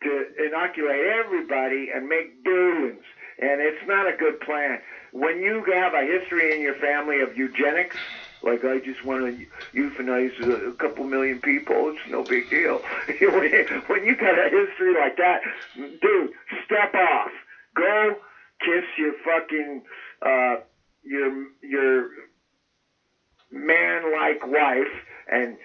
to inoculate everybody and make billions, and it's not a good plan. When you have a history in your family of eugenics, like I just want to euthanize a couple million people, it's no big deal. When you got a history like that, dude, step off. Go kiss your fucking your man-like wife and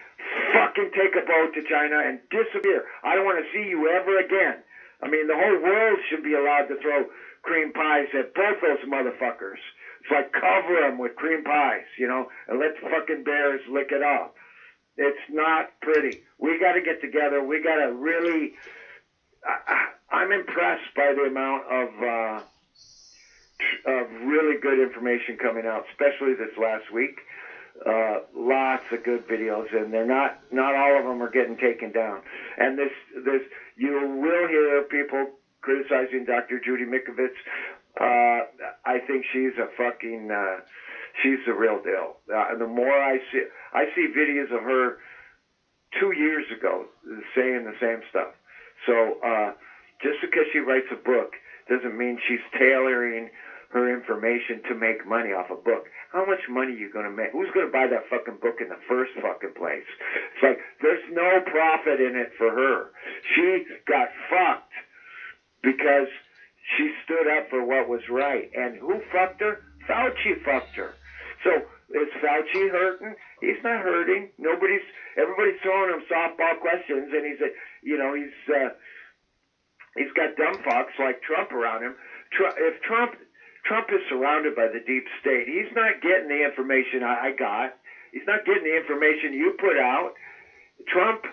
fucking take a boat to China and disappear. I don't want to see you ever again. I mean, the whole world should be allowed to throw cream pies at both those motherfuckers. It's like cover them with cream pies, you know, and let the fucking bears lick it off. It's not pretty. We got to get together. We got to really... I'm impressed by the amount of really good information coming out, especially this last week. Lots of good videos, and they're not all of them are getting taken down. And this you will hear people criticizing Dr. Judy Mikovits. I think she's a fucking she's the real deal. The more I see videos of her 2 years ago saying the same stuff. So just because she writes a book doesn't mean she's tailoring her information to make money off a book. How much money are you going to make? Who's going to buy that fucking book in the first fucking place? It's like, there's no profit in it for her. She got fucked because she stood up for what was right. And who fucked her? Fauci fucked her. So, is Fauci hurting? He's not hurting. Everybody's throwing him softball questions, and he's got dumb fucks like Trump around him. If Trump is surrounded by the deep state. He's not getting the information I got. He's not getting the information you put out. Trump...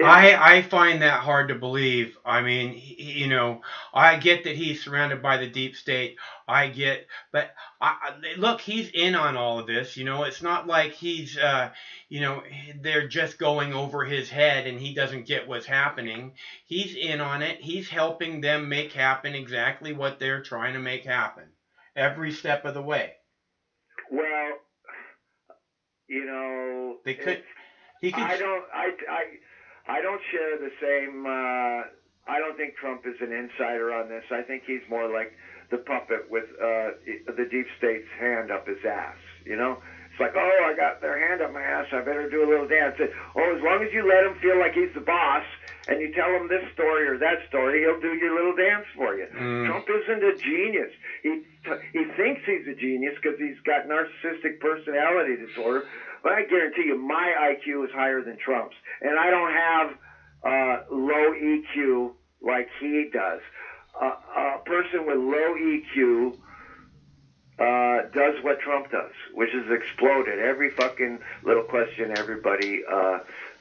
I find that hard to believe. I mean, you know, I get that he's surrounded by the deep state. But look, he's in on all of this. You know, it's not like he's, you know, they're just going over his head and he doesn't get what's happening. He's in on it. He's helping them make happen exactly what they're trying to make happen. Every step of the way. Well, you know, I don't share the same. I don't think Trump is an insider on this. I think he's more like the puppet with the deep state's hand up his ass. You know, it's like, oh, I got their hand up my ass. I better do a little dance. Oh, as long as you let him feel like he's the boss, and you tell him this story or that story, he'll do your little dance for you. Trump isn't a genius. He thinks he's a genius because he's got narcissistic personality disorder. But I guarantee you, my IQ is higher than Trump's, and I don't have low EQ like he does. A person with low EQ does what Trump does, which is explode at every fucking little question everybody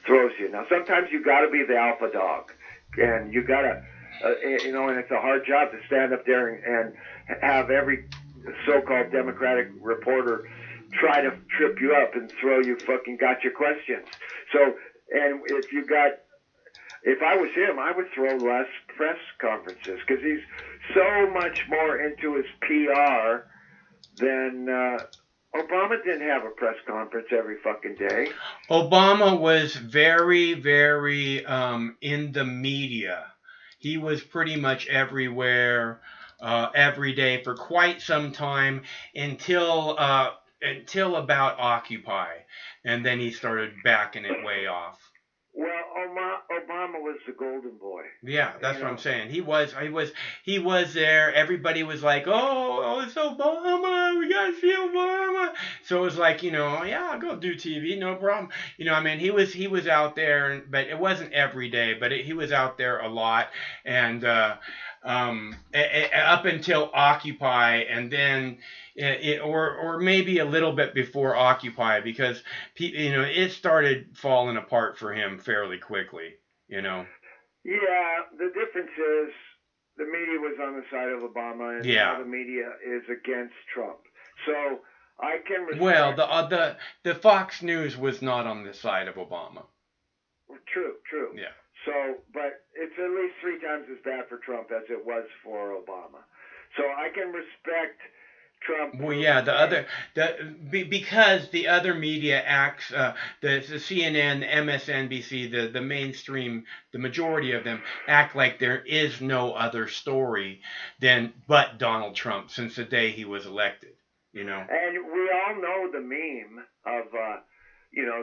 throws you. Now, sometimes you got to be the alpha dog, and you got to, you know, and it's a hard job to stand up there and have every so-called Democratic reporter try to trip you up and throw you fucking gotcha questions. So, and if I was him, I would throw less press conferences because he's so much more into his PR than Obama didn't have a press conference every fucking day. Obama was very, very in the media. He was pretty much everywhere, every day for quite some time until about Occupy, and then he started backing it way off. Well, Obama was the golden boy. Yeah, that's what I'm saying. He was there. Everybody was like, oh, it's Obama. We gotta see Obama. So it was like, yeah, I'll go do TV, no problem. I mean, he was out there, but it wasn't every day, but he was out there a lot, and up until Occupy, and then or maybe a little bit before Occupy, because it started falling apart for him fairly quickly. Yeah, the difference is the media was on the side of Obama, and now the media is against Trump. So I can respect. Well, the Fox News was not on the side of Obama. True. Yeah. So, but it's at least 3 times as bad for Trump as it was for Obama. So I can respect Trump. Well, yeah, because the other media acts, the CNN, the MSNBC, the mainstream, the majority of them act like there is no other story but Donald Trump since the day he was elected. And we all know the meme of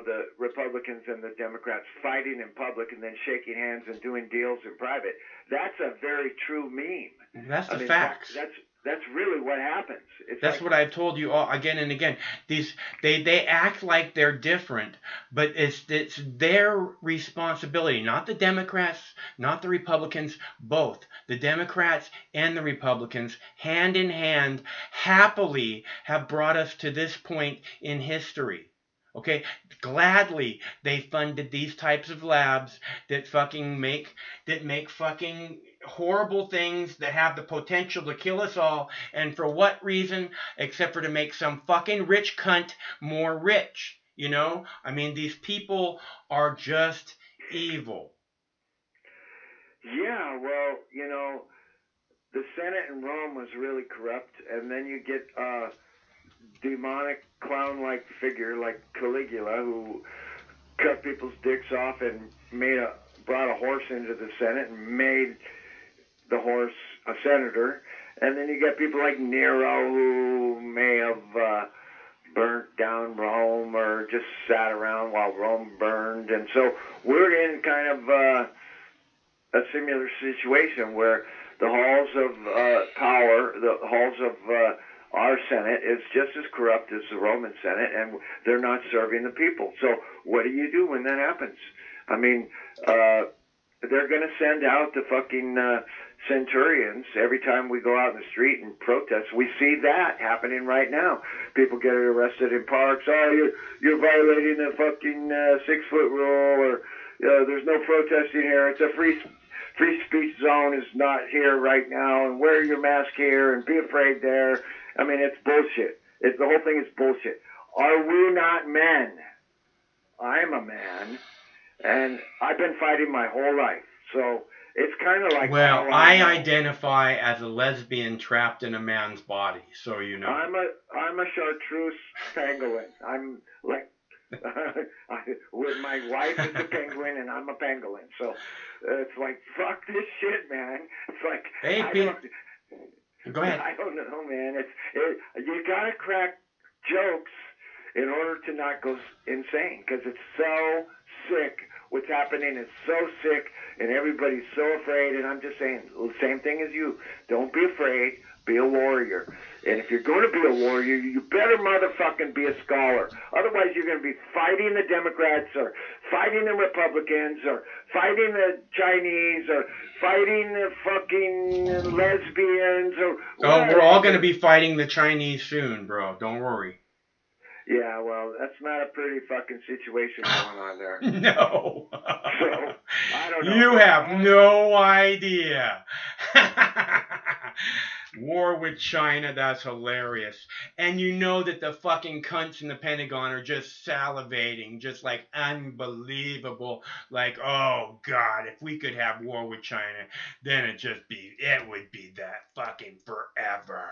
the Republicans and the Democrats fighting in public and then shaking hands and doing deals in private. That's a very true meme. That's the facts. That's really what happens. That's what I've told you all again and again. They act like they're different, but it's their responsibility, not the Democrats, not the Republicans, both. The Democrats and the Republicans, hand in hand, happily have brought us to this point in history. Okay, gladly they funded these types of labs that make fucking horrible things that have the potential to kill us all, and for what reason except for to make some fucking rich cunt more rich. I mean, these people are just evil. Yeah, well, the Senate in Rome was really corrupt, and then you get demonic clown-like figure like Caligula, who cut people's dicks off and brought a horse into the Senate and made the horse a senator. And then you get people like Nero, who may have burnt down Rome or just sat around while Rome burned. And so we're in kind of a similar situation where the halls of power, the halls of our Senate is just as corrupt as the Roman Senate, and they're not serving the people. So what do you do when that happens? I mean, they're going to send out the fucking centurions every time we go out in the street and protest. We see that happening right now. People get arrested in parks. Oh, you're violating the fucking 6-foot rule, or there's no protesting here. It's a free speech zone is not here right now, and wear your mask here and be afraid there. I mean, it's bullshit. The whole thing is bullshit. Are we not men? I'm a man, and I've been fighting my whole life. So it's kind of like... Well, I identify as a lesbian trapped in a man's body, so you know. I'm a chartreuse pangolin. I'm like... with my wife is a penguin, and I'm a pangolin. So it's like, fuck this shit, man. It's like... Hey, Pete. Go ahead. I don't know, man. You gotta crack jokes in order to not go insane, because it's so sick. What's happening is so sick, and everybody's so afraid. And I'm just saying, the same thing as you. Don't be afraid. Be a warrior. And if you're going to be a warrior, you better motherfucking be a scholar. Otherwise, you're going to be fighting the Democrats, or fighting the Republicans, or fighting the Chinese, or fighting the fucking lesbians, or whatever. Oh, we're all going to be fighting the Chinese soon, bro. Don't worry. Yeah, well, that's not a pretty fucking situation going on there. No. So, I don't know. You have no idea. War with China, that's hilarious. And you know that the fucking cunts in the Pentagon are just salivating, just like unbelievable. Like, oh God, if we could have war with China, then it would be that fucking forever.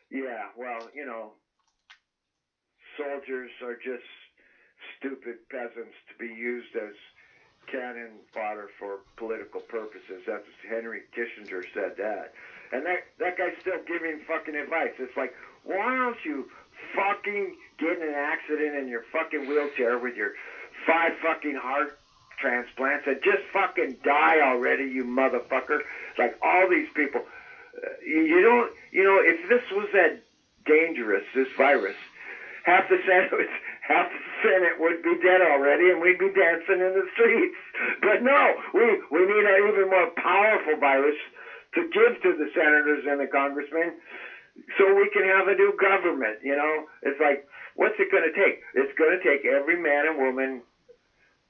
Yeah, well, you know, soldiers are just stupid peasants to be used as cannon fodder for political purposes. That's Henry Kissinger said that. And that guy's still giving fucking advice. It's like, why don't you fucking get in an accident in your fucking wheelchair with your 5 fucking heart transplants and just fucking die already, you motherfucker. Like all these people. You don't, you know, if this was that dangerous, this virus, half the Senate would be dead already, and we'd be dancing in the streets. But no, we need an even more powerful virus to give to the senators and the congressmen, so we can have a new government. You know, it's like, what's it going to take? It's going to take every man and woman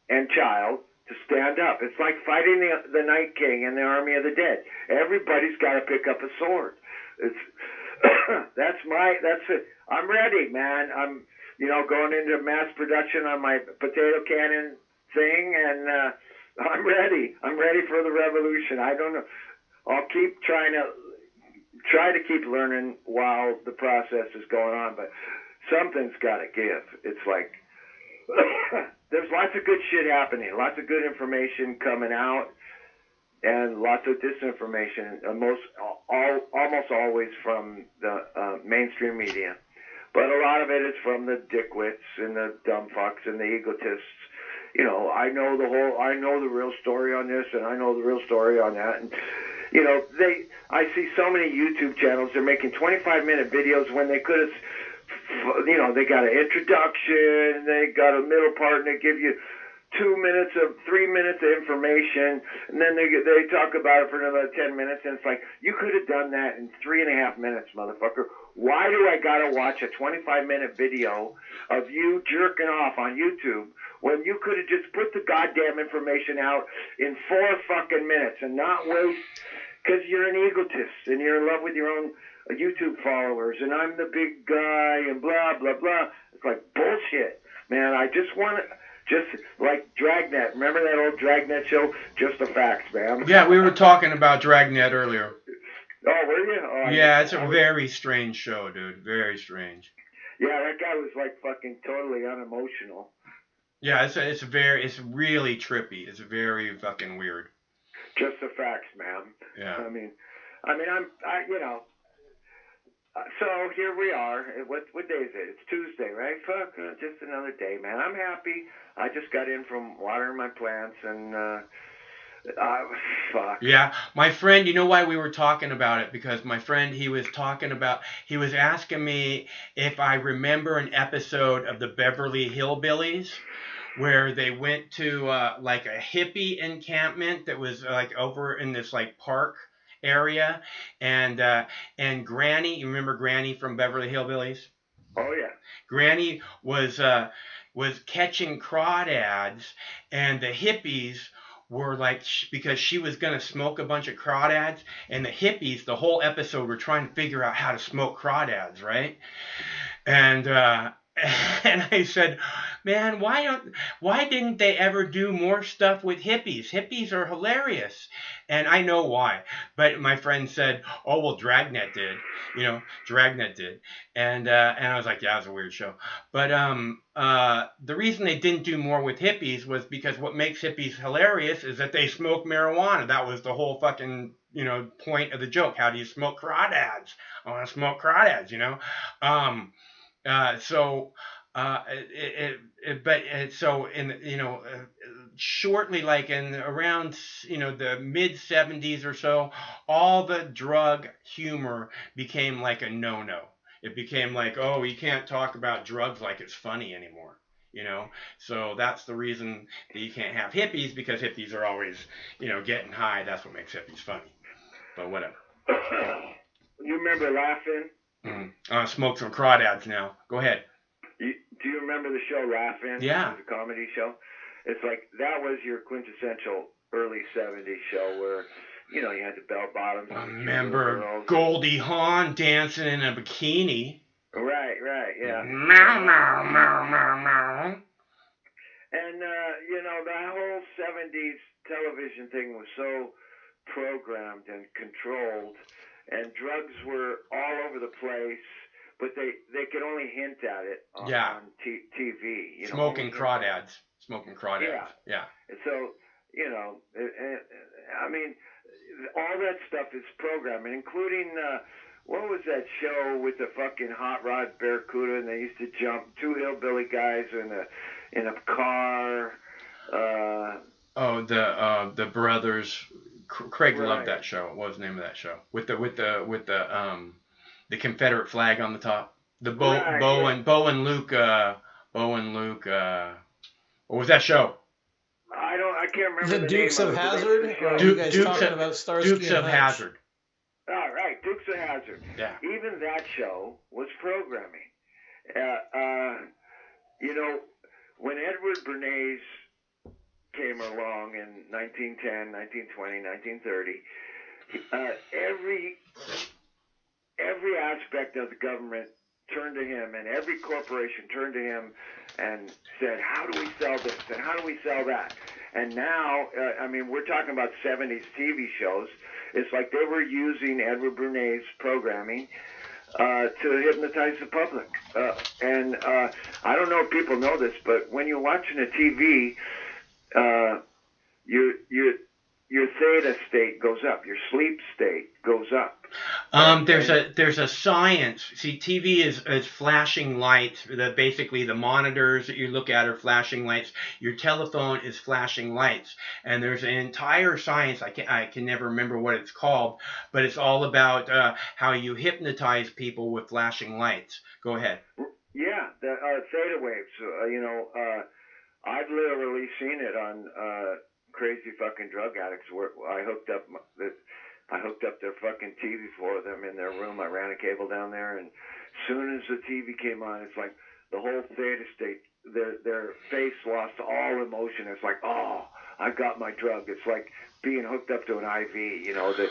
and child to stand up. It's like fighting the Night King and the Army of the Dead. Everybody's got to pick up a sword. It's that's it. I'm ready, man. I'm, you know, going into mass production on my potato cannon thing, and I'm ready. I'm ready for the revolution. I don't know. I'll keep try to keep learning while the process is going on, but something's got to give. It's like there's lots of good shit happening, lots of good information coming out, and lots of disinformation, almost always from the mainstream media. But a lot of it is from the dickwits and the dumb fucks and the egotists. You know, I know the real story on this, and I know the real story on that. And, you know, I see so many YouTube channels, they're making 25-minute videos when they could have, you know, they got an introduction, they got a middle part, and they give you 3 minutes of information, and then they talk about it for another 10 minutes, and it's like, you could have done that in 3.5 minutes, motherfucker. Why do I gotta watch a 25-minute video of you jerking off on YouTube when you could have just put the goddamn information out in 4 fucking minutes and not waste, because you're an egotist and you're in love with your own YouTube followers, and I'm the big guy and blah, blah, blah. It's like bullshit, man. I just want to... Just like Dragnet. Remember that old Dragnet show? Just the facts, man. Yeah, we were talking about Dragnet earlier. Oh, were you? Oh, yeah, it's a very strange show, dude. Very strange. Yeah, that guy was like fucking totally unemotional. Yeah, it's really trippy. It's very fucking weird. Just the facts, man. Yeah. I mean, you know. So here we are. What day is it? It's Tuesday, right? Fuck, just another day, man. I'm happy. I just got in from watering my plants, and fuck. Yeah, my friend, you know why we were talking about it? Because my friend, he was asking me if I remember an episode of the Beverly Hillbillies where they went to like a hippie encampment that was like over in this like park area, and Granny, you remember Granny from Beverly Hillbillies? Oh yeah. Granny was catching crawdads, and the hippies were like, because she was gonna smoke a bunch of crawdads, and the hippies the whole episode were trying to figure out how to smoke crawdads, right? And I said, man, why didn't they ever do more stuff with hippies? Hippies are hilarious. And I know why. But my friend said, oh, well, Dragnet did. You know, Dragnet did. And I was like, yeah, it was a weird show. But the reason they didn't do more with hippies was because what makes hippies hilarious is that they smoke marijuana. That was the whole fucking, you know, point of the joke. How do you smoke crawdads? I want to smoke crawdads, you know? So in, you know, shortly, like in around, you know, the mid 70s or so, all the drug humor became like a no-no. It became like, oh, you can't talk about drugs like it's funny anymore, you know? So that's the reason that you can't have hippies, because hippies are always, you know, getting high. That's what makes hippies funny. But whatever. You remember Laughing? Smoke some crawdads now. Go ahead. Do you remember the show Laughing? Yeah. It was a comedy show. It's like, that was your quintessential early 70s show where you know, you had the bell bottoms. Remember Goldie Hawn dancing in a bikini. Right, yeah. Meow, meow, meow, meow, meow. And, you know, the whole 70s television thing was so programmed and controlled, and drugs were all over the place, but they could only hint at it on TV. You know, Smoking crawdads. Yeah. So, you know, I mean, all that stuff is programming, including, what was that show with the fucking hot rod Barracuda, and they used to jump two hillbilly guys in a car. The brothers. Craig loved that show. What was the name of that show? With the Confederate flag on the top. Bo and Luke. What was that show? I can't remember the Dukes of Hazzard. Or are you guys talking about Starsky Dukes of Hazzard. All right, Dukes of Hazzard. Yeah. Even that show was programming. You know, when Edward Bernays came along in 1910, 1920, 1930, every aspect of the government turned to him, and every corporation turned to him and said, how do we sell this and how do we sell that? And now, I mean, we're talking about 70s TV shows. It's like they were using Edward Bernays programming to hypnotize the public. And I don't know if people know this, but when you're watching a TV, your theta state goes up, your sleep state goes up. There's a science. See, TV is flashing lights. Basically, the monitors that you look at are flashing lights. Your telephone is flashing lights, and there's an entire science. I can never remember what it's called, but it's all about how you hypnotize people with flashing lights. Go ahead. Yeah, the theta waves. You know, I've literally seen it on crazy fucking drug addicts. Where I hooked up their fucking TV for them in their room. I ran a cable down there, and as soon as the TV came on, it's like the whole theta state, their face lost all emotion. It's like, oh, I got my drug. It's like being hooked up to an IV. You know, the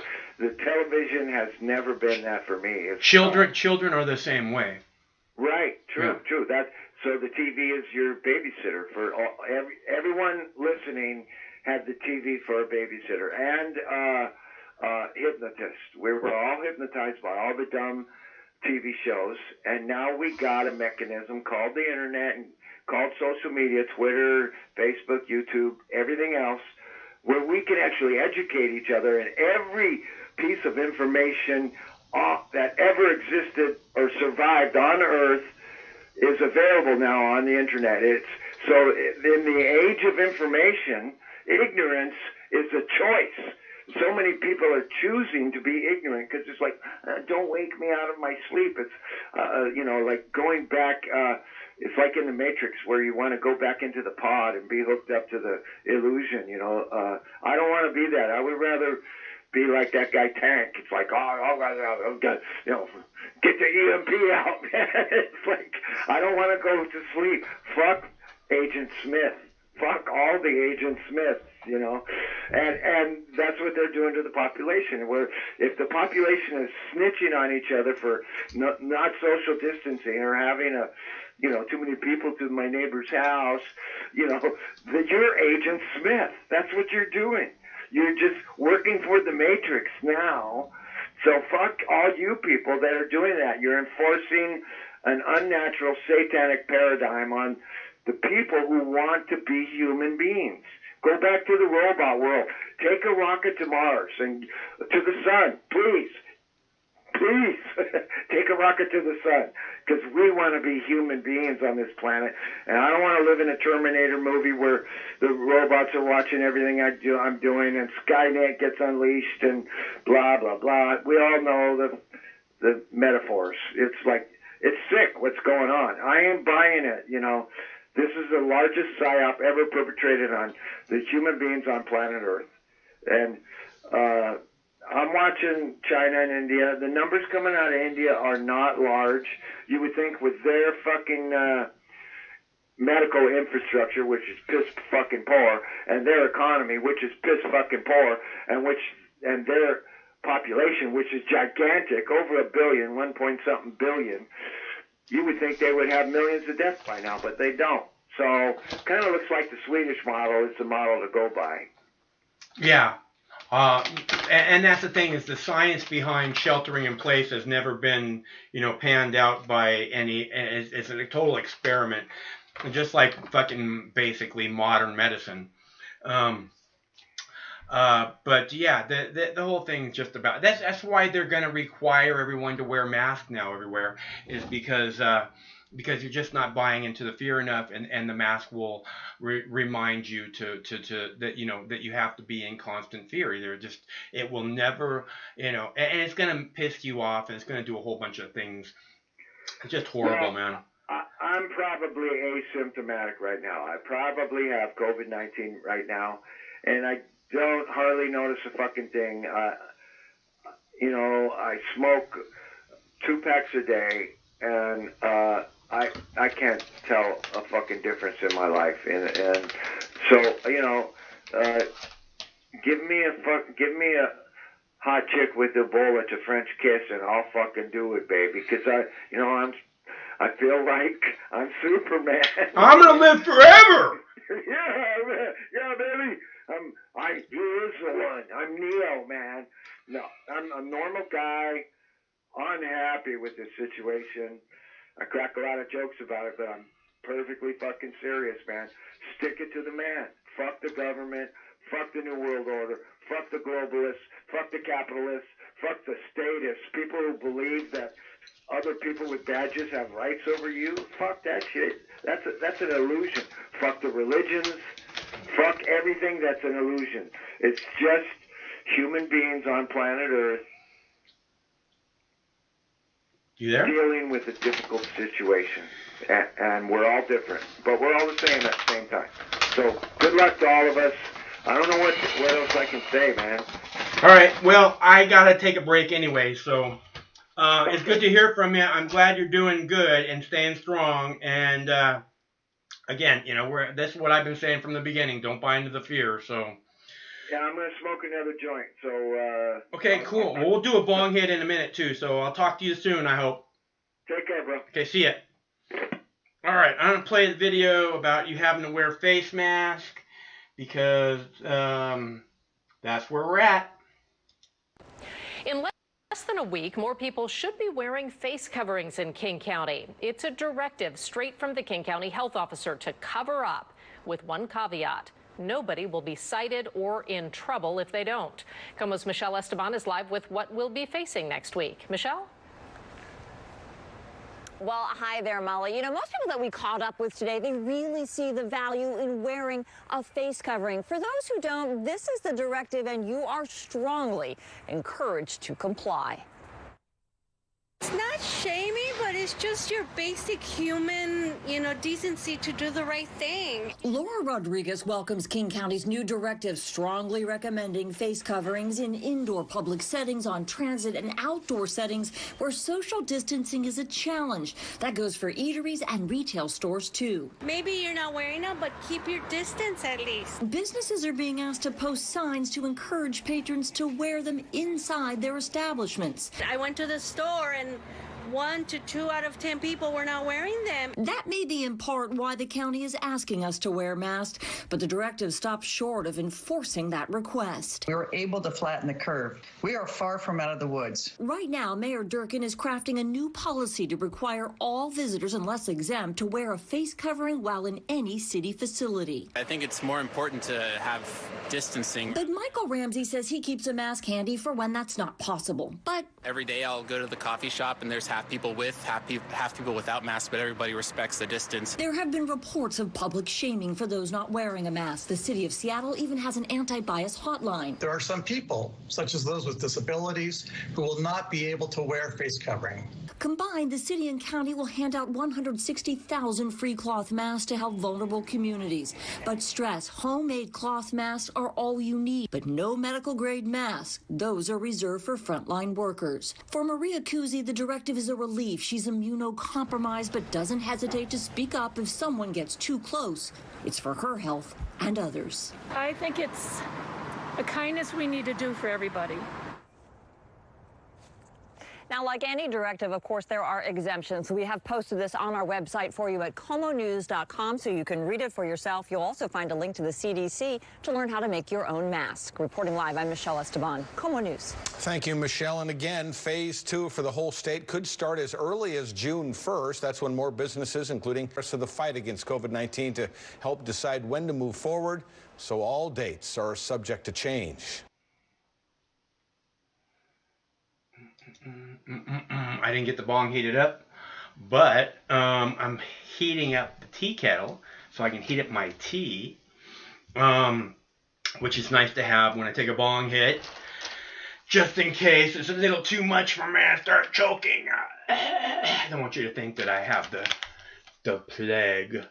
television has never been that for me. It's, children are the same way. Right. True. So the TV is your babysitter for everyone listening. Had the TV for a babysitter and hypnotist. We were all hypnotized by all the dumb TV shows, and now we got a mechanism called the internet and called social media, Twitter, Facebook, YouTube, everything else, where we can actually educate each other, and every piece of information that ever existed or survived on Earth is available now on the internet. So in the age of information, ignorance is a choice. So many people are choosing to be ignorant because it's like, don't wake me out of my sleep. It's, you know, like going back, it's like in the Matrix where you want to go back into the pod and be hooked up to the illusion, you know. I don't want to be that. I would rather be like that guy Tank. It's like, you know, get the EMP out, man. It's like, I don't want to go to sleep. Fuck Agent Smith. Fuck all the Agent Smiths, you know, and that's what they're doing to the population. Where if the population is snitching on each other for not social distancing or having too many people to my neighbor's house, you know, you're Agent Smith. That's what you're doing. You're just working for the Matrix now. So fuck all you people that are doing that. You're enforcing an unnatural satanic paradigm on the people who want to be human beings. Go back to the robot world. Take a rocket to Mars and to the sun, please. Please take a rocket to the sun, because we want to be human beings on this planet. And I don't want to live in a Terminator movie where the robots are watching everything I'm doing, and Skynet gets unleashed and blah, blah, blah. We all know the metaphors. It's like, it's sick what's going on. I ain't buying it, you know. This is the largest psyop ever perpetrated on the human beings on planet Earth. And I'm watching China and India. The numbers coming out of India are not large. You would think with their fucking medical infrastructure, which is piss fucking poor, and their economy, which is piss fucking poor, and which and their population, which is gigantic, over 1 billion, 1 point something billion, you would think they would have millions of deaths by now, but they don't. So kind of looks like the Swedish model is the model to go by. Yeah. And that's the thing, is the science behind sheltering in place has never been, panned out by any, it's a total experiment, just like fucking basically modern medicine. But yeah, the whole thing is just about, that's why they're going to require everyone to wear masks now everywhere, is because you're just not buying into the fear enough, and the mask will remind you to that that you have to be in constant fear. It will never, and it's going to piss you off, and it's going to do a whole bunch of things. It's just horrible, man. I'm probably asymptomatic right now. I probably have COVID-19 right now, and I don't hardly notice a fucking thing. I smoke 2 packs a day, and I can't tell a fucking difference in my life, and so give me a hot chick with Ebola to French kiss, and I'll fucking do it, baby, because I feel like I'm Superman. I'm gonna live forever. yeah, baby. He is the one. I'm Neo, man. No, I'm a normal guy, unhappy with this situation. I crack a lot of jokes about it, but I'm perfectly fucking serious, man. Stick it to the man. Fuck the government. Fuck the New World Order. Fuck the globalists. Fuck the capitalists. Fuck the statists. People who believe that other people with badges have rights over you. Fuck that shit. That's an illusion. Fuck the religions. Fuck everything that's an illusion. It's just human beings on planet Earth dealing with a difficult situation. And we're all different, but we're all the same at the same time. So good luck to all of us. I don't know what else I can say, man. All right, well, I got to take a break anyway, so it's good to hear from you. I'm glad you're doing good and staying strong. And again, this is what I've been saying from the beginning. Don't buy into the fear. So. Yeah, I'm gonna smoke another joint. So. Okay, cool. Well, we'll do a bong hit in a minute too. So I'll talk to you soon, I hope. Take care, bro. Okay, see ya. All right, I'm gonna play the video about you having to wear a face mask because that's where we're at. In less than a week, more people should be wearing face coverings in King County. It's a directive straight from the King County health officer to cover up, with one caveat. Nobody will be cited or in trouble if they don't. KOMO's Michelle Esteban is live with what we'll be facing next week. Michelle? Well, hi there, Molly. Most people that we caught up with today, they really see the value in wearing a face covering. For those who don't, this is the directive, and you are strongly encouraged to comply. It's not shamey, but it's just your basic human, decency to do the right thing. Laura Rodriguez welcomes King County's new directive, strongly recommending face coverings in indoor public settings, on transit and outdoor settings where social distancing is a challenge. That goes for eateries and retail stores, too. Maybe you're not wearing them, but keep your distance at least. Businesses are being asked to post signs to encourage patrons to wear them inside their establishments. I went to the store and 1 to 2 out of 10 people were not wearing them. That may be in part why the county is asking us to wear masks, but the directive stops short of enforcing that request. We were able to flatten the curve. We are far from out of the woods. Right now, Mayor Durkin is crafting a new policy to require all visitors, unless exempt, to wear a face covering while in any city facility. I think it's more important to have distancing. But Michael Ramsey says he keeps a mask handy for when that's not possible. But every day I'll go to the coffee shop and there's half people with, half people without masks, but everybody respects the distance. There have been reports of public shaming for those not wearing a mask. The city of Seattle even has an anti-bias hotline. There are some people, such as those with disabilities, who will not be able to wear face covering. Combined, the city and county will hand out 160,000 free cloth masks to help vulnerable communities. But stress, homemade cloth masks are all you need, but no medical-grade masks. Those are reserved for frontline workers. For Maria Kuzi, the directive is a relief. She's immunocompromised, but doesn't hesitate to speak up if someone gets too close. It's for her health and others. I think it's a kindness we need to do for everybody. Now, like any directive, of course, there are exemptions. We have posted this on our website for you at KOMOnews.com so you can read it for yourself. You'll also find a link to the CDC to learn how to make your own mask. Reporting live, I'm Michelle Esteban, KOMO News. Thank you, Michelle. And again, phase 2 for the whole state could start as early as June 1st. That's when more businesses, including the rest of the fight against COVID-19, to help decide when to move forward. So all dates are subject to change. I didn't get the bong heated up, but I'm heating up the tea kettle so I can heat up my tea, which is nice to have when I take a bong hit, just in case it's a little too much for me and I start choking. I don't want you to think that I have the plague.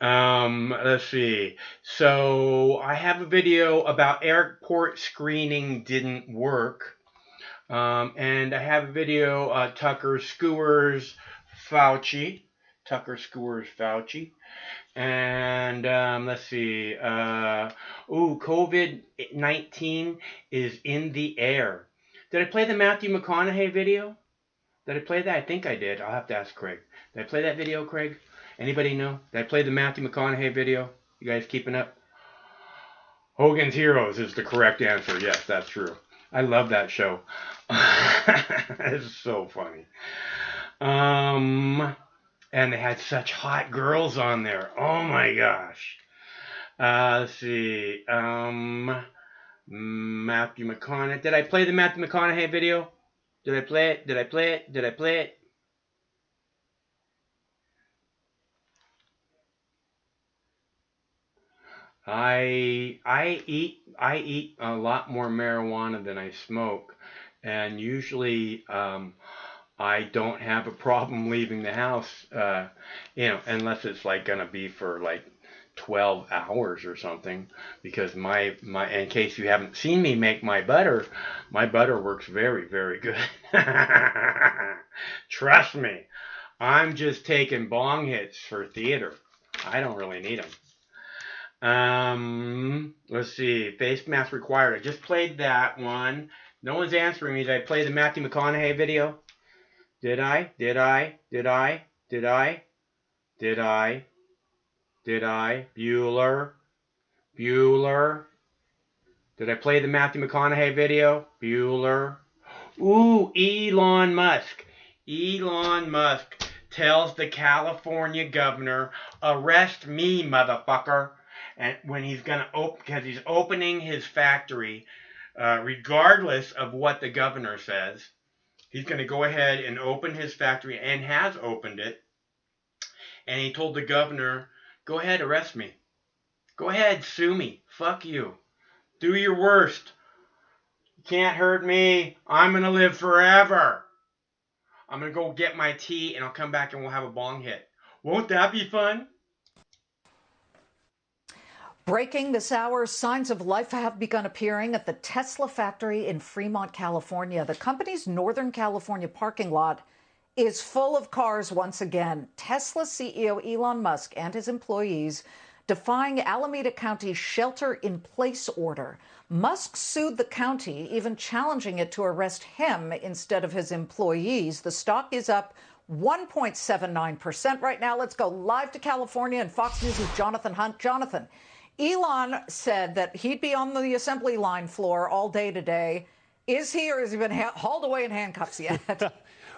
Let's see. So I have a video about airport screening didn't work. And I have a video, Tucker Skewers Fauci. And let's see. COVID-19 is in the air. Did I play the Matthew McConaughey video? Did I play that? I think I did. I'll have to ask Craig. Did I play that video, Craig? Anybody know? Did I play the Matthew McConaughey video? You guys keeping up? Hogan's Heroes is the correct answer. Yes, that's true. I love that show. It's so funny. And they had such hot girls on there. Oh my gosh. Let's see. Matthew McConaughey. Did I play the Matthew McConaughey video? Did I play it? Did I play it? Did I play it? I eat a lot more marijuana than I smoke, and usually I don't have a problem leaving the house, unless it's like gonna be for like 12 hours or something, because my in case you haven't seen me make my butter works very, very good. Trust me, I'm just taking bong hits for theater. I don't really need them. Let's see. Face mask required. I just played that one. No one's answering me. Did I play the Matthew McConaughey video? Did I? Bueller? Did I play the Matthew McConaughey video? Bueller. Ooh, Elon Musk. Elon Musk tells the California governor, arrest me, motherfucker. And when he's going to open, because he's opening his factory, regardless of what the governor says, he's going to go ahead and open his factory, and has opened it. And he told the governor, go ahead, arrest me. Go ahead, sue me. Fuck you. Do your worst. You can't hurt me. I'm going to live forever. I'm going to go get my tea, and I'll come back and we'll have a bong hit. Won't that be fun? Breaking this hour, signs of life have begun appearing at the Tesla factory in Fremont, California. The company's Northern California parking lot is full of cars once again. Tesla CEO Elon Musk and his employees defying Alameda County's shelter-in-place order. Musk sued the county, even challenging it to arrest him instead of his employees. The stock is up 1.79% right now. Let's go live to California and Fox News' Jonathan Hunt. Jonathan, Elon said that he'd be on the assembly line floor all day today. Is he, or has he been hauled away in handcuffs yet?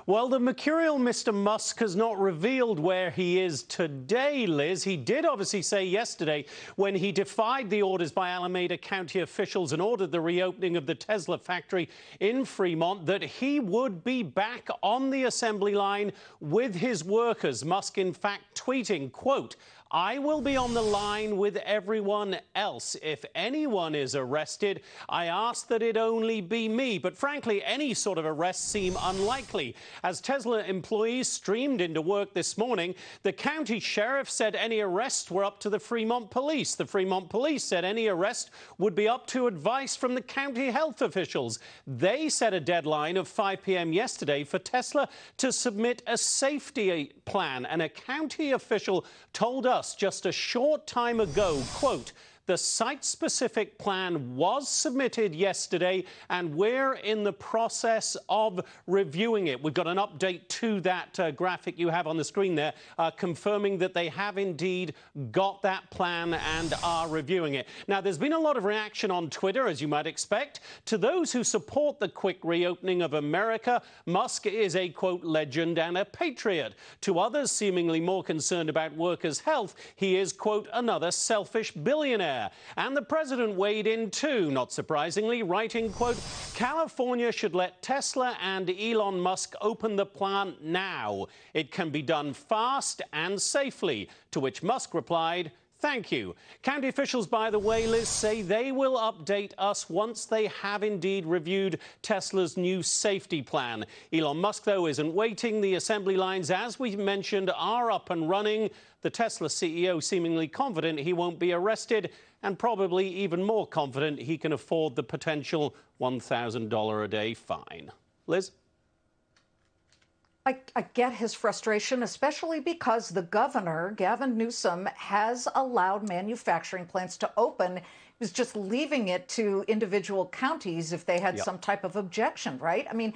Well, the mercurial Mr. Musk has not revealed where he is today, Liz. He did obviously say yesterday, when he defied the orders by Alameda County officials and ordered the reopening of the Tesla factory in Fremont, that he would be back on the assembly line with his workers. Musk, in fact, tweeting, quote, I will be on the line with everyone else. If anyone is arrested, I ask that it only be me. But frankly, any sort of arrest seem unlikely. As Tesla employees streamed into work this morning, the county sheriff said any arrests were up to the Fremont police. The Fremont police said any arrest would be up to advice from the county health officials. They set a deadline of 5 p.m. yesterday for Tesla to submit a safety plan. And a county official told us just a short time ago, quote, The site-specific plan was submitted yesterday, and we're in the process of reviewing it. We've got an update to that graphic you have on the screen there, confirming that they have indeed got that plan and are reviewing it. Now, there's been a lot of reaction on Twitter, as you might expect. To those who support the quick reopening of America, Musk is a, quote, legend and a patriot. To others seemingly more concerned about workers' health, he is, quote, another selfish billionaire. And the president weighed in too, not surprisingly, writing, quote, California should let Tesla and Elon Musk open the plant now. It can be done fast and safely. To which Musk replied, thank you. County officials, by the way, Liz, say they will update us once they have indeed reviewed Tesla's new safety plan. Elon Musk, though, isn't waiting. The assembly lines, as we mentioned, are up and running. The Tesla CEO seemingly confident he won't be arrested, and probably even more confident he can afford the potential $1,000 a day fine. Liz? I get his frustration, especially because the governor, Gavin Newsom, has allowed manufacturing plants to open. He was just leaving it to individual counties if they had some type of objection, right? I mean,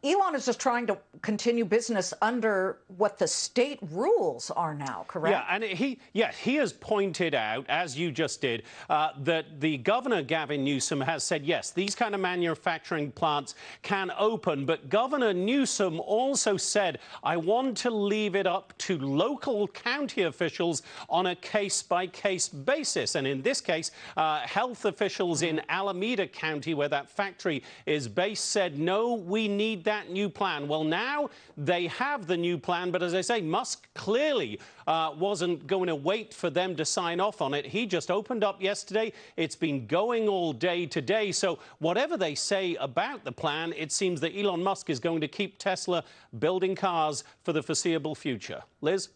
Elon is just trying to continue business under what the state rules are now, correct? Yeah, and he has pointed out, as you just did, that the governor, Gavin Newsom, has said, yes, these kind of manufacturing plants can open. But Governor Newsom also said, I want to leave it up to local county officials on a case-by-case basis. And in this case, health officials in Alameda County, where that factory is based, said, no, we need that new plan. Well, now they have the new plan, but as I say, Musk clearly wasn't going to wait for them to sign off on it. He just opened up yesterday. It's been going all day today. So whatever they say about the plan, it seems that Elon Musk is going to keep Tesla building cars for the foreseeable future. Liz?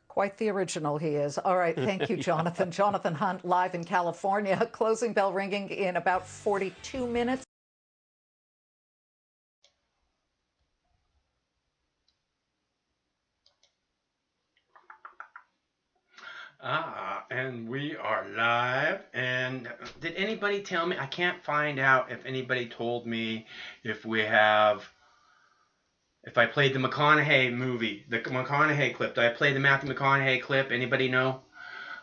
Quite the original he is. All right, thank you, Jonathan. Jonathan Hunt, live in California. Closing bell ringing in about 42 minutes. And we are live. And did anybody tell me? I can't find out if anybody told me if I played the McConaughey movie, the McConaughey clip. Did I play the Matthew McConaughey clip? Anybody know?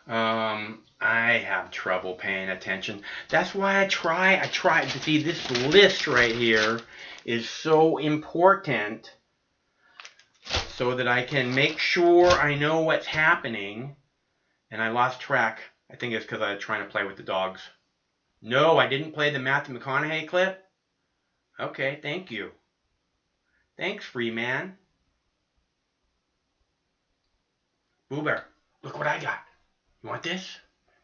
I have trouble paying attention. That's why I try to see this list right here is so important so that I can make sure I know what's happening. And I lost track. I think it's because I was trying to play with the dogs. No, I didn't play the Matthew McConaughey clip. Okay, thank you. Thanks, free man. Boo Bear, look what I got. You want this?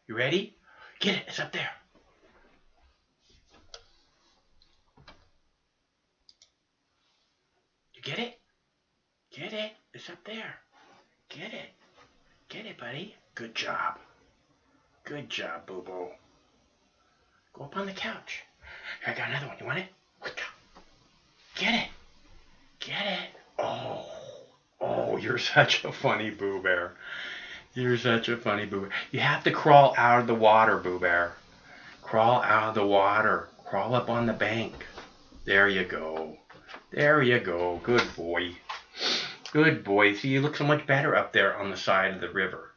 You ready? Get it. It's up there. You get it? Get it. It's up there. Get it. Get it, buddy. Good job. Good job, Boo-Boo. Go up on the couch. Here, I got another one. You want it? Get it. Get it. Oh, you're such a funny Boo Bear. You're such a funny Boo Bear. You have to crawl out of the water, Boo Bear. Crawl out of the water. Crawl up on the bank. There you go. There you go. Good boy. Good boy. See, you look so much better up there on the side of the river.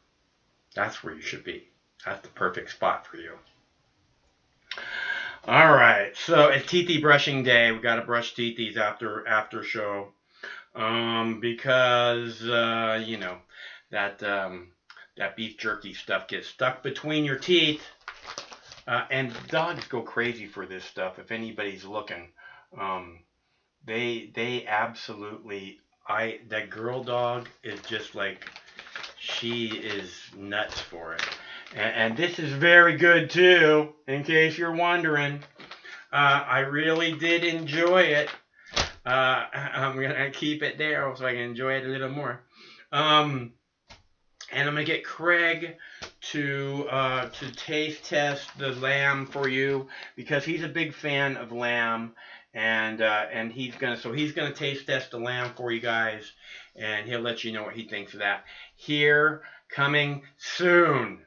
That's where you should be. That's the perfect spot for you. All right. So it's teethy brushing day. We got to brush teethies after show. Because you know that beef jerky stuff gets stuck between your teeth. And dogs go crazy for this stuff. If anybody's looking, they absolutely. That girl dog is just like, she is nuts for it. And this is very good too, in case you're wondering. I really did enjoy it. I'm going to keep it there so I can enjoy it a little more. And I'm going to get Craig to taste test the lamb for you, because he's a big fan of lamb. And he's gonna taste test the lamb for you guys, and he'll let you know what he thinks of that. Here coming soon.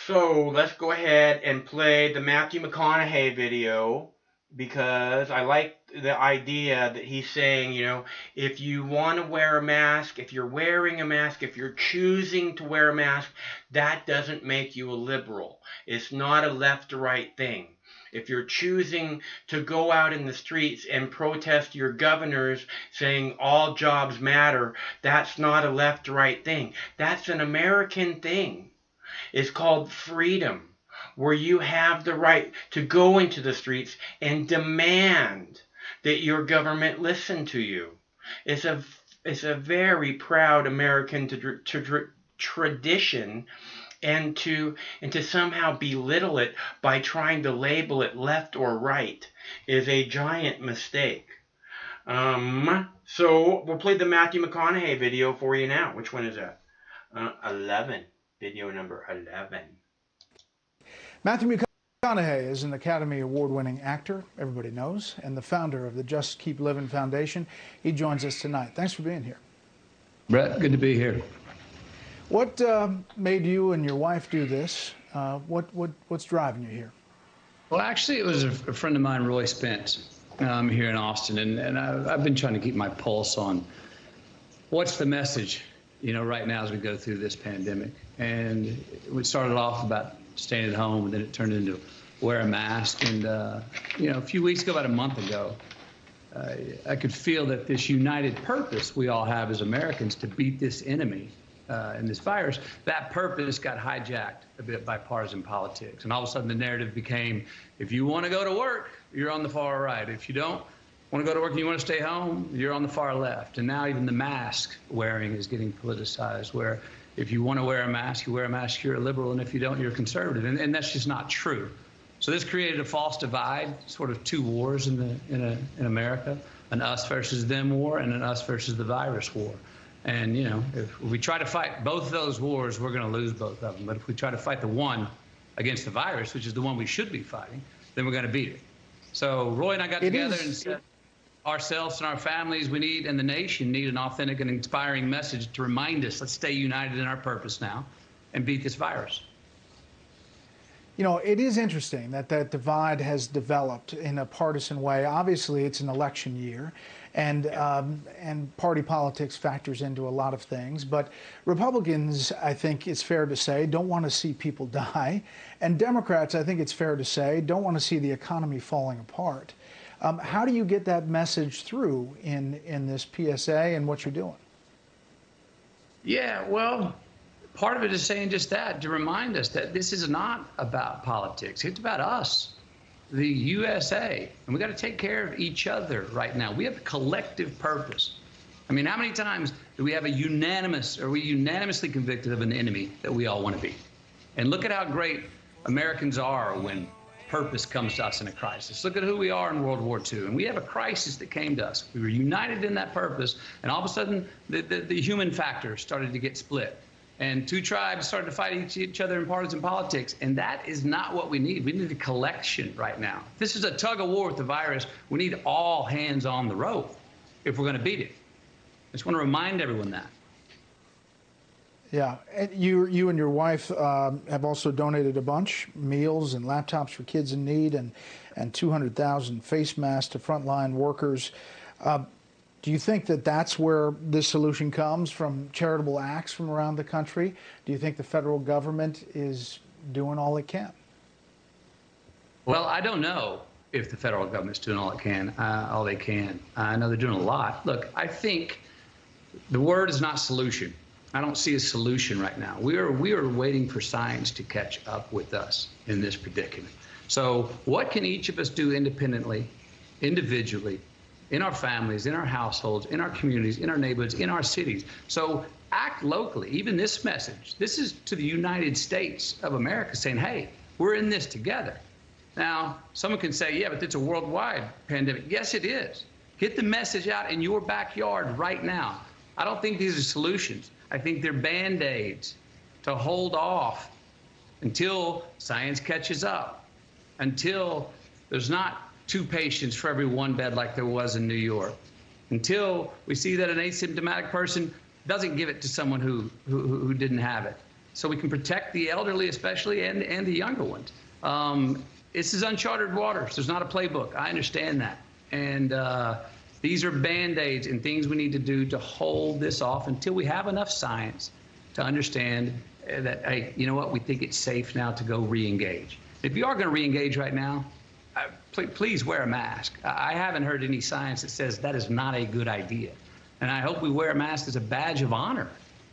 So let's go ahead and play the Matthew McConaughey video, because I like the idea that he's saying, you know, if you want to wear a mask, if you're wearing a mask, if you're choosing to wear a mask, that doesn't make you a liberal. It's not a left or right thing. If you're choosing to go out in the streets and protest your governors saying all jobs matter, that's not a left or right thing. That's an American thing. It's called freedom, where you have the right to go into the streets and demand that your government listen to you. It's a very proud American tradition, and to somehow belittle it by trying to label it left or right is a giant mistake. So we'll play the Matthew McConaughey video for you now. Which one is that? 11. Video number 11. Matthew McConaughey is an Academy Award-winning actor, everybody knows, and the founder of the Just Keep Living Foundation. He joins us tonight. Thanks for being here. Brett, good to be here. What made you and your wife do this? What's driving you here? Well, actually, it was a friend of mine, Roy Spence, here in Austin, and I've been trying to keep my pulse on what's the message, you know, right now as we go through this pandemic. And we started off about staying at home, and then it turned into wear a mask. And, you know, a few weeks ago, about a month ago, I could feel that this united purpose we all have as Americans to beat this enemy and this virus, that purpose got hijacked a bit by partisan politics. And all of a sudden the narrative became, if you want to go to work, you're on the far right. If you don't want to go to work and you want to stay home, you're on the far left. And now even the mask wearing is getting politicized, where if you want to wear a mask, you wear a mask, you're a liberal, and if you don't, you're a conservative. And that's just not true. So this created a false divide, sort of two wars in America, an us versus them war and an us versus the virus war. And, you know, if we try to fight both of those wars, we're going to lose both of them. But if we try to fight the one against the virus, which is the one we should be fighting, then we're going to beat it. So Roy and I got together and said, ourselves and our families, we need, and the nation need, an authentic and inspiring message to remind us, let's stay united in our purpose now and beat this virus. You know, it is interesting that that divide has developed in a partisan way. Obviously, it's an election year, and party politics factors into a lot of things. But Republicans, I think it's fair to say, don't want to see people die. And Democrats, I think it's fair to say, don't want to see the economy falling apart. How do you get that message through in this PSA and what you're doing? Yeah, well, part of it is saying just that, to remind us that this is not about politics. It's about us, the USA. And we got to take care of each other right now. We have a collective purpose. I mean, how many times do we have we unanimously convicted of an enemy that we all want to be? And look at how great Americans are when purpose comes to us in a crisis. Look at who we are in World War II, and we have a crisis that came to us. We were united in that purpose, and all of a sudden, the human factor started to get split, and two tribes started to fight each other in partisan politics, and that is not what we need. We need a collection right now. This is a tug of war with the virus. We need all hands on the rope if we're going to beat it. I just want to remind everyone that. Yeah, and you and your wife have also donated a bunch, meals and laptops for kids in need, and 200,000 face masks to frontline workers. Do you think that that's where this solution comes, from charitable acts from around the country? Do you think the federal government is doing all it can? Well, I don't know if the federal government's doing all they can. I know they're doing a lot. Look, I think the word is not solution. I don't see a solution right now. We are waiting for science to catch up with us in this predicament. So what can each of us do independently, individually, in our families, in our households, in our communities, in our neighborhoods, in our cities? So act locally. Even this message, this is to the United States of America saying, hey, we're in this together. Now, someone can say, yeah, but it's a worldwide pandemic. Yes, it is. Get the message out in your backyard right now. I don't think these are solutions. I think they're Band-Aids to hold off until science catches up, until there's not 2 patients for every 1 bed like there was in New York, until we see that an asymptomatic person doesn't give it to someone who didn't have it. So we can protect the elderly especially and the younger ones. This is uncharted waters. There's not a playbook. I understand that. And these are Band-Aids and things we need to do to hold this off until we have enough science to understand that, hey, you know what, we think it's safe now to go re-engage. If you are going to re-engage right now, please wear a mask. I haven't heard any science that says that is not a good idea. And I hope we wear a mask as a badge of honor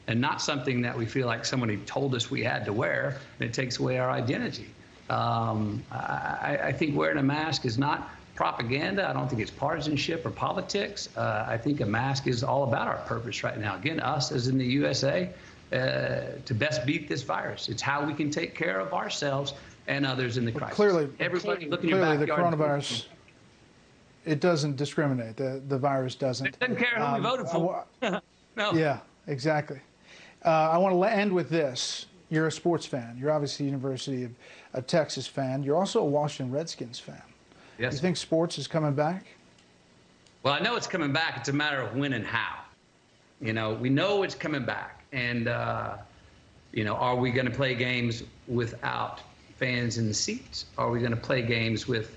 and not something that we feel like somebody told us we had to wear and it takes away our identity. I think wearing a mask is not propaganda. I don't think it's partisanship or politics. I think a mask is all about our purpose right now. Again, us as in the USA, to best beat this virus. It's how we can take care of ourselves and others in the crisis. Clearly, everybody look in your your backyard. The coronavirus, it doesn't discriminate. The virus doesn't. It doesn't care who we voted for. No. Yeah, exactly. I want to end with this. You're a sports fan. You're obviously a University of Texas fan. You're also a Washington Redskins fan. Yes. You think sports is coming back? Well, I know it's coming back. It's a matter of when and how. You know, we know it's coming back. And, you know, are we going to play games without fans in the seats? Are we going to play games with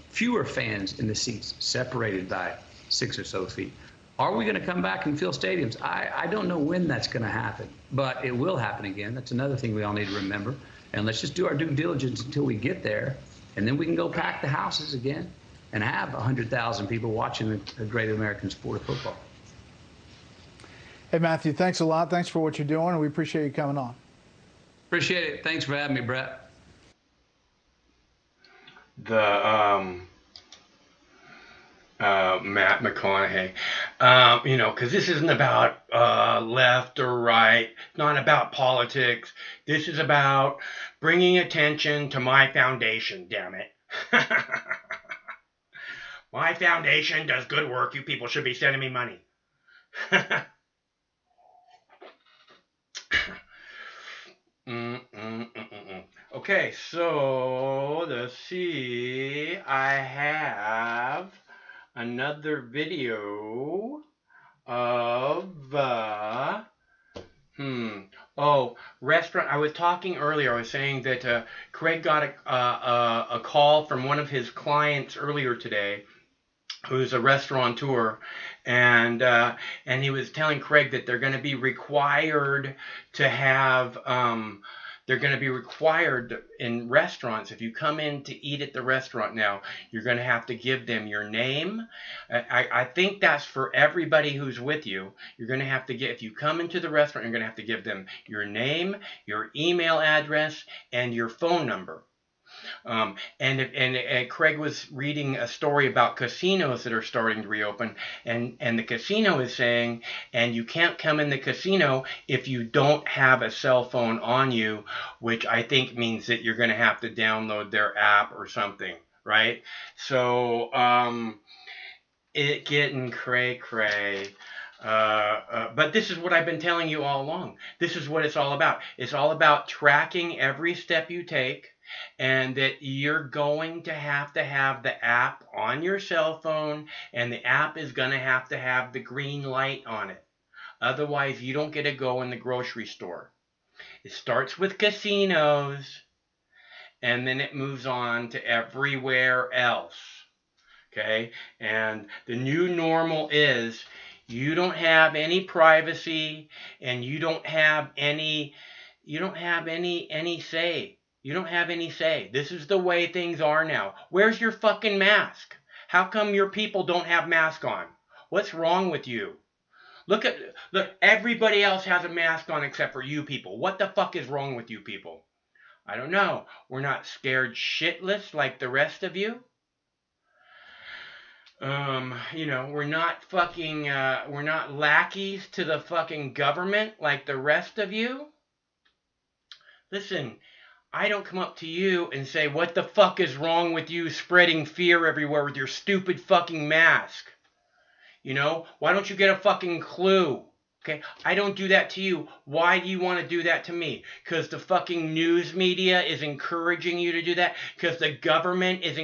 fewer fans in the seats, separated by 6 or so feet? Are we going to come back and fill stadiums? I don't know when that's going to happen, but it will happen again. That's another thing we all need to remember. And let's just do our due diligence until we get there, and then we can go pack the houses again and have 100,000 people watching a great American sport of football. Hey, Matthew, thanks a lot. Thanks for what you're doing, and we appreciate you coming on. Appreciate it. Thanks for having me, Brett. Matt McConaughey, you know, because this isn't about left or right, not about politics. This is about bringing attention to my foundation, damn it. My foundation does good work. You people should be sending me money. Okay, so let's see. I have another video of restaurant. I was talking earlier. I was saying that Craig got a call from one of his clients earlier today, who's a restaurateur, and he was telling Craig that they're going to be required to have they're going to be required in restaurants, if you come in to eat at the restaurant now, you're going to have to give them your name. I think that's for everybody who's with you. You're going to have to if you come into the restaurant, you're going to have to give them your name, your email address, and your phone number. And Craig was reading a story about casinos that are starting to reopen, and the casino is saying, and you can't come in the casino if you don't have a cell phone on you, which I think means that you're going to have to download their app or something, right? So it getting cray-cray. But this is what I've been telling you all along. This is what it's all about. It's all about tracking every step you take, and that you're going to have the app on your cell phone, and the app is going to have the green light on it. Otherwise, you don't get to go in the grocery store. It starts with casinos, and then it moves on to everywhere else. Okay? And the new normal is you don't have any privacy, and you don't have any say. You don't have any say. This is the way things are now. Where's your fucking mask? How come your people don't have masks on? What's wrong with you? Look, everybody else has a mask on except for you people. What the fuck is wrong with you people? I don't know. We're not scared shitless like the rest of you. You know, we're not fucking, we're not lackeys to the fucking government like the rest of you. Listen, I don't come up to you and say, what the fuck is wrong with you spreading fear everywhere with your stupid fucking mask? You know, why don't you get a fucking clue? Okay, I don't do that to you. Why do you want to do that to me? Because the fucking news media is encouraging you to do that? Because the government is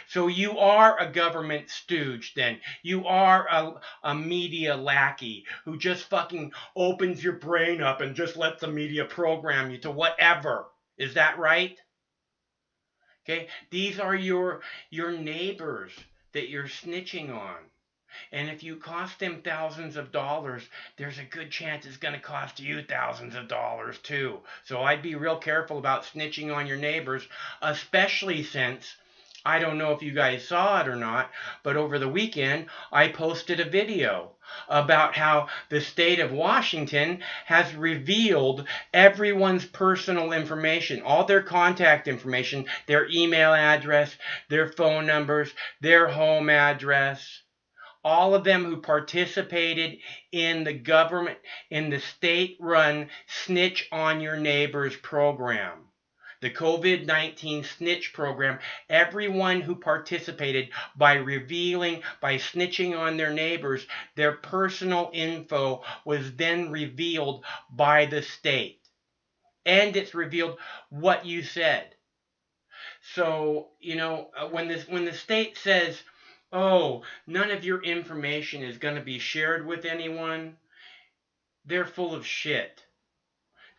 so you are a government stooge then. You are a media lackey who just fucking opens your brain up and just lets the media program you to whatever. Is that right? Okay, these are your neighbors that you're snitching on. And if you cost them thousands of dollars, there's a good chance it's going to cost you thousands of dollars too. So I'd be real careful about snitching on your neighbors, especially since, I don't know if you guys saw it or not, but over the weekend I posted a video about how the state of Washington has revealed everyone's personal information, all their contact information, their email address, their phone numbers, their home address. All of them who participated in the government, in the state-run Snitch on Your Neighbors program, the COVID-19 Snitch program, everyone who participated by snitching on their neighbors, their personal info was then revealed by the state. And it's revealed what you said. So, you know, when the state says, oh, none of your information is going to be shared with anyone, they're full of shit.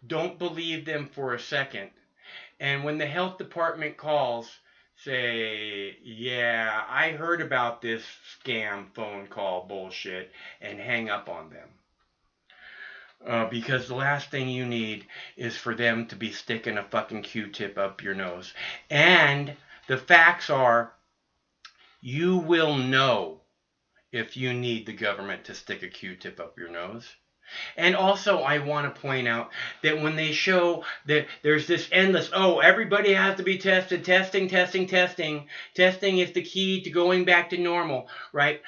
Don't believe them for a second. And when the health department calls, say, yeah, I heard about this scam phone call bullshit, and hang up on them. Because the last thing you need is for them to be sticking a fucking Q-tip up your nose. And the facts are, you will know if you need the government to stick a Q-tip up your nose. And also, I want to point out that when they show that there's this endless, oh, everybody has to be tested, testing. Testing is the key to going back to normal, right?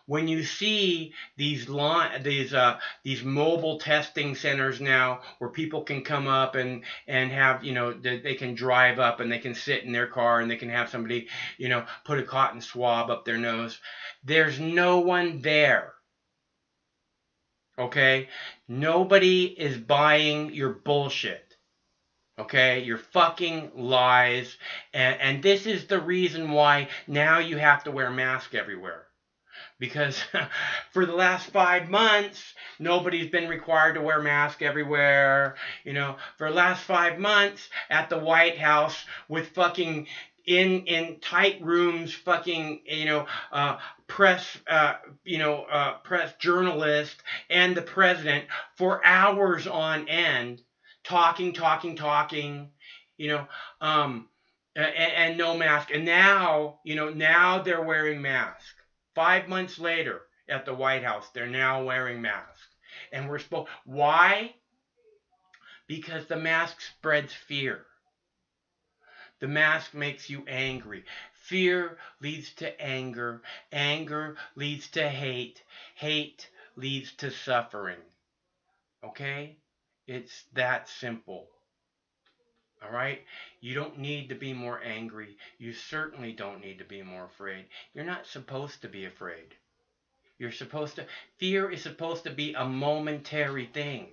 When you see these mobile testing centers now, where people can come up and have, you know, they can drive up and they can sit in their car and they can have somebody, you know, put a cotton swab up their nose. There's no one there. Okay? Nobody is buying your bullshit. Okay? Your fucking lies. And this is the reason why now you have to wear a mask everywhere. Because for the last 5 months, nobody's been required to wear a mask everywhere. You know, for the last 5 months at the White House with fucking in tight rooms, fucking, you know, press journalists and the president for hours on end, talking, you know, and no mask. And now, you know, now they're wearing masks. 5 months later at the White House, they're now wearing masks. And we're supposed, why? Because the mask spreads fear. The mask makes you angry. Fear leads to anger. Anger leads to hate. Hate leads to suffering. Okay? It's that simple. All right? You don't need to be more angry. You certainly don't need to be more afraid. You're not supposed to be afraid. You're supposed to... Fear is supposed to be a momentary thing.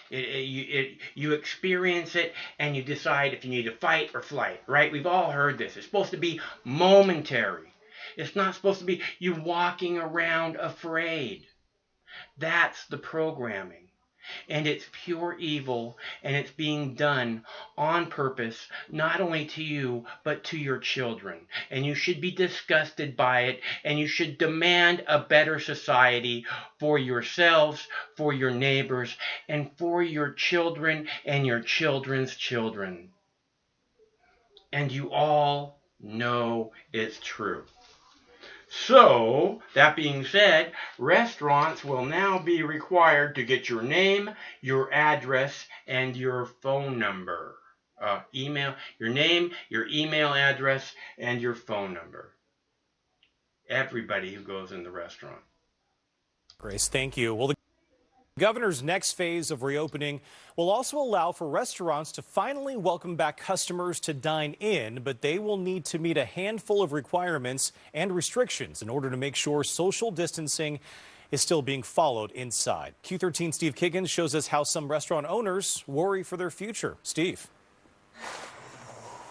You experience it and you decide if you need to fight or flight, right? We've all heard this. It's supposed to be momentary. It's not supposed to be you walking around afraid. That's the programming. And it's pure evil, and it's being done on purpose, not only to you, but to your children. And you should be disgusted by it, and you should demand a better society for yourselves, for your neighbors, and for your children and your children's children. And you all know it's true. So, that being said, restaurants will now be required to get your name, your address, and your phone number. Email, your name, your email address, and your phone number. Everybody who goes in the restaurant. Grace, thank you. Well, the governor's next phase of reopening will also allow for restaurants to finally welcome back customers to dine in, but they will need to meet a handful of requirements and restrictions in order to make sure social distancing is still being followed inside. Q13 Steve Kiggins shows us how some restaurant owners worry for their future. Steve.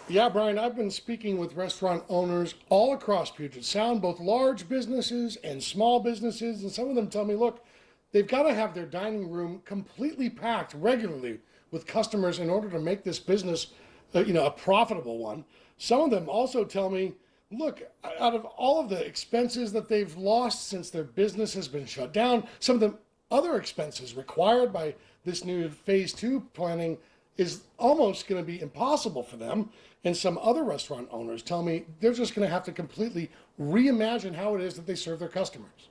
Yeah, Brian, I've been speaking with restaurant owners all across Puget Sound, both large businesses and small businesses, and some of them tell me, look, they've got to have their dining room completely packed regularly with customers in order to make this business, a profitable one. Some of them also tell me, look, out of all of the expenses that they've lost since their business has been shut down, some of the other expenses required by this new phase 2 planning is almost going to be impossible for them. And some other restaurant owners tell me they're just going to have to completely reimagine how it is that they serve their customers.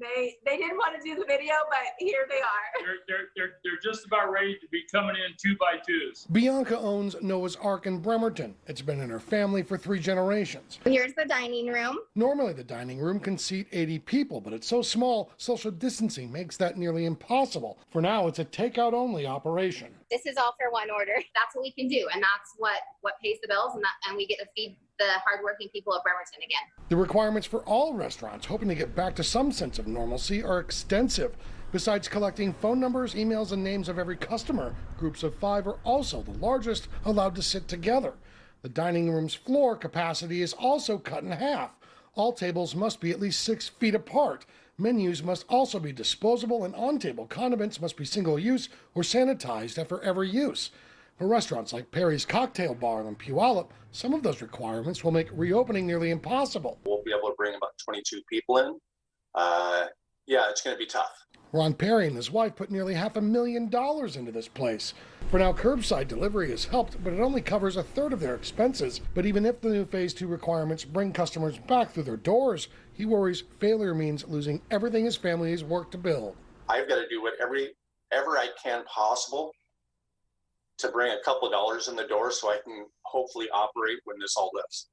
They didn't want to do the video, but here they are. They're just about ready to be coming in 2x2s. Bianca owns Noah's Ark in Bremerton. It's been in her family for 3 generations. Here's the dining room. Normally the dining room can seat 80 people, but it's so small, social distancing makes that nearly impossible. For now, it's a takeout only operation. This is all for one order. That's what we can do, and that's what pays the bills, and we get to feed the hardworking people of Bremerton again. The requirements for all restaurants hoping to get back to some sense of normalcy are extensive. Besides collecting phone numbers, emails, and names of every customer, groups of 5 are also the largest allowed to sit together. The dining room's floor capacity is also cut in half. All tables must be at least 6 feet apart. Menus must also be disposable, and on-table condiments must be single-use or sanitized after every use. For restaurants like Perry's Cocktail Bar in Puyallup, some of those requirements will make reopening nearly impossible. We'll be able to bring about 22 people in. Yeah, it's going to be tough. Ron Perry and his wife put nearly $500,000 into this place. For now, curbside delivery has helped, but it only covers a third of their expenses. But even if the new phase 2 requirements bring customers back through their doors, he worries failure means losing everything his family has worked to build. I've got to do whatever I can possible to bring a couple of dollars in the door so I can hopefully operate when this all lifts.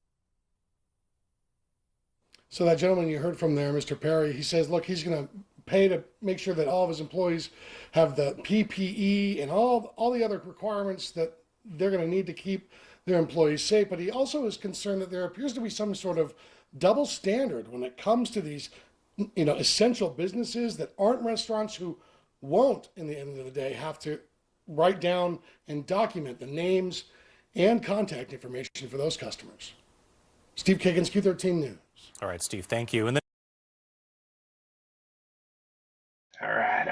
So that gentleman you heard from there, Mr. Perry, he says, look, he's going to pay to make sure that all of his employees have the PPE and all the other requirements that they're going to need to keep their employees safe. But he also is concerned that there appears to be some sort of double standard when it comes to these, essential businesses that aren't restaurants, who won't, in the end of the day, have to write down and document the names and contact information for those customers. Steve Kiggins, Q13 News. All right, Steve, thank you. And then All right.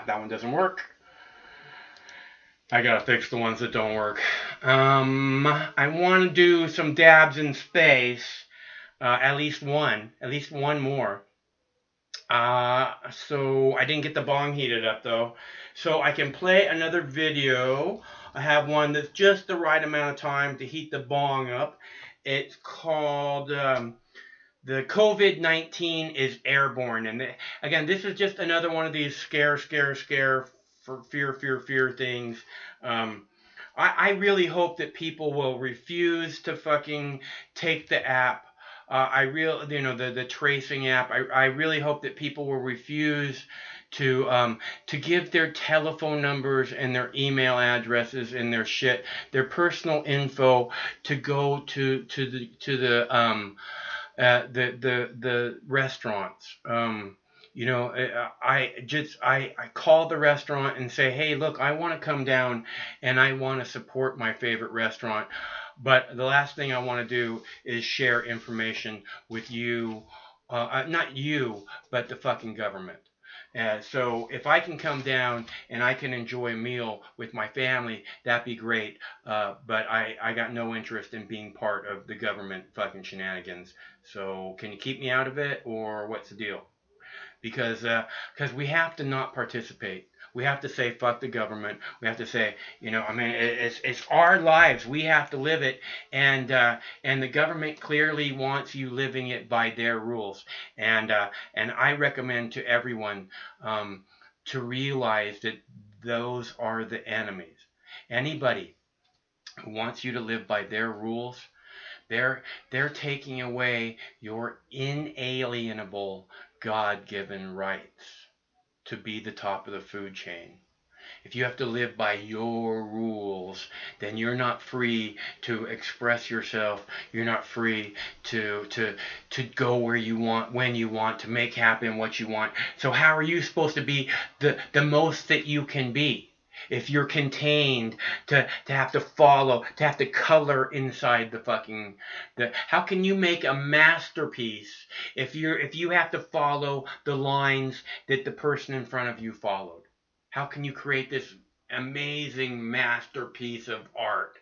That one doesn't work. I gotta fix the ones that don't work. I want to do some dabs in space. At least one more. So I didn't get the bong heated up though. So I can play another video. I have one that's just the right amount of time to heat the bong up. It's called The COVID-19 is Airborne. And again, this is just another one of these scare for fear things. I really hope that people will refuse to fucking take the app. The tracing app. I really hope that people will refuse to give their telephone numbers and their email addresses and their shit, their personal info, to go to the restaurants. I call the restaurant and say, hey, look, I want to come down and I want to support my favorite restaurant. But the last thing I want to do is share information with you, not you, but the fucking government. So if I can come down and I can enjoy a meal with my family, that'd be great. But I got no interest in being part of the government fucking shenanigans. So can you keep me out of it, or what's the deal? Because we have to not participate. We have to say fuck the government. We have to say, it's our lives. We have to live it, and the government clearly wants you living it by their rules. And I recommend to everyone to realize that those are the enemies. Anybody who wants you to live by their rules, they're taking away your inalienable God-given rights to be the top of the food chain. if you have to live by your rules, then you're not free to express yourself. You're not free to go where you want, when you want, to make happen what you want. So how are you supposed to be the most that you can be if you're contained to have to follow, to have to color inside how can you make a masterpiece if you have to follow the lines that the person in front of you followed? How can you create this amazing masterpiece of art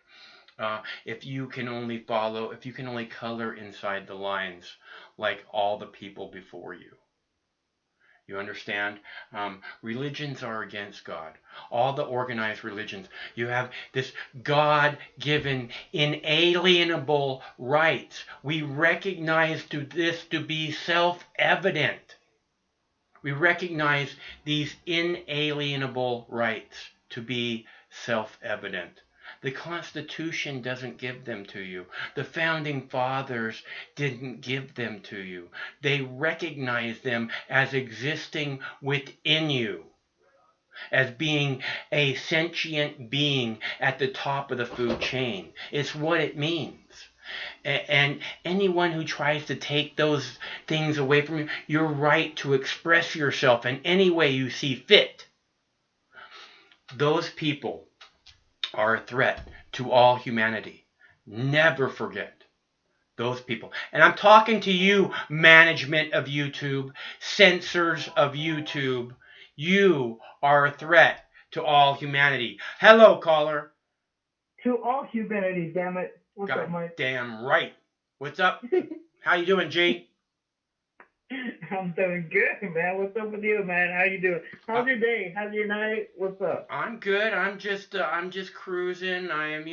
if you can only color inside the lines like all the people before you? You understand? Religions are against God. All the organized religions. You have this God-given, inalienable rights. We recognize this to be self-evident. We recognize these inalienable rights to be self-evident. The Constitution doesn't give them to you. The Founding Fathers didn't give them to you. They recognize them as existing within you, as being a sentient being at the top of the food chain. It's what it means. And anyone who tries to take those things away from you, your right to express yourself in any way you see fit, those people are a threat to all humanity. Never forget those people. And I'm talking to you, management of YouTube, censors of YouTube. You are a threat to all humanity. Hello, caller. To all humanity, damn it. What's God up, Mike? damn right. What's up? How you doing, G? I'm doing good, man. What's up with you, man? How you doing? How's your day? How's your night? What's up? I'm good. I'm just cruising. I am,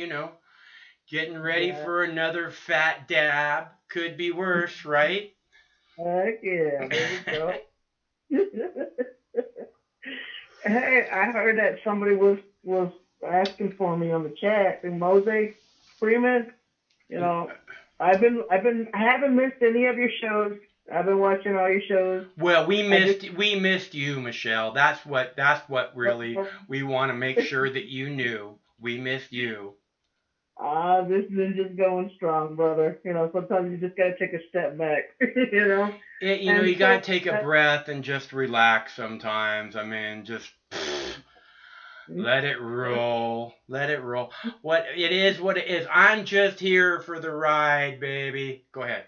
getting ready for another fat dab. Could be worse, right? Heck yeah, there we go. Hey, I heard that somebody was asking for me on the chat, and Mose Freeman. I haven't missed any of your shows. I've been watching all your shows. Well, we missed you, Michelle. That's what really we want to make sure that you knew. We missed you. This is just going strong, brother. Sometimes you just gotta take a step back. You gotta take a breath and just relax sometimes. I mean, just let it roll. Let it roll. What it is. I'm just here for the ride, baby. Go ahead.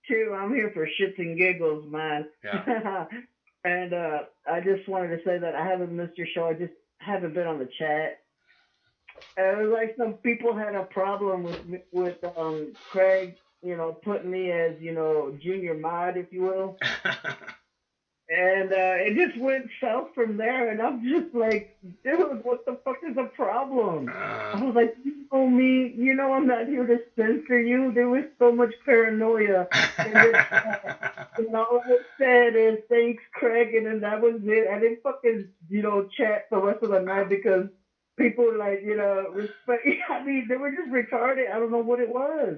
True, I'm here for shits and giggles, man. Yeah. And I just wanted to say that I haven't missed your show. I just haven't been on the chat. It was like some people had a problem with Craig, putting me as, junior mod, if you will. And it just went south from there, and I'm just like, dude, what the fuck is the problem? I was like, you know me, I'm not here to censor you. There was so much paranoia. And all I said is, thanks, Craig, and then that was it. I didn't fucking, chat the rest of the night because people, respect. I mean, they were just retarded. I don't know what it was.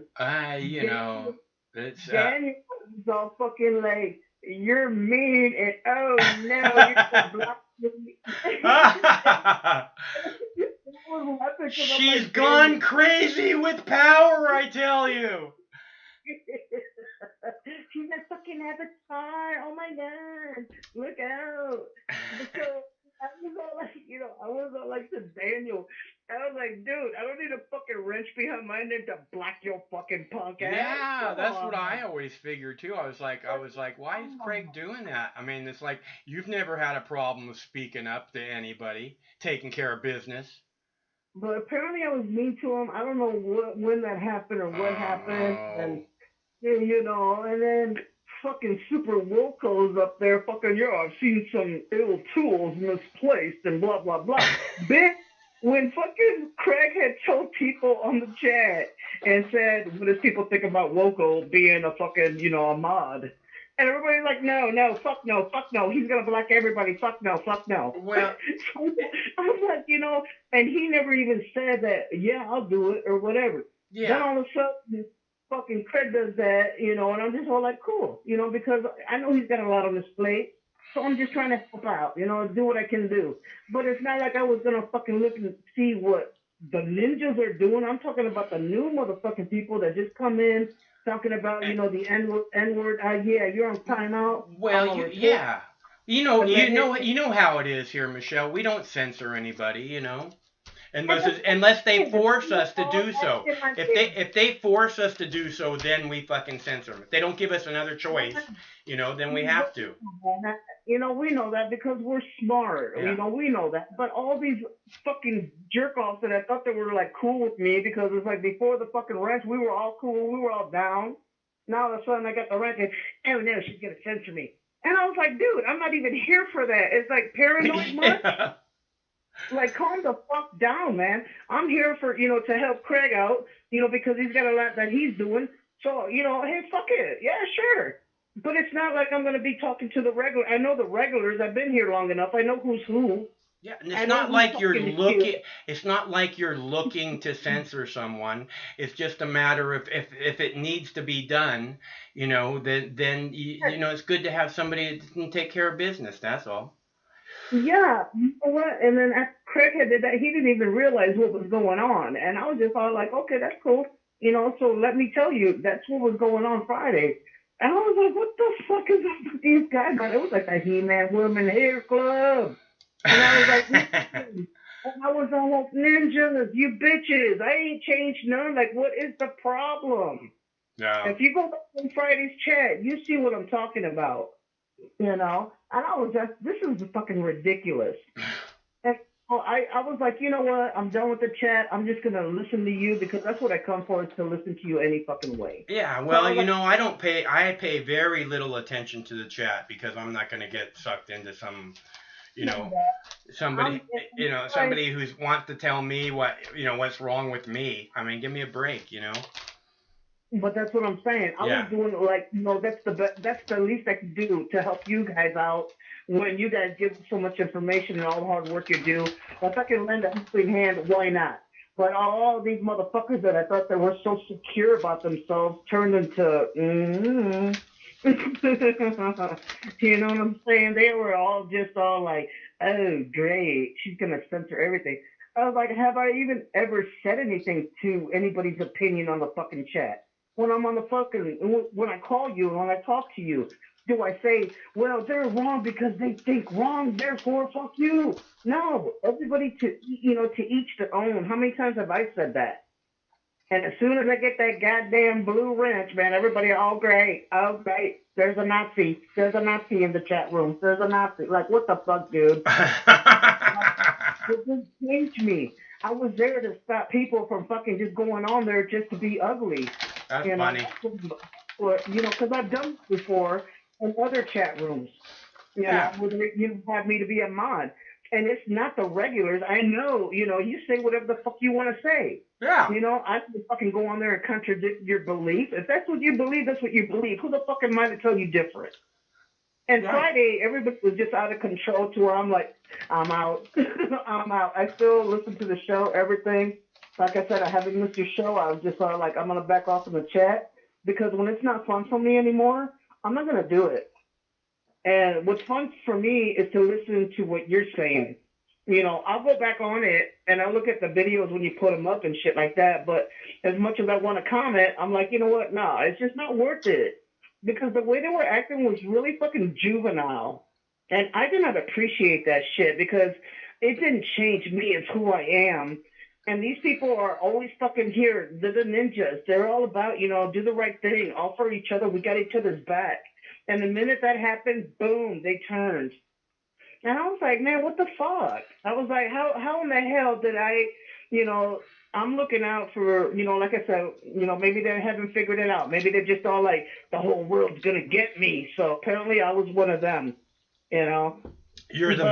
It's... Daniel was all fucking like, you're mean, and oh no, you're black. She's gone crazy with power, I tell you. She's a fucking avatar. Oh my god, look out. Because I was all like to Daniel. I was like, dude, I don't need a fucking wrench behind my name to black your fucking punk ass. Yeah, that's what I always figured too. I was like, why is Craig doing that? I mean, it's like you've never had a problem with speaking up to anybody, taking care of business. But apparently I was mean to him. I don't know when that happened or what happened, and and then fucking Super Wilco's up there fucking, I've seen some ill tools misplaced and blah, blah, blah. Bitch, when fucking Craig had told people on the chat and said, what does people think about Wilco being a fucking, a mod? And everybody's like, no, fuck no, he's gonna black everybody, fuck no. Well, so I'm like, and he never even said that, yeah, I'll do it or whatever. Yeah. Then all of a sudden, fucking Craig does that, and I'm just all like, cool, because I know he's got a lot on his plate. So I'm just trying to help out, you know, do what I can do. But it's not like I was gonna fucking look and see what the ninjas are doing. I'm talking about the new motherfucking people that just come in talking about, you know, the N-word. Yeah, you're on timeout. Well, yeah. You know how it is here, Michelle. We don't censor anybody, you know. Unless they force us to do so. If they force us to do so, then we fucking censor them. If they don't give us another choice, you know, then we have to. You know, we know that because we're smart. Yeah. You know, we know that. But all these fucking jerk-offs that I thought they were, like, cool with me because it's like before the fucking rant, we were all cool. We were all down. Now all of a sudden I got the rant and, oh, no, she's going to censor me. And I was like, dude, I'm not even here for that. It's like paranoid much. Like, calm the fuck down, man. I'm here for, you know, to help Craig out, you know, because he's got a lot that he's doing. So, you know, hey, fuck it. Yeah, sure. But it's not like I'm going to be talking to the regular. I know the regulars. I've been here long enough. I know who's who. Yeah, and it's not like you're looking. It's not like you're looking to censor someone. It's just a matter of if it needs to be done, you know, then you know it's good to have somebody that can take care of business. That's all. Yeah, you know what? And then after Craig had did that, he didn't even realize what was going on, and I was just all like, okay, that's cool, you know. So let me tell you, that's what was going on Friday. And I was like, what the fuck is up with these guys? But it was like a He-Man Woman Hair Club. And I was like, and I was all like, ninjas, you bitches. I ain't changed none. Like, what is the problem? Yeah. If you go back on Friday's chat, you see what I'm talking about. You know? And I was just, this is fucking ridiculous. And so I was like, you know what? I'm done with the chat. I'm just going to listen to you because that's what I come for, is to listen to you any fucking way. Yeah, well, you know, I pay very little attention to the chat because I'm not going to get sucked into some, you know, somebody who wants to tell me what's wrong with me. I mean, give me a break, you know. But that's what I'm saying. I was doing like, you know, that's the least I can do to help you guys out when you guys give so much information and all the hard work you do. If I can lend a helping hand, why not? But all these motherfuckers that I thought that were so secure about themselves turned into, you know what I'm saying? They were all like, oh, great, she's going to censor everything. I was like, have I even ever said anything to anybody's opinion on the fucking chat? When I'm on the fucking, when I call you, when I talk to you, do I say, well, they're wrong because they think wrong, therefore fuck you? No, everybody to each their own. How many times have I said that? And as soon as I get that goddamn blue wrench, man, everybody, oh great, there's a Nazi. There's a Nazi in the chat room. There's a Nazi. Like, what the fuck, dude? It just changed me. I was there to stop people from fucking just going on there just to be ugly. That's funny. You know, because I've done this before in other chat rooms. You know, where you have me to be a mod. And it's not the regulars. I know, you know, you say whatever the fuck you want to say. Yeah. You know, I can fucking go on there and contradict your belief. If that's what you believe, that's what you believe. Who the fuck am I to tell you different? And Friday, everybody was just out of control to where I'm like, I'm out. I'm out. I still listen to the show, everything. Like I said, I haven't missed your show. I was just like, I'm going to back off in the chat because when it's not fun for me anymore, I'm not going to do it. And what's fun for me is to listen to what you're saying. You know, I'll go back on it and I look at the videos when you put them up and shit like that. But as much as I want to comment, I'm like, you know what? No, it's just not worth it. Because the way they were acting was really fucking juvenile. And I did not appreciate that shit because it didn't change me as who I am. And these people are always fucking here. They're the ninjas. They're all about, you know, do the right thing. All for each other. We got each other's back. And the minute that happened, boom, they turned. And I was like, man, what the fuck? I was like, how in the hell did I, you know, I'm looking out for, you know, like I said, you know, maybe they haven't figured it out. Maybe they're just all like, the whole world's going to get me. So apparently I was one of them, you know. You're the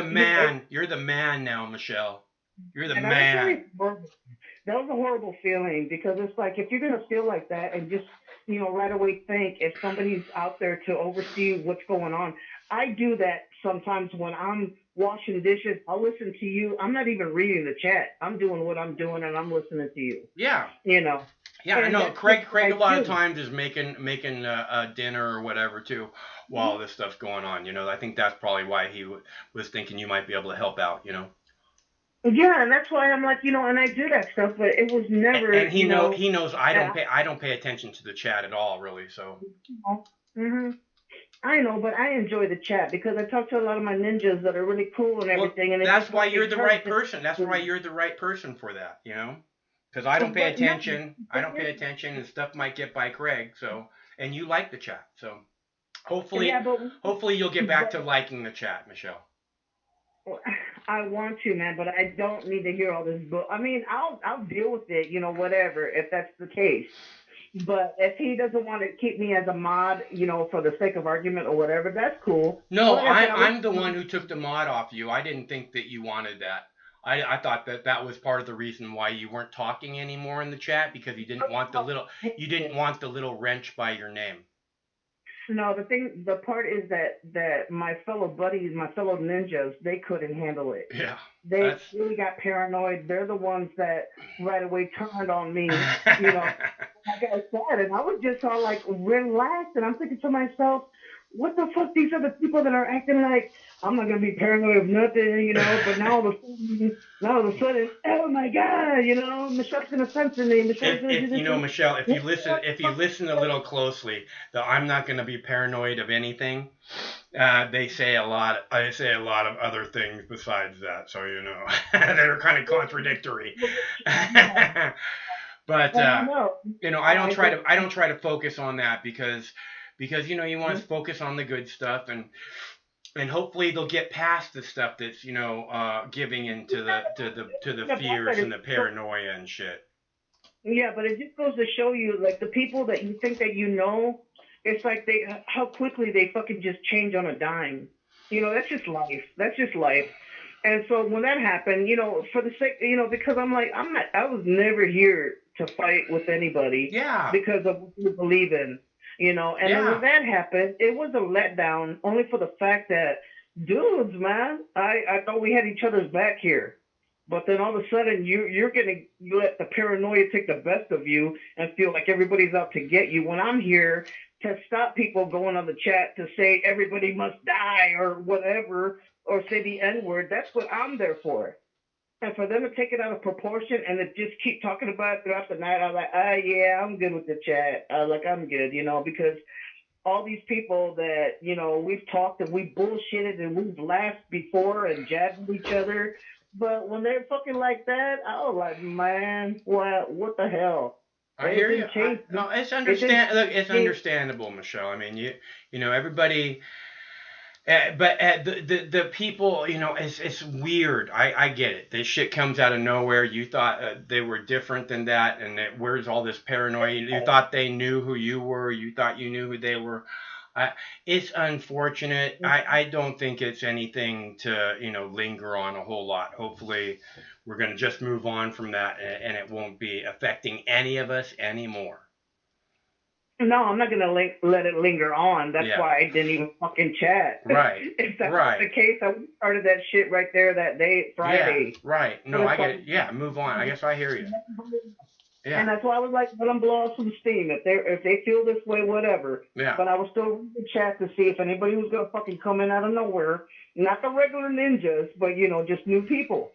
man. You're the man now, Michelle. You're the man. That was a horrible feeling because it's like, if you're going to feel like that and just right away think if somebody's out there to oversee what's going on. I do that sometimes when I'm washing dishes. I'll listen to you. I'm not even reading the chat. I'm doing what I'm doing, and I'm listening to you. Yeah. Yeah, I know. that's Craig what a lot I of do. times is making dinner or whatever too while all this stuff's going on. I think that's probably why he was thinking you might be able to help out. Yeah, and that's why I'm like, and I do that stuff, but it was never. And he knows I don't pay attention to the chat at all, really. So. I know, but I enjoy the chat because I talk to a lot of my ninjas that are really cool and everything. And That's why you're the right person. That's why you're the right person for that. Because I don't pay attention. I don't pay attention, and stuff might get by Craig. So, and you like the chat, so hopefully you'll get back to liking the chat, Michelle. I want to, man, but I don't need to hear all this. I mean, I'll deal with it, whatever, if that's the case. But if he doesn't want to keep me as a mod, for the sake of argument or whatever, that's cool. No, I'm the one who took the mod off you. I didn't think that you wanted that. I thought that was part of the reason why you weren't talking anymore in the chat, because you didn't want the little wrench by your name. No, the part is that my fellow buddies, my fellow ninjas, they couldn't handle it. Yeah. They really got paranoid. They're the ones that right away turned on me, like I said, and I was just all like relaxed, and I'm thinking to myself, what the fuck, these are the people that are acting like I'm not gonna be paranoid of nothing, but now all of a sudden, oh my God, Michelle's gonna censor me. Michelle's gonna do this. Michelle, if you listen a little closely, the I'm not gonna be paranoid of anything. They say a lot. I say a lot of other things besides that, so they're kind of contradictory. But I don't try to focus on that because you want to focus on the good stuff, and hopefully they'll get past the stuff that's giving into the fears and the paranoia and shit. Yeah, but it just goes to show you, like, the people that you think that it's like how quickly they fucking just change on a dime. That's just life. That's just life. And so when that happened, for the sake, because I was never here to fight with anybody. Yeah. Because of what you believe in, and then when that happened, it was a letdown only for the fact that, dudes, man, I thought we had each other's back here. But then all of a sudden, you're going to let the paranoia take the best of you and feel like everybody's out to get you, when I'm here to stop people going on the chat to say everybody must die or whatever, or say the N-word. That's what I'm there for. And for them to take it out of proportion and to just keep talking about it throughout the night, I'm like, yeah, I'm good with the chat. I'm good, because all these people that, we've talked and we bullshitted and we've laughed before and jabbed at each other. But when they're fucking like that, I was like, man, what the hell? I hear you. No, it's understandable, Michelle. I mean, everybody, but the people, it's weird. I get it. This shit comes out of nowhere. You thought they were different than that, and where's all this paranoia? You thought they knew who you were. You thought you knew who they were. It's unfortunate. I don't think it's anything to linger on a whole lot. Hopefully we're going to just move on from that, and it won't be affecting any of us anymore. No, I'm not going to let it linger on. That's why I didn't even fucking chat. Right. If that was the case, I started that shit right there that day, Friday. Yeah, right. No, I get it. Yeah, move on. I guess I hear you. Yeah. And that's why I was like, let them blow off some steam. If they feel this way, whatever. Yeah. But I was still reading the chat to see if anybody was going to fucking come in out of nowhere. Not the regular ninjas, but, just new people.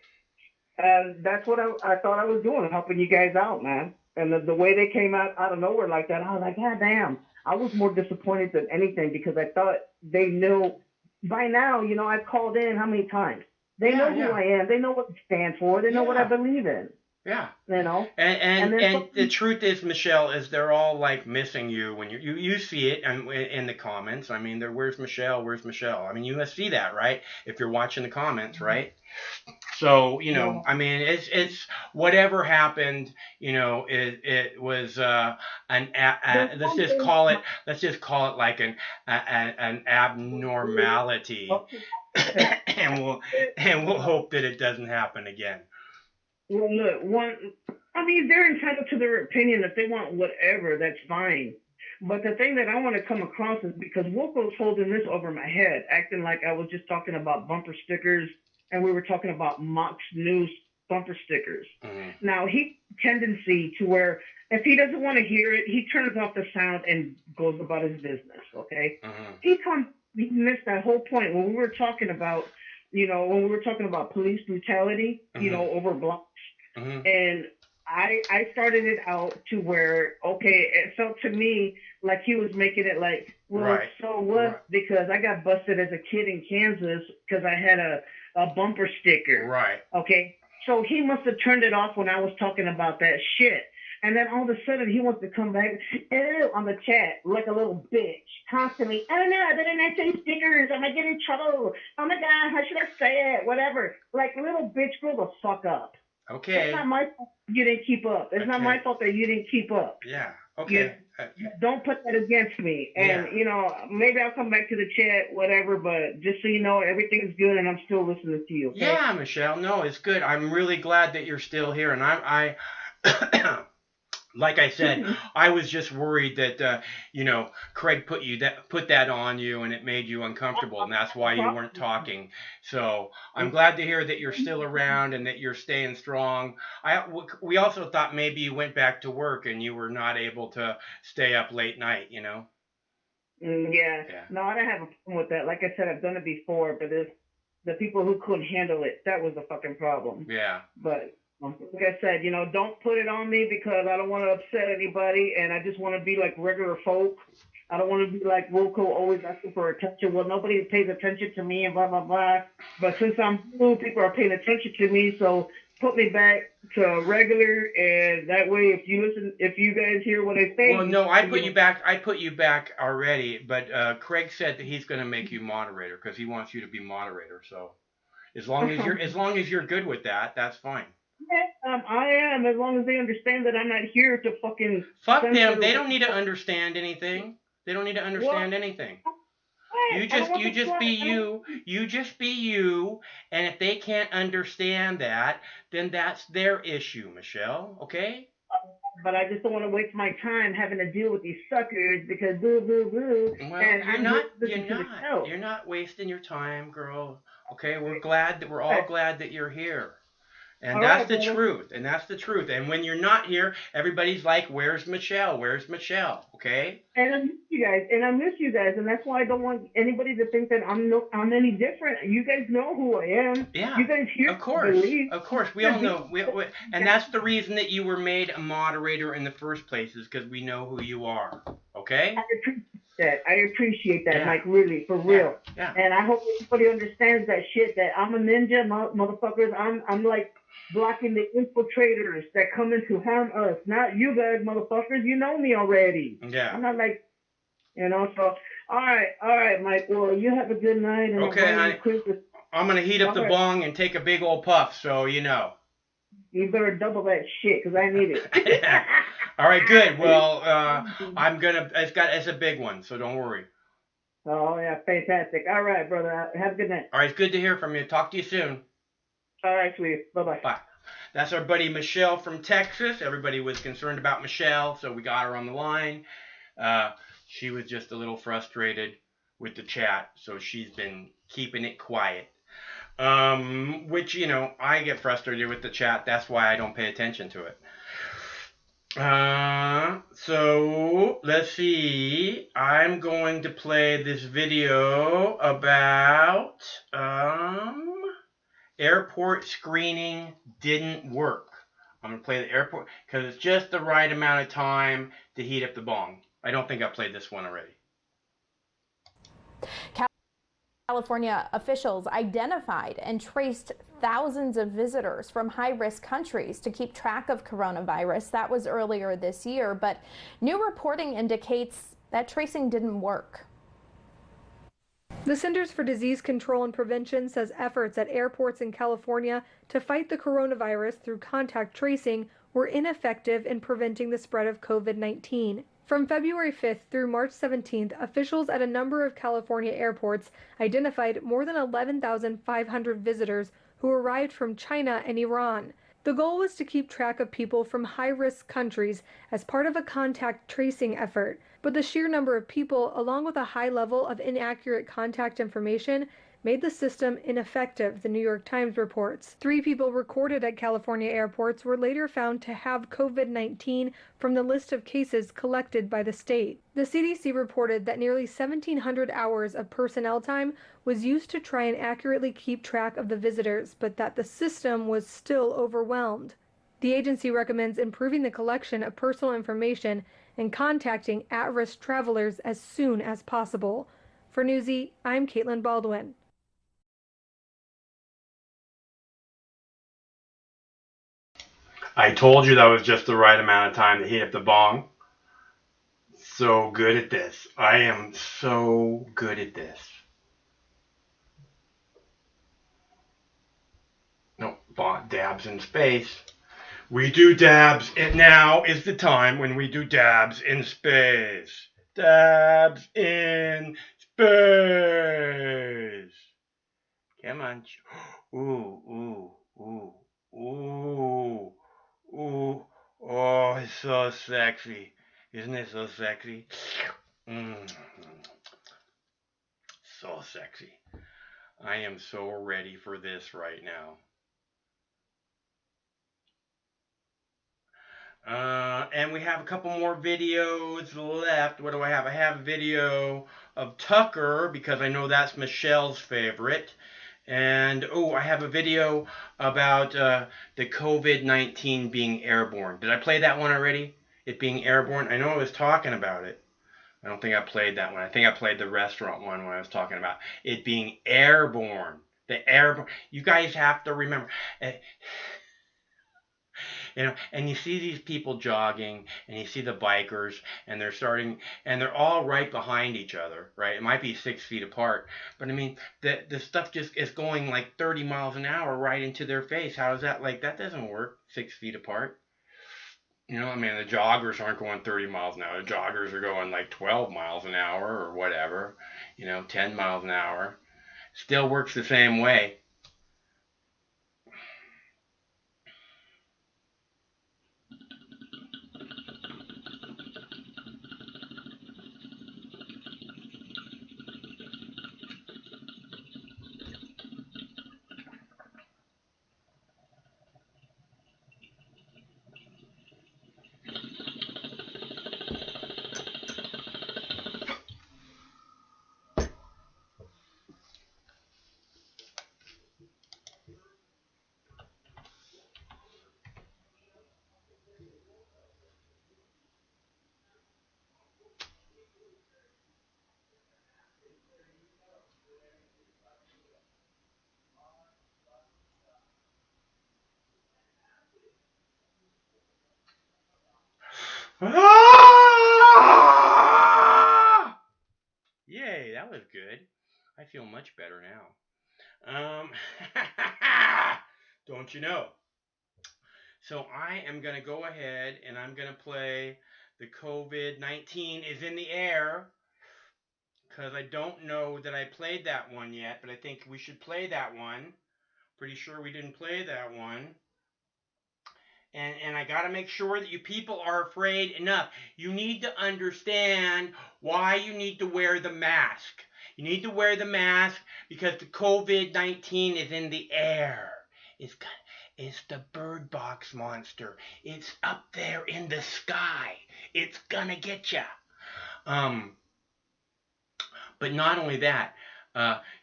And that's what I thought I was doing, helping you guys out, man. And the way they came out of nowhere like that, I was like, God damn. I was more disappointed than anything because I thought they knew. By now, I've called in how many times? They know who I am. They know what I stand for. They know what I believe in. Yeah. And the truth is, Michelle, is they're all like missing you when you see it in the comments. I mean, where's Michelle? Where's Michelle? I mean, you must see that, right? If you're watching the comments, right? So, I mean, it's whatever happened, it was let's just call it like an abnormality. and we'll hope that it doesn't happen again. Well, look, they're entitled to their opinion. If they want whatever, that's fine. But the thing that I want to come across is because Wilco's holding this over my head, acting like I was just talking about bumper stickers and we were talking about Mox News bumper stickers. Mm-hmm. Now, he tendency to where if he doesn't want to hear it, he turns off the sound and goes about his business, okay? Mm-hmm. He missed that whole point when we were talking about, when we were talking about police brutality, Mm-hmm. Over blocks. Mm-hmm. And I started it out to where, okay, it felt to me like he was making it like, well, Right. so what? Right. Because I got busted as a kid in Kansas because I had a bumper sticker. Right. Okay. So he must have turned it off when I was talking about that shit. And then all of a sudden he wants to come back on the chat like a little bitch constantly. I don't know, didn't I say stickers? Am I getting in trouble? Oh my God, how should I say it? Whatever. Like, little bitch, grow the fuck up. Okay. It's not my fault you didn't keep up. It's not my fault that you didn't keep up. Yeah. Okay. Don't put that against me. And, maybe I'll come back to the chat, whatever, but just so you know, everything's good and I'm still listening to you. Okay? Yeah, Michelle. No, it's good. I'm really glad that you're still here. And I like I said, I was just worried that, Craig put that on you and it made you uncomfortable. And that's why you weren't talking. So I'm glad to hear that you're still around and that you're staying strong. We also thought maybe you went back to work and you were not able to stay up late night, Yeah. Yeah. No, I don't have a problem with that. Like I said, I've done it before, but it's the people who couldn't handle it, that was the fucking problem. Yeah. But like I said, don't put it on me because I don't want to upset anybody, and I just want to be like regular folk. I don't want to be like Wilco, always asking for attention. Well, nobody pays attention to me and blah, blah, blah. But since I'm new, people are paying attention to me, so put me back to regular, and that way if you guys hear what I say. Well, no, I put you back already, but Craig said that he's going to make you moderator because he wants you to be moderator. So as long as you're good with that, that's fine. Yeah, I am, as long as they understand that I'm not here to fucking... Fuck them. They don't need to understand anything. They don't need to understand anything. You just be you. You just be you. And if they can't understand that, then that's their issue, Michelle. Okay? But I just don't want to waste my time having to deal with these suckers because boo, boo, boo. Well, and you're not wasting your time, girl. Okay? We're all glad that you're here. And that's the truth. And that's the truth. And when you're not here, everybody's like, where's Michelle? Where's Michelle? Okay? And I miss you guys. And that's why I don't want anybody to think that I'm any different. You guys know who I am. Yeah. You guys hear Of course. We all know. And that's the reason that you were made a moderator in the first place, is because we know who you are. Okay? I appreciate that, Mike, really, for real. Yeah. And I hope everybody understands that shit, that I'm a ninja, motherfuckers. I'm like blocking the infiltrators that come in to harm us. Not you guys, motherfuckers. You know me already. Yeah. I'm not like, so, all right, Mike. Well, you have a good night. And okay, I'm going to heat up the bong and take a big old puff, so you know. You better double that shit, because I need it. All right, good. Well, it's a big one, so don't worry. Oh, yeah, fantastic. All right, brother. Have a good night. All right, it's good to hear from you. Talk to you soon. All right, sweet. Bye-bye. Bye. That's our buddy Michelle from Texas. Everybody was concerned about Michelle, so we got her on the line. She was just a little frustrated with the chat, so she's been keeping it quiet. Which, I get frustrated with the chat. That's why I don't pay attention to it. So let's see. I'm going to play this video about airport screening didn't work. I'm going to play the airport because it's just the right amount of time to heat up the bong. I don't think I played this one already. California officials identified and traced thousands of visitors from high-risk countries to keep track of coronavirus. That was earlier this year, but new reporting indicates that tracing didn't work. The Centers for Disease Control and Prevention says efforts at airports in California to fight the coronavirus through contact tracing were ineffective in preventing the spread of COVID-19. From February 5th through March 17th, officials at a number of California airports identified more than 11,500 visitors who arrived from China and Iran. The goal was to keep track of people from high-risk countries as part of a contact tracing effort, but the sheer number of people, along with a high level of inaccurate contact information, made the system ineffective, the New York Times reports. 3 people recorded at California airports were later found to have COVID-19 from the list of cases collected by the state. The CDC reported that nearly 1,700 hours of personnel time was used to try and accurately keep track of the visitors, but that the system was still overwhelmed. The agency recommends improving the collection of personal information and contacting at-risk travelers as soon as possible. For Newsy, I'm Caitlin Baldwin. I told you that was just the right amount of time to heat up the bong. So good at this. I am so good at this. No, dabs in space. We do dabs, and now is the time when we do dabs in space. Dabs in space. Come on. Ooh, ooh, ooh, ooh. Ooh, oh, it's so sexy. Isn't it so sexy? So sexy. I am so ready for this right now. And we have a couple more videos left. What do I have? I have a video of Tucker, because I know that's Michelle's favorite. And, oh, I have a video about the COVID-19 being airborne. Did I play that one already? It being airborne? I know I was talking about it. I don't think I played that one. I think I played the restaurant one when I was talking about it being airborne. The airborne. You guys have to remember. You know, and you see these people jogging, and you see the bikers, and they're all right behind each other, right? It might be 6 feet apart, but I mean, the stuff just is going like 30 miles an hour right into their face. How is that? Like, that doesn't work 6 feet apart. You know, I mean, the joggers aren't going 30 miles an hour. The joggers are going like 12 miles an hour or whatever, you know, 10 miles an hour. Still works the same way. Ah! Yay, that was good. I feel much better now. Don't you know? So I am going to go ahead and I'm going to play the COVID-19 is in the air, because I don't know that I played that one yet, but I think we should play that one. Pretty sure we didn't play that one. And I got to make sure that you people are afraid enough. You need to understand why you need to wear the mask. You need to wear the mask because the COVID-19 is in the air. It's the bird box monster. It's up there in the sky. It's gonna get ya. But not only that,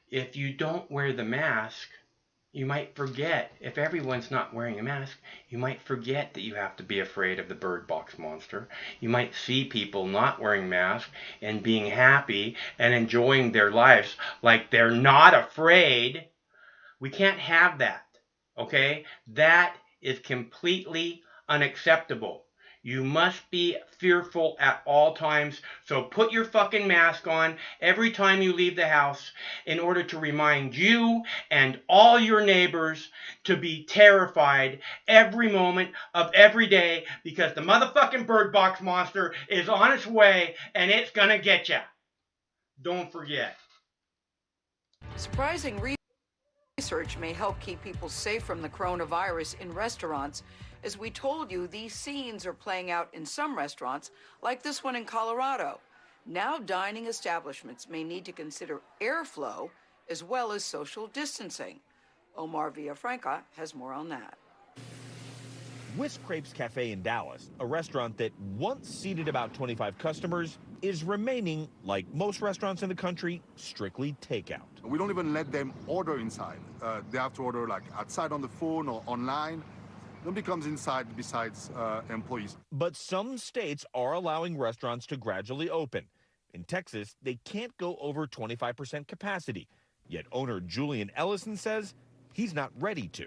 if you don't wear the mask, you might forget. If everyone's not wearing a mask, you might forget that you have to be afraid of the bird box monster. You might see people not wearing masks and being happy and enjoying their lives like they're not afraid. We can't have that, okay? That is completely unacceptable. You must be fearful at all times. So put your fucking mask on every time you leave the house in order to remind you and all your neighbors to be terrified every moment of every day, because the motherfucking bird box monster is on its way and it's gonna get ya. Don't forget. Surprising Research may help keep people safe from the coronavirus in restaurants. As we told you, these scenes are playing out in some restaurants, like this one in Colorado. Now dining establishments may need to consider airflow as well as social distancing. Omar Villafranca has more on that. Whisk Crepes Cafe in Dallas, a restaurant that once seated about 25 customers, is remaining, like most restaurants in the country, strictly takeout. We don't even let them order inside. They have to order like outside on the phone or online. Nobody comes inside besides employees. But some states are allowing restaurants to gradually open. In Texas, they can't go over 25% capacity. Yet owner Julian Ellison says he's not ready to.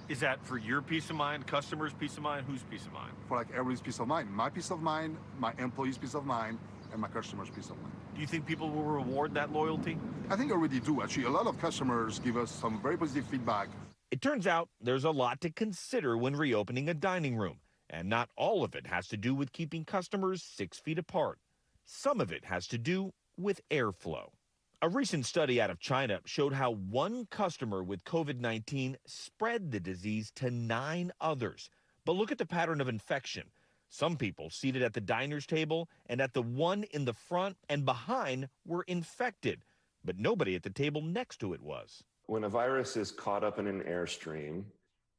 Is that for your peace of mind, customers' peace of mind, whose peace of mind? For like everybody's peace of mind. My peace of mind, my employees' peace of mind, and my customers' peace of mind. Do you think people will reward that loyalty? I think I already do, actually. A lot of customers give us some very positive feedback. It turns out there's a lot to consider when reopening a dining room, and not all of it has to do with keeping customers 6 feet apart. Some of it has to do with airflow. A recent study out of China showed how one customer with COVID-19 spread the disease to 9 others. But look at the pattern of infection. Some people seated at the diner's table and at the one in the front and behind were infected, but nobody at the table next to it was. When a virus is caught up in an airstream,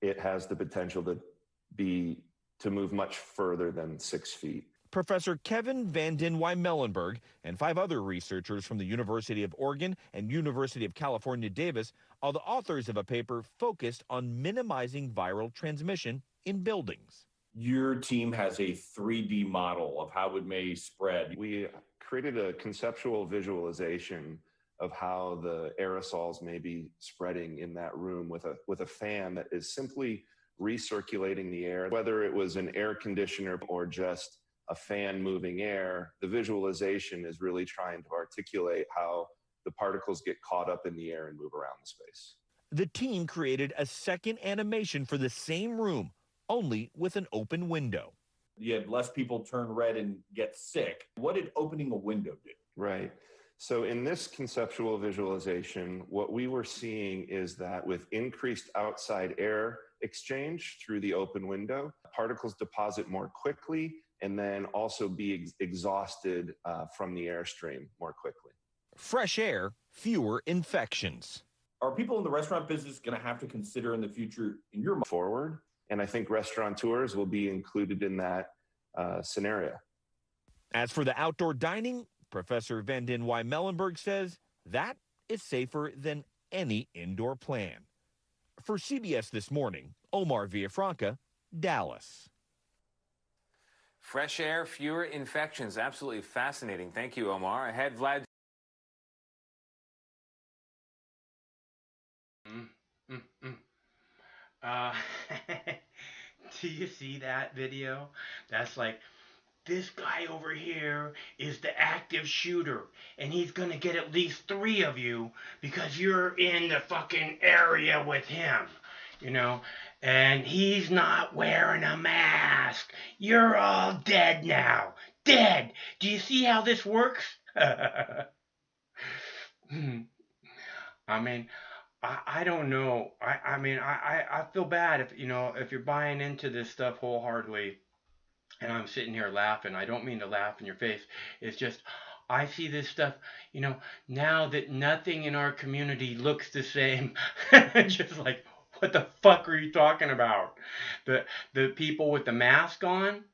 it has the potential to move much further than 6 feet. Professor Kevin Van Den Wy-Mellenberg and 5 other researchers from the University of Oregon and University of California, Davis are the authors of a paper focused on minimizing viral transmission in buildings. Your team has a 3D model of how it may spread. We created a conceptual visualization of how the aerosols may be spreading in that room with a fan that is simply recirculating the air. Whether it was an air conditioner or just a fan moving air, the visualization is really trying to articulate how the particles get caught up in the air and move around the space. The team created a second animation for the same room, only with an open window. You had less people turn red and get sick. What did opening a window do? Right. So in this conceptual visualization, what we were seeing is that with increased outside air exchange through the open window, particles deposit more quickly and then also be exhausted from the airstream more quickly. Fresh air, fewer infections. Are people in the restaurant business going to have to consider in the future, in your mind, forward? And I think restaurateurs will be included in that scenario. As for the outdoor dining, Professor Van Den Wy-Mellenberg says that is safer than any indoor plan. For CBS This Morning, Omar Villafranca, Dallas. Fresh air, fewer infections. Absolutely fascinating. Thank you, Omar. Ahead, Vlad. Do you see that video? That's like, this guy over here is the active shooter, and he's gonna get at least 3 of you because you're in the fucking area with him, you know, and he's not wearing a mask. You're all dead now. Dead. Do you see how this works? I mean, I don't know. I feel bad if, you know, if you're buying into this stuff wholeheartedly. And I'm sitting here laughing. I don't mean to laugh in your face. It's just, I see this stuff, you know, now that nothing in our community looks the same. Just like, what the fuck are you talking about? The people with the mask on?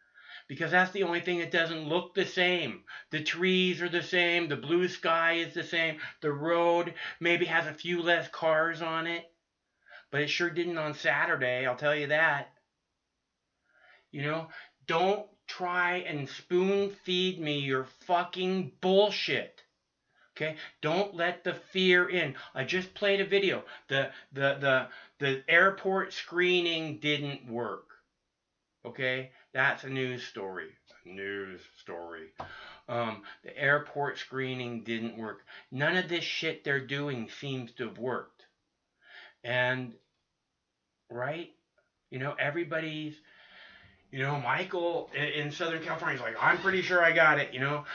Because that's the only thing that doesn't look the same. The trees are the same. The blue sky is the same. The road maybe has a few less cars on it. But it sure didn't on Saturday, I'll tell you that. You know? Don't try and spoon feed me your fucking bullshit. Okay? Don't let the fear in. I just played a video. The airport screening didn't work. Okay? That's a news story. The airport screening didn't work. None of this shit they're doing seems to have worked. And, right? You know, everybody's... You know, Michael in Southern California is like, I'm pretty sure I got it, you know.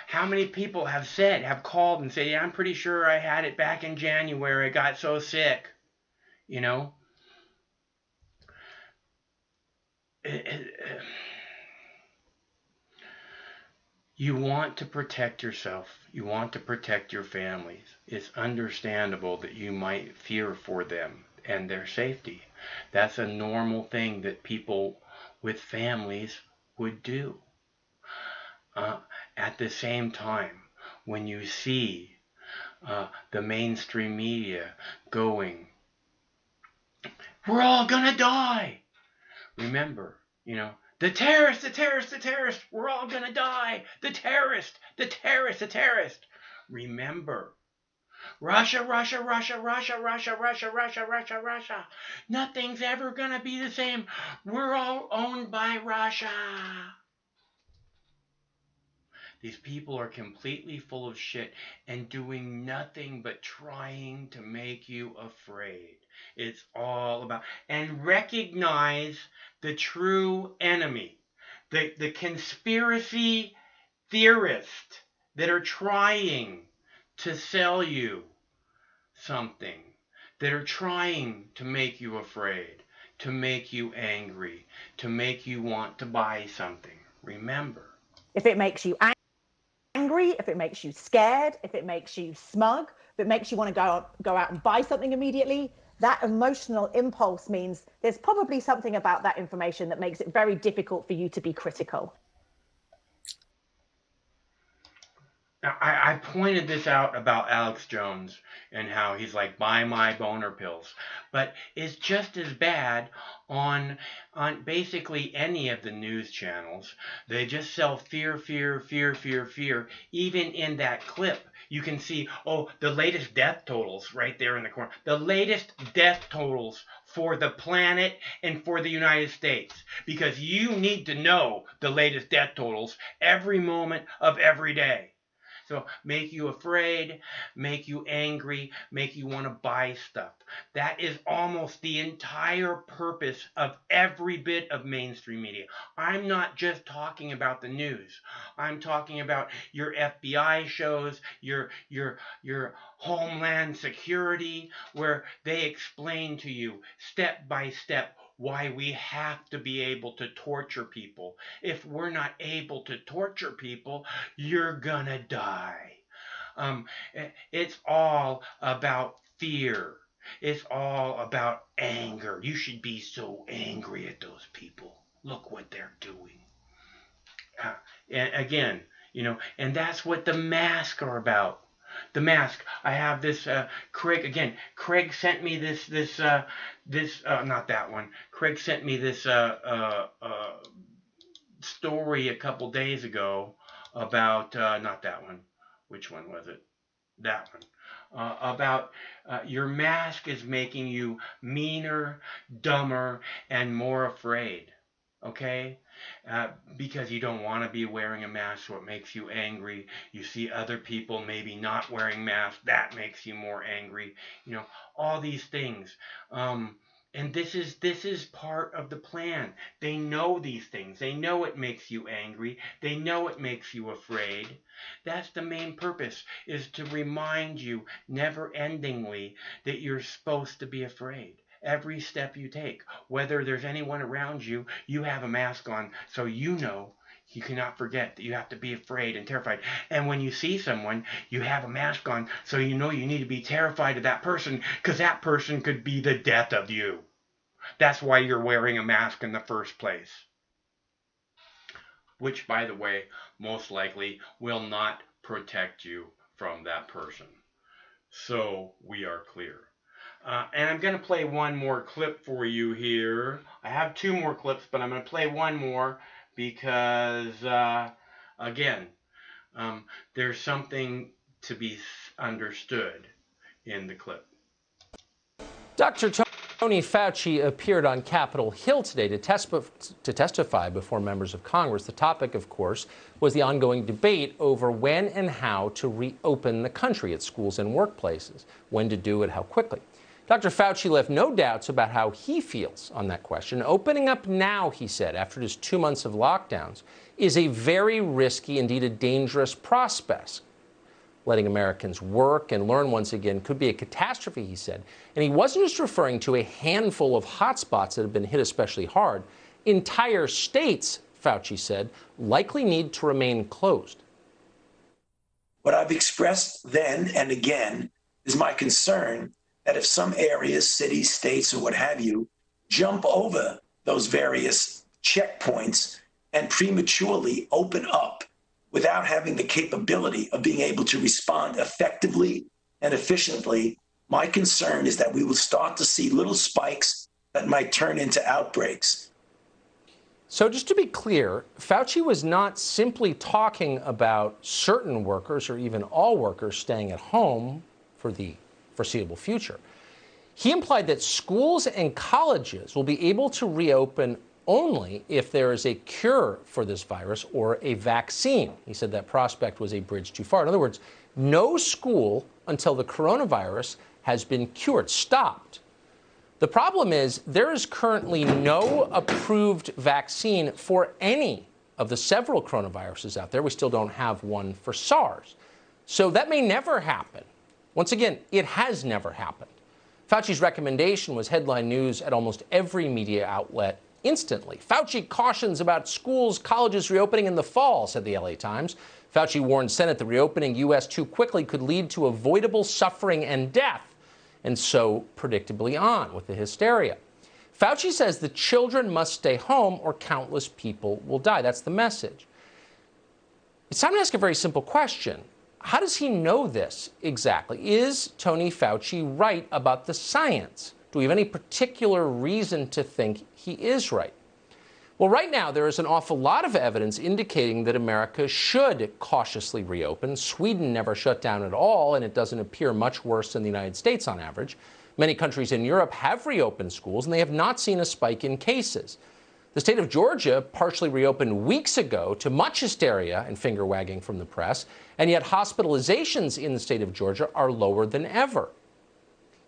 How many people have called and said, yeah, I'm pretty sure I had it back in January. I got so sick. You know, you want to protect yourself. You want to protect your families. It's understandable that you might fear for them and their safety. That's a normal thing that people with families would do. At the same time, when you see the mainstream media going, we're all gonna die. Remember, you know, the terrorist, the terrorist, the terrorist, we're all gonna die. The terrorist, the terrorist, the terrorist. Remember, Russia, Russia, Russia, Russia, Russia, Russia, Russia, Russia, Russia. Nothing's ever gonna be the same. We're all owned by Russia. These people are completely full of shit and doing nothing but trying to make you afraid. It's all about, and recognize the true enemy, the conspiracy theorists that are trying to sell you something, that are trying to make you afraid, to make you angry, to make you want to buy something. Remember, if it makes you angry, if it makes you scared, if it makes you smug, if it makes you want to go out and buy something immediately, that emotional impulse means there's probably something about that information that makes it very difficult for you to be critical. Now, I pointed this out about Alex Jones and how he's like, buy my boner pills. But it's just as bad on basically any of the news channels. They just sell fear, fear, fear, fear, fear. Even in that clip, you can see, oh, the latest death totals right there in the corner. The latest death totals for the planet and for the United States. Because you need to know the latest death totals every moment of every day. So make you afraid, make you angry, make you want to buy stuff. That is almost the entire purpose of every bit of mainstream media. I'm not just talking about the news. I'm talking about your FBI shows, your Homeland Security, where they explain to you step by step why we have to be able to torture people. If we're not able to torture people, you're gonna die. It's all about fear. It's all about anger. You should be so angry at those people. Look what they're doing. And again, you know, and that's what the masks are about. The mask. I have this Craig sent me this not that one. Craig sent me this story a couple days ago about not that one. Which one was it? That one. About your mask is making you meaner, dumber, and more afraid. Okay? Because you don't want to be wearing a mask, so it makes you angry. You see other people maybe not wearing masks, that makes you more angry. You know, all these things. And this is part of the plan. They know these things. They know it makes you angry. They know it makes you afraid. That's the main purpose, is to remind you never-endingly that you're supposed to be afraid. Every step you take, whether there's anyone around you, you have a mask on, so you know you cannot forget that you have to be afraid and terrified. And when you see someone, you have a mask on, so you know you need to be terrified of that person, because that person could be the death of you. That's why you're wearing a mask in the first place. Which, by the way, most likely will not protect you from that person. So we are clear. And I'm going to play one more clip for you here. I have two more clips, but I'm going to play one more because, again, there's something to be understood in the clip. Dr. Tony Fauci appeared on Capitol Hill today to testify before members of Congress. The topic, of course, was the ongoing debate over when and how to reopen the country at schools and workplaces, when to do it, how quickly. Dr. Fauci left no doubts about how he feels on that question. Opening up now, he said, after just 2 months of lockdowns, is a very risky, indeed a dangerous prospect. Letting Americans work and learn once again could be a catastrophe, he said. And he wasn't just referring to a handful of hotspots that have been hit especially hard. Entire states, Fauci said, likely need to remain closed. What I've expressed then and again is my concern that if some areas, cities, states, or what have you, jump over those various checkpoints and prematurely open up without having the capability of being able to respond effectively and efficiently, my concern is that we will start to see little spikes that might turn into outbreaks. So just to be clear, Fauci was not simply talking about certain workers or even all workers staying at home for the foreseeable future. He implied that schools and colleges will be able to reopen only if there is a cure for this virus or a vaccine. He said that prospect was a bridge too far. In other words, no school until the coronavirus has been cured, stopped. The problem is there is currently no approved vaccine for any of the several coronaviruses out there. We still don't have one for SARS. So that may never happen. Once again, it has never happened. Fauci's recommendation was headline news at almost every media outlet instantly. Fauci cautions about schools, colleges reopening in the fall, said the LA Times. Fauci warned Senate the reopening U.S. too quickly could lead to avoidable suffering and death. And so, predictably on with the hysteria. Fauci says the children must stay home or countless people will die. That's the message. It's time to ask a very simple question. How does he know this exactly? Is Tony Fauci right about the science? Do we have any particular reason to think he is right? Well, right now, there is an awful lot of evidence indicating that America should cautiously reopen. Sweden never shut down at all, and it doesn't appear much worse than the United States on average. Many countries in Europe have reopened schools, and they have not seen a spike in cases. The state of Georgia partially reopened weeks ago to much hysteria and finger-wagging from the press, and yet hospitalizations in the state of Georgia are lower than ever.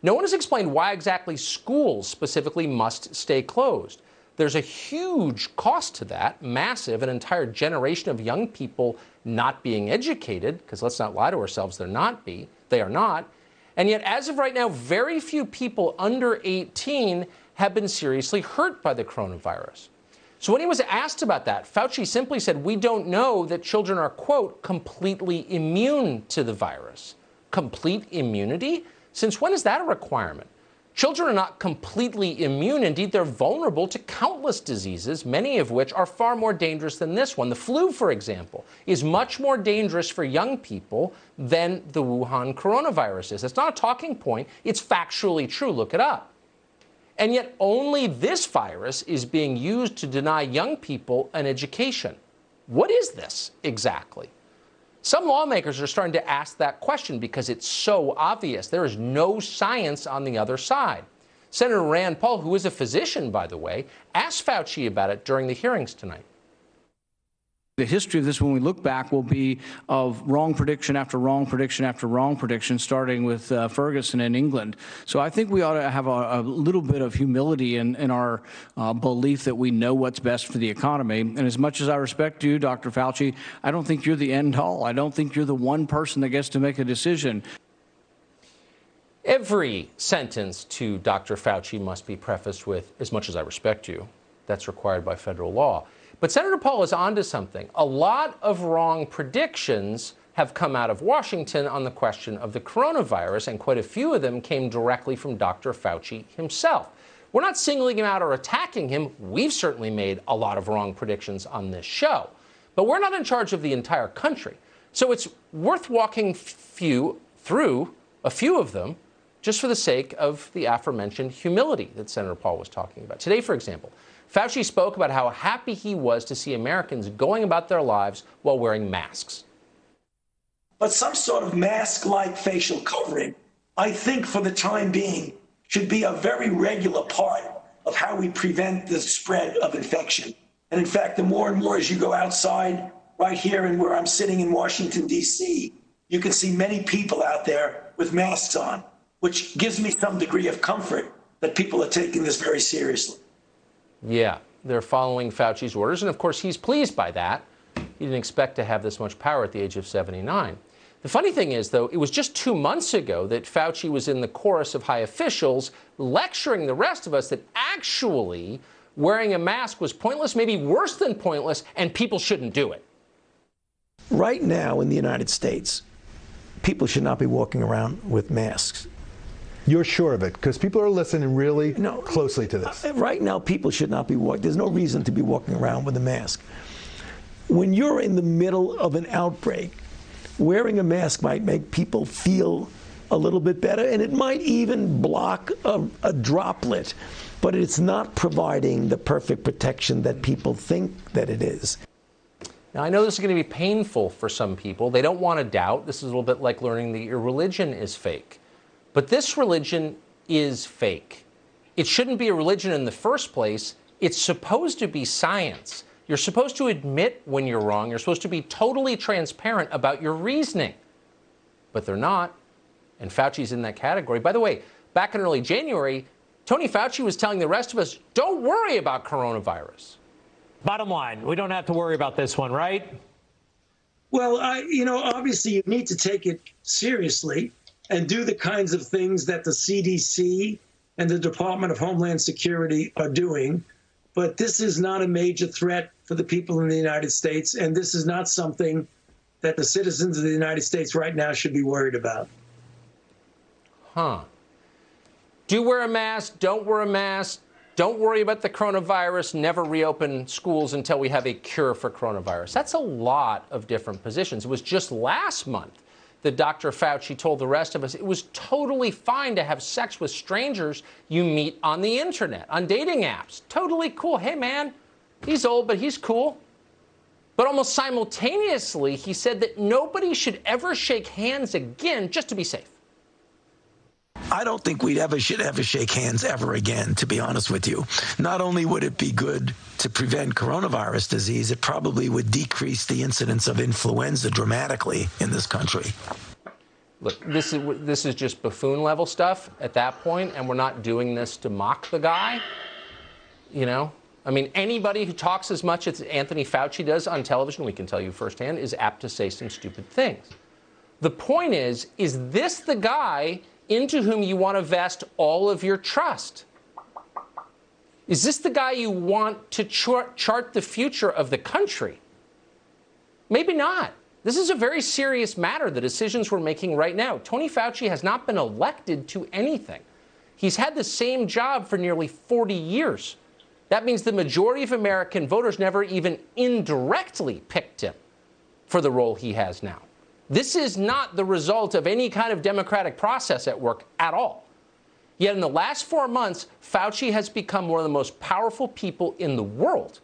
No one has explained why exactly schools specifically must stay closed. There's a huge cost to that, massive, an entire generation of young people not being educated, because let's not lie to ourselves, they are not. And yet, as of right now, very few people under 18 have been seriously hurt by the coronavirus. So when he was asked about that, Fauci simply said, we don't know that children are, quote, completely immune to the virus. Complete immunity? Since when is that a requirement? Children are not completely immune. Indeed, they're vulnerable to countless diseases, many of which are far more dangerous than this one. The flu, for example, is much more dangerous for young people than the Wuhan coronavirus is. It's not a talking point. It's factually true. Look it up. And yet only this virus is being used to deny young people an education. What is this exactly? Some lawmakers are starting to ask that question because it's so obvious. There is no science on the other side. Senator Rand Paul, who is a physician, by the way, asked Fauci about it during the hearings tonight. The history of this, when we look back, will be of wrong prediction after wrong prediction after wrong prediction, starting with Ferguson in England. So I think we ought to have a little bit of humility in our belief that we know what's best for the economy. And as much as I respect you, Dr. Fauci, I don't think you're the end all. I don't think you're the one person that gets to make a decision. Every sentence to Dr. Fauci must be prefaced with, as much as I respect you. That's required by federal law. But Senator Paul is onto something. A lot of wrong predictions have come out of Washington on the question of the coronavirus, and quite a few of them came directly from Dr. Fauci himself. We're not singling him out or attacking him. We've certainly made a lot of wrong predictions on this show. But we're not in charge of the entire country. So it's worth walking through a few of them just for the sake of the aforementioned humility that Senator Paul was talking about. Today, for example, Fauci spoke about how happy he was to see Americans going about their lives while wearing masks. But some sort of mask-like facial covering, I think for the time being, should be a very regular part of how we prevent the spread of infection. And in fact, the more and more as you go outside, right here and where I'm sitting in Washington, D.C., you can see many people out there with masks on, which gives me some degree of comfort that people are taking this very seriously. Yeah, they're following Fauci's orders, and of course he's pleased by that. He didn't expect to have this much power at the age of 79. The funny thing is, though, it was just 2 months ago that Fauci was in the chorus of high officials lecturing the rest of us that actually wearing a mask was pointless, maybe worse than pointless, and people shouldn't do it. Right now in the United States, people should not be walking around with masks. You're sure of it? Because people are listening really closely to this. Right now, people should not be walking. There's no reason to be walking around with a mask. When you're in the middle of an outbreak, wearing a mask might make people feel a little bit better, and it might even block a droplet, but it's not providing the perfect protection that people think that it is. Now, I know this is going to be painful for some people. They don't want to doubt. This is a little bit like learning that your religion is fake. But this religion is fake. It shouldn't be a religion in the first place. It's supposed to be science. You're supposed to admit when you're wrong. You're supposed to be totally transparent about your reasoning. But they're not. And Fauci's in that category. By the way, back in early January, Tony Fauci was telling the rest of us, don't worry about coronavirus. Bottom line, we don't have to worry about this one, right? Well, obviously you need to take it seriously and do the kinds of things that the CDC and the Department of Homeland Security are doing. But this is not a major threat for the people in the United States, and this is not something that the citizens of the United States right now should be worried about. Huh. Do wear a mask, don't wear a mask, don't worry about the coronavirus, never reopen schools until we have a cure for coronavirus. That's a lot of different positions. It was just last month that Dr. Fauci told the rest of us it was totally fine to have sex with strangers you meet on the internet, on dating apps. Totally cool. Hey, man, he's old, but he's cool. But almost simultaneously, he said that nobody should ever shake hands again just to be safe. I don't think should ever shake hands ever again, to be honest with you. Not only would it be good to prevent coronavirus disease, it probably would decrease the incidence of influenza dramatically in this country. Look, this is just buffoon level stuff at that point, and we're not doing this to mock the guy. You know? I mean, anybody who talks as much as Anthony Fauci does on television, we can tell you firsthand, is apt to say some stupid things. The point is this the guy into whom you want to vest all of your trust? Is this the guy you want to chart the future of the country? Maybe not. This is a very serious matter, the decisions we're making right now. Tony Fauci has not been elected to anything. He's had the same job for nearly 40 years. That means the majority of American voters never even indirectly picked him for the role he has now. This is not the result of any kind of democratic process at work at all. Yet in the last 4 months, Fauci has become one of the most powerful people in the world.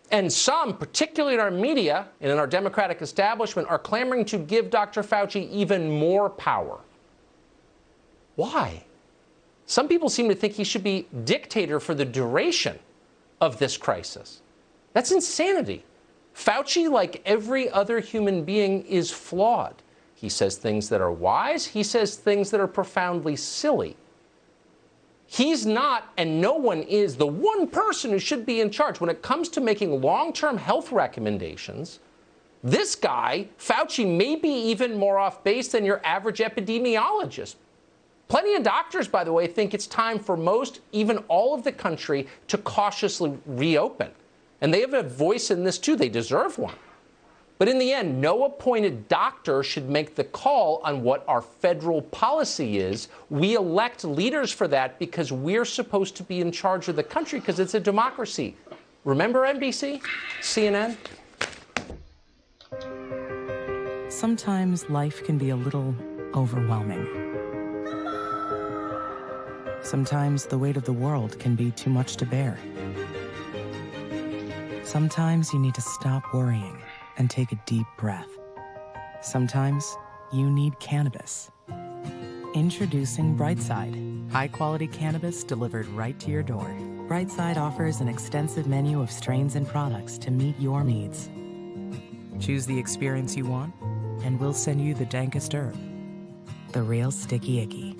And some, particularly in our media and in our democratic establishment, are clamoring to give Dr. Fauci even more power. Why? Some people seem to think he should be dictator for the duration of this crisis. That's insanity. Fauci, like every other human being, is flawed. He says things that are wise. He says things that are profoundly silly. He's not, and no one is, the one person who should be in charge. When it comes to making long-term health recommendations, this guy, Fauci, may be even more off base than your average epidemiologist. Plenty of doctors, by the way, think it's time for most, even all of the country, to cautiously reopen. And they have a voice in this, too. They deserve one. But in the end, no appointed doctor should make the call on what our federal policy is. We elect leaders for that because we're supposed to be in charge of the country because it's a democracy. Remember NBC? CNN? Sometimes life can be a little overwhelming. Sometimes the weight of the world can be too much to bear. Sometimes you need to stop worrying and take a deep breath. Sometimes you need cannabis. Introducing Brightside, high-quality cannabis delivered right to your door. Brightside offers an extensive menu of strains and products to meet your needs. Choose the experience you want, and we'll send you the dankest herb, the real sticky icky,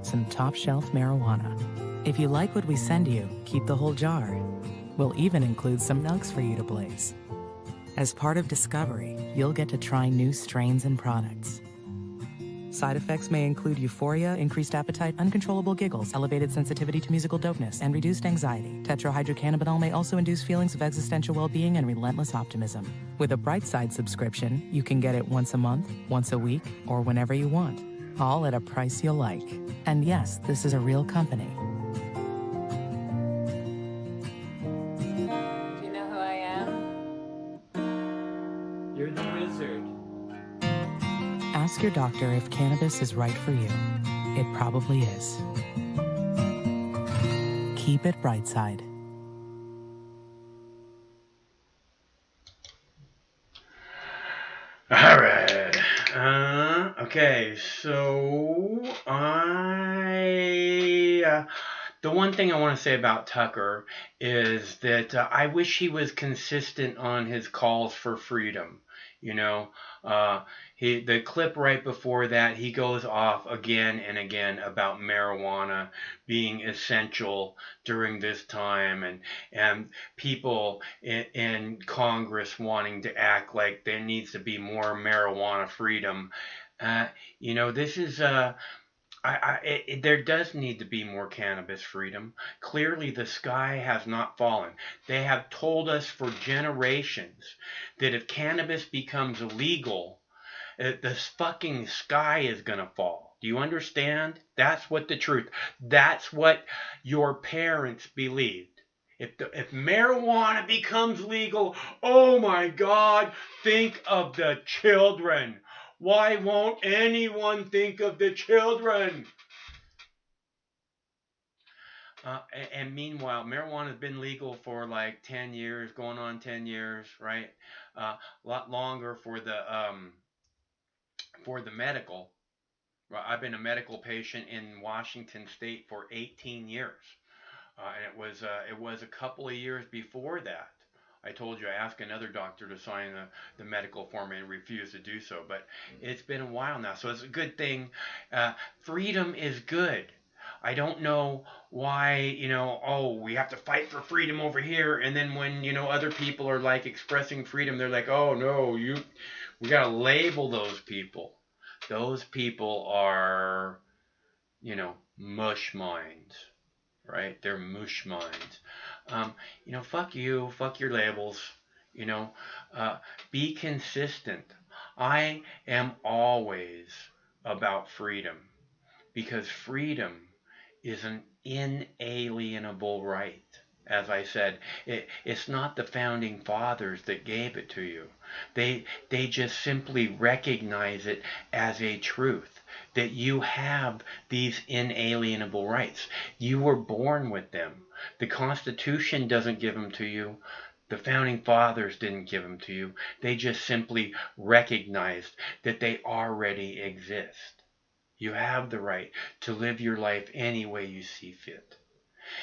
some top-shelf marijuana. If you like what we send you, keep the whole jar. We'll even include some nugs for you to blaze. As part of Discovery, you'll get to try new strains and products. Side effects may include euphoria, increased appetite, uncontrollable giggles, elevated sensitivity to musical dopeness, and reduced anxiety. Tetrahydrocannabinol may also induce feelings of existential well-being and relentless optimism. With a Brightside subscription, you can get it once a month, once a week, or whenever you want, all at a price you'll like. And yes, this is a real company. Do you know who I am? You're the wizard. Ask your doctor if cannabis is right for you. It probably is. Keep it Brightside. All right. Okay, so the one thing I want to say about Tucker is that I wish he was consistent on his calls for freedom. You know, the clip right before that, he goes off again and again about marijuana being essential during this time, and people in Congress wanting to act like there needs to be more marijuana freedom. You know, this is there does need to be more cannabis freedom. Clearly, the sky has not fallen. They have told us for generations that if cannabis becomes illegal, the fucking sky is going to fall. Do you understand? That's what the truth. That's what your parents believed. If marijuana becomes legal, oh my God, think of the children. Why won't anyone think of the children? And meanwhile, marijuana has been legal for like 10 years, going on 10 years, right? A lot longer for the medical. I've been a medical patient in Washington State for 18 years. And it was a couple of years before that. I told you I asked another doctor to sign the medical form and refused to do so, but it's been a while now, so it's a good thing. Freedom is good. I don't know why, you know, oh, we have to fight for freedom over here, and then when, you know, other people are like expressing freedom, they're like, oh no, we gotta label those people. Those people are, you know, mush minds, right? They're mush minds. You know, fuck you, fuck your labels, you know, be consistent. I am always about freedom, because freedom is an inalienable right. As I said, it's not the founding fathers that gave it to you. They just simply recognize it as a truth, that you have these inalienable rights. You were born with them. The Constitution doesn't give them to you. The founding fathers didn't give them to you. They just simply recognized that they already exist. You have the right to live your life any way you see fit.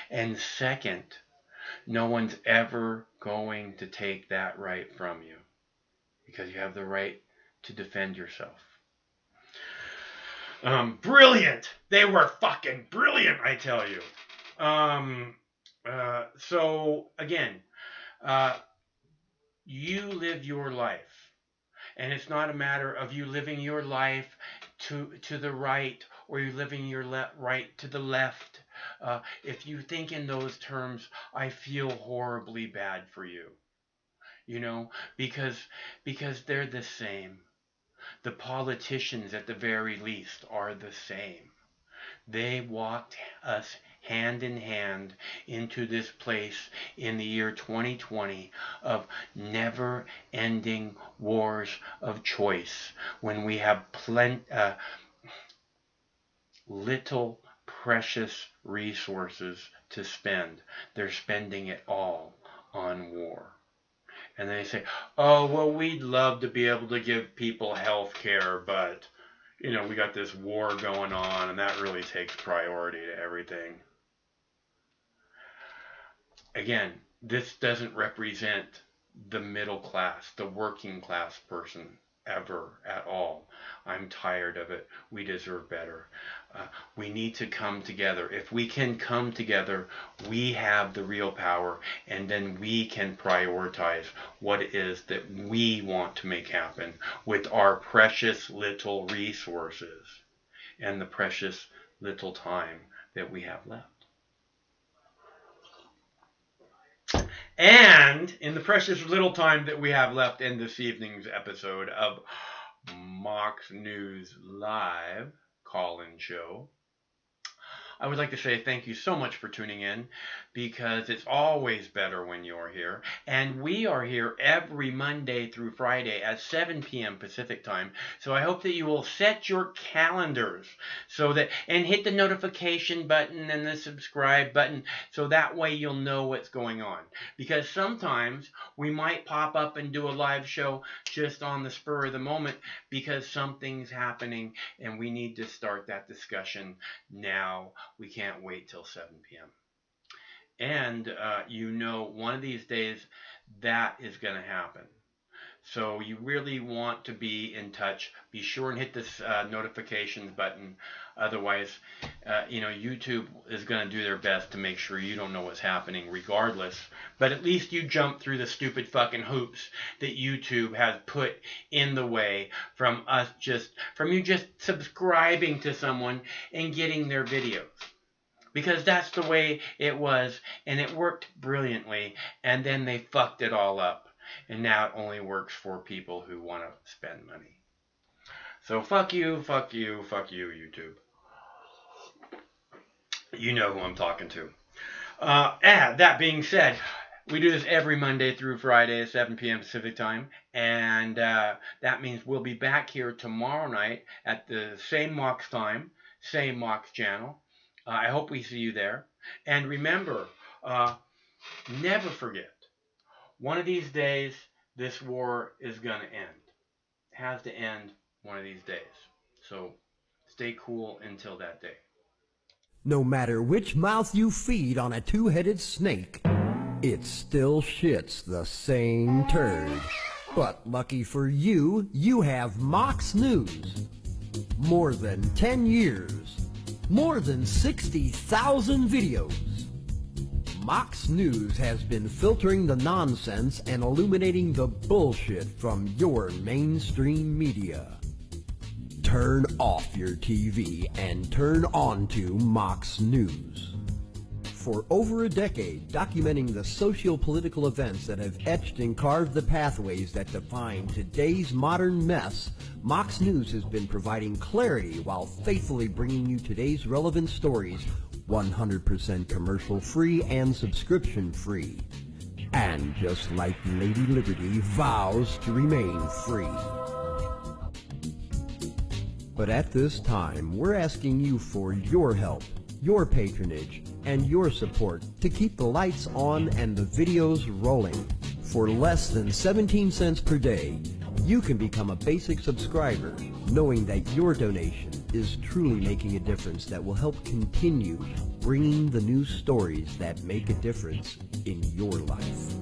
And second, no one's ever going to take that right from you, because you have the right to defend yourself. Brilliant! They were fucking brilliant, I tell you. So again, you live your life, and it's not a matter of you living your life to the right, or you living your right to the left. If you think in those terms, I feel horribly bad for you. You know, because they're the same. The politicians, at the very least, are the same. They walked us hand in hand into this place in the year 2020 of never-ending wars of choice, when we have little precious resources to spend. They're spending it all on war. And they say, oh, well, we'd love to be able to give people health care, but, you know, we got this war going on, and that really takes priority to everything. Again, this doesn't represent the middle class, the working class person, ever, at all. I'm tired of it. We deserve better. We need to come together. If we can come together, we have the real power, and then we can prioritize what it is that we want to make happen with our precious little resources and the precious little time that we have left. And in the precious little time that we have left in this evening's episode of Mox News Live call-in show, I would like to say thank you so much for tuning in, because it's always better when you're here. And we are here every Monday through Friday at 7 p.m. Pacific time. So I hope that you will set your calendars so that, and hit the notification button and the subscribe button, so that way you'll know what's going on. Because sometimes we might pop up and do a live show just on the spur of the moment because something's happening and we need to start that discussion now. We can't wait till 7 p.m. And one of these days that is going to happen. So you really want to be in touch. Be sure and hit this notifications button. Otherwise, YouTube is going to do their best to make sure you don't know what's happening regardless. But at least you jump through the stupid fucking hoops that YouTube has put in the way from you just subscribing to someone and getting their videos. Because that's the way it was, and it worked brilliantly, and then they fucked it all up. And now it only works for people who want to spend money. So fuck you, fuck you, fuck you, YouTube. You know who I'm talking to. That being said, we do this every Monday through Friday at 7 p.m. Pacific time. And that means we'll be back here tomorrow night at the same Mox time, same Mox channel. I hope we see you there. And remember, never forget, one of these days, this war is going to end. It has to end one of these days. So stay cool until that day. No matter which mouth you feed on a two-headed snake, it still shits the same turd. But lucky for you, you have Mox News. More than 10 years. More than 60,000 videos. Mox News has been filtering the nonsense and illuminating the bullshit from your mainstream media. Turn off your TV and turn on to Mox News. For over a decade, documenting the socio-political events that have etched and carved the pathways that define today's modern mess, Mox News has been providing clarity while faithfully bringing you today's relevant stories 100% commercial-free and subscription-free. And just like Lady Liberty vows to remain free. But at this time, we're asking you for your help, your patronage, and your support to keep the lights on and the videos rolling. For less than 17 cents per day, you can become a basic subscriber, knowing that your donation is truly making a difference that will help continue bringing the news stories that make a difference in your life.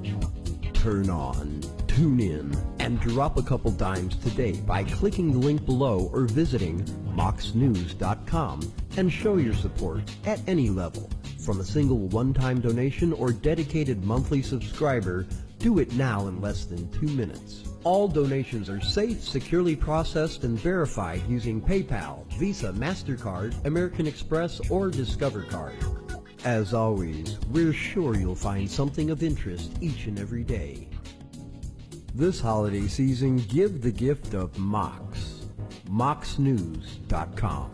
Turn on, tune in, and drop a couple dimes today by clicking the link below or visiting moxnews.com and show your support at any level. From a single one-time donation or dedicated monthly subscriber, do it now in less than 2 minutes. All donations are safe, securely processed, and verified using PayPal, Visa, MasterCard, American Express, or Discover Card. As always, we're sure you'll find something of interest each and every day. This holiday season, give the gift of Mox. moxnews.com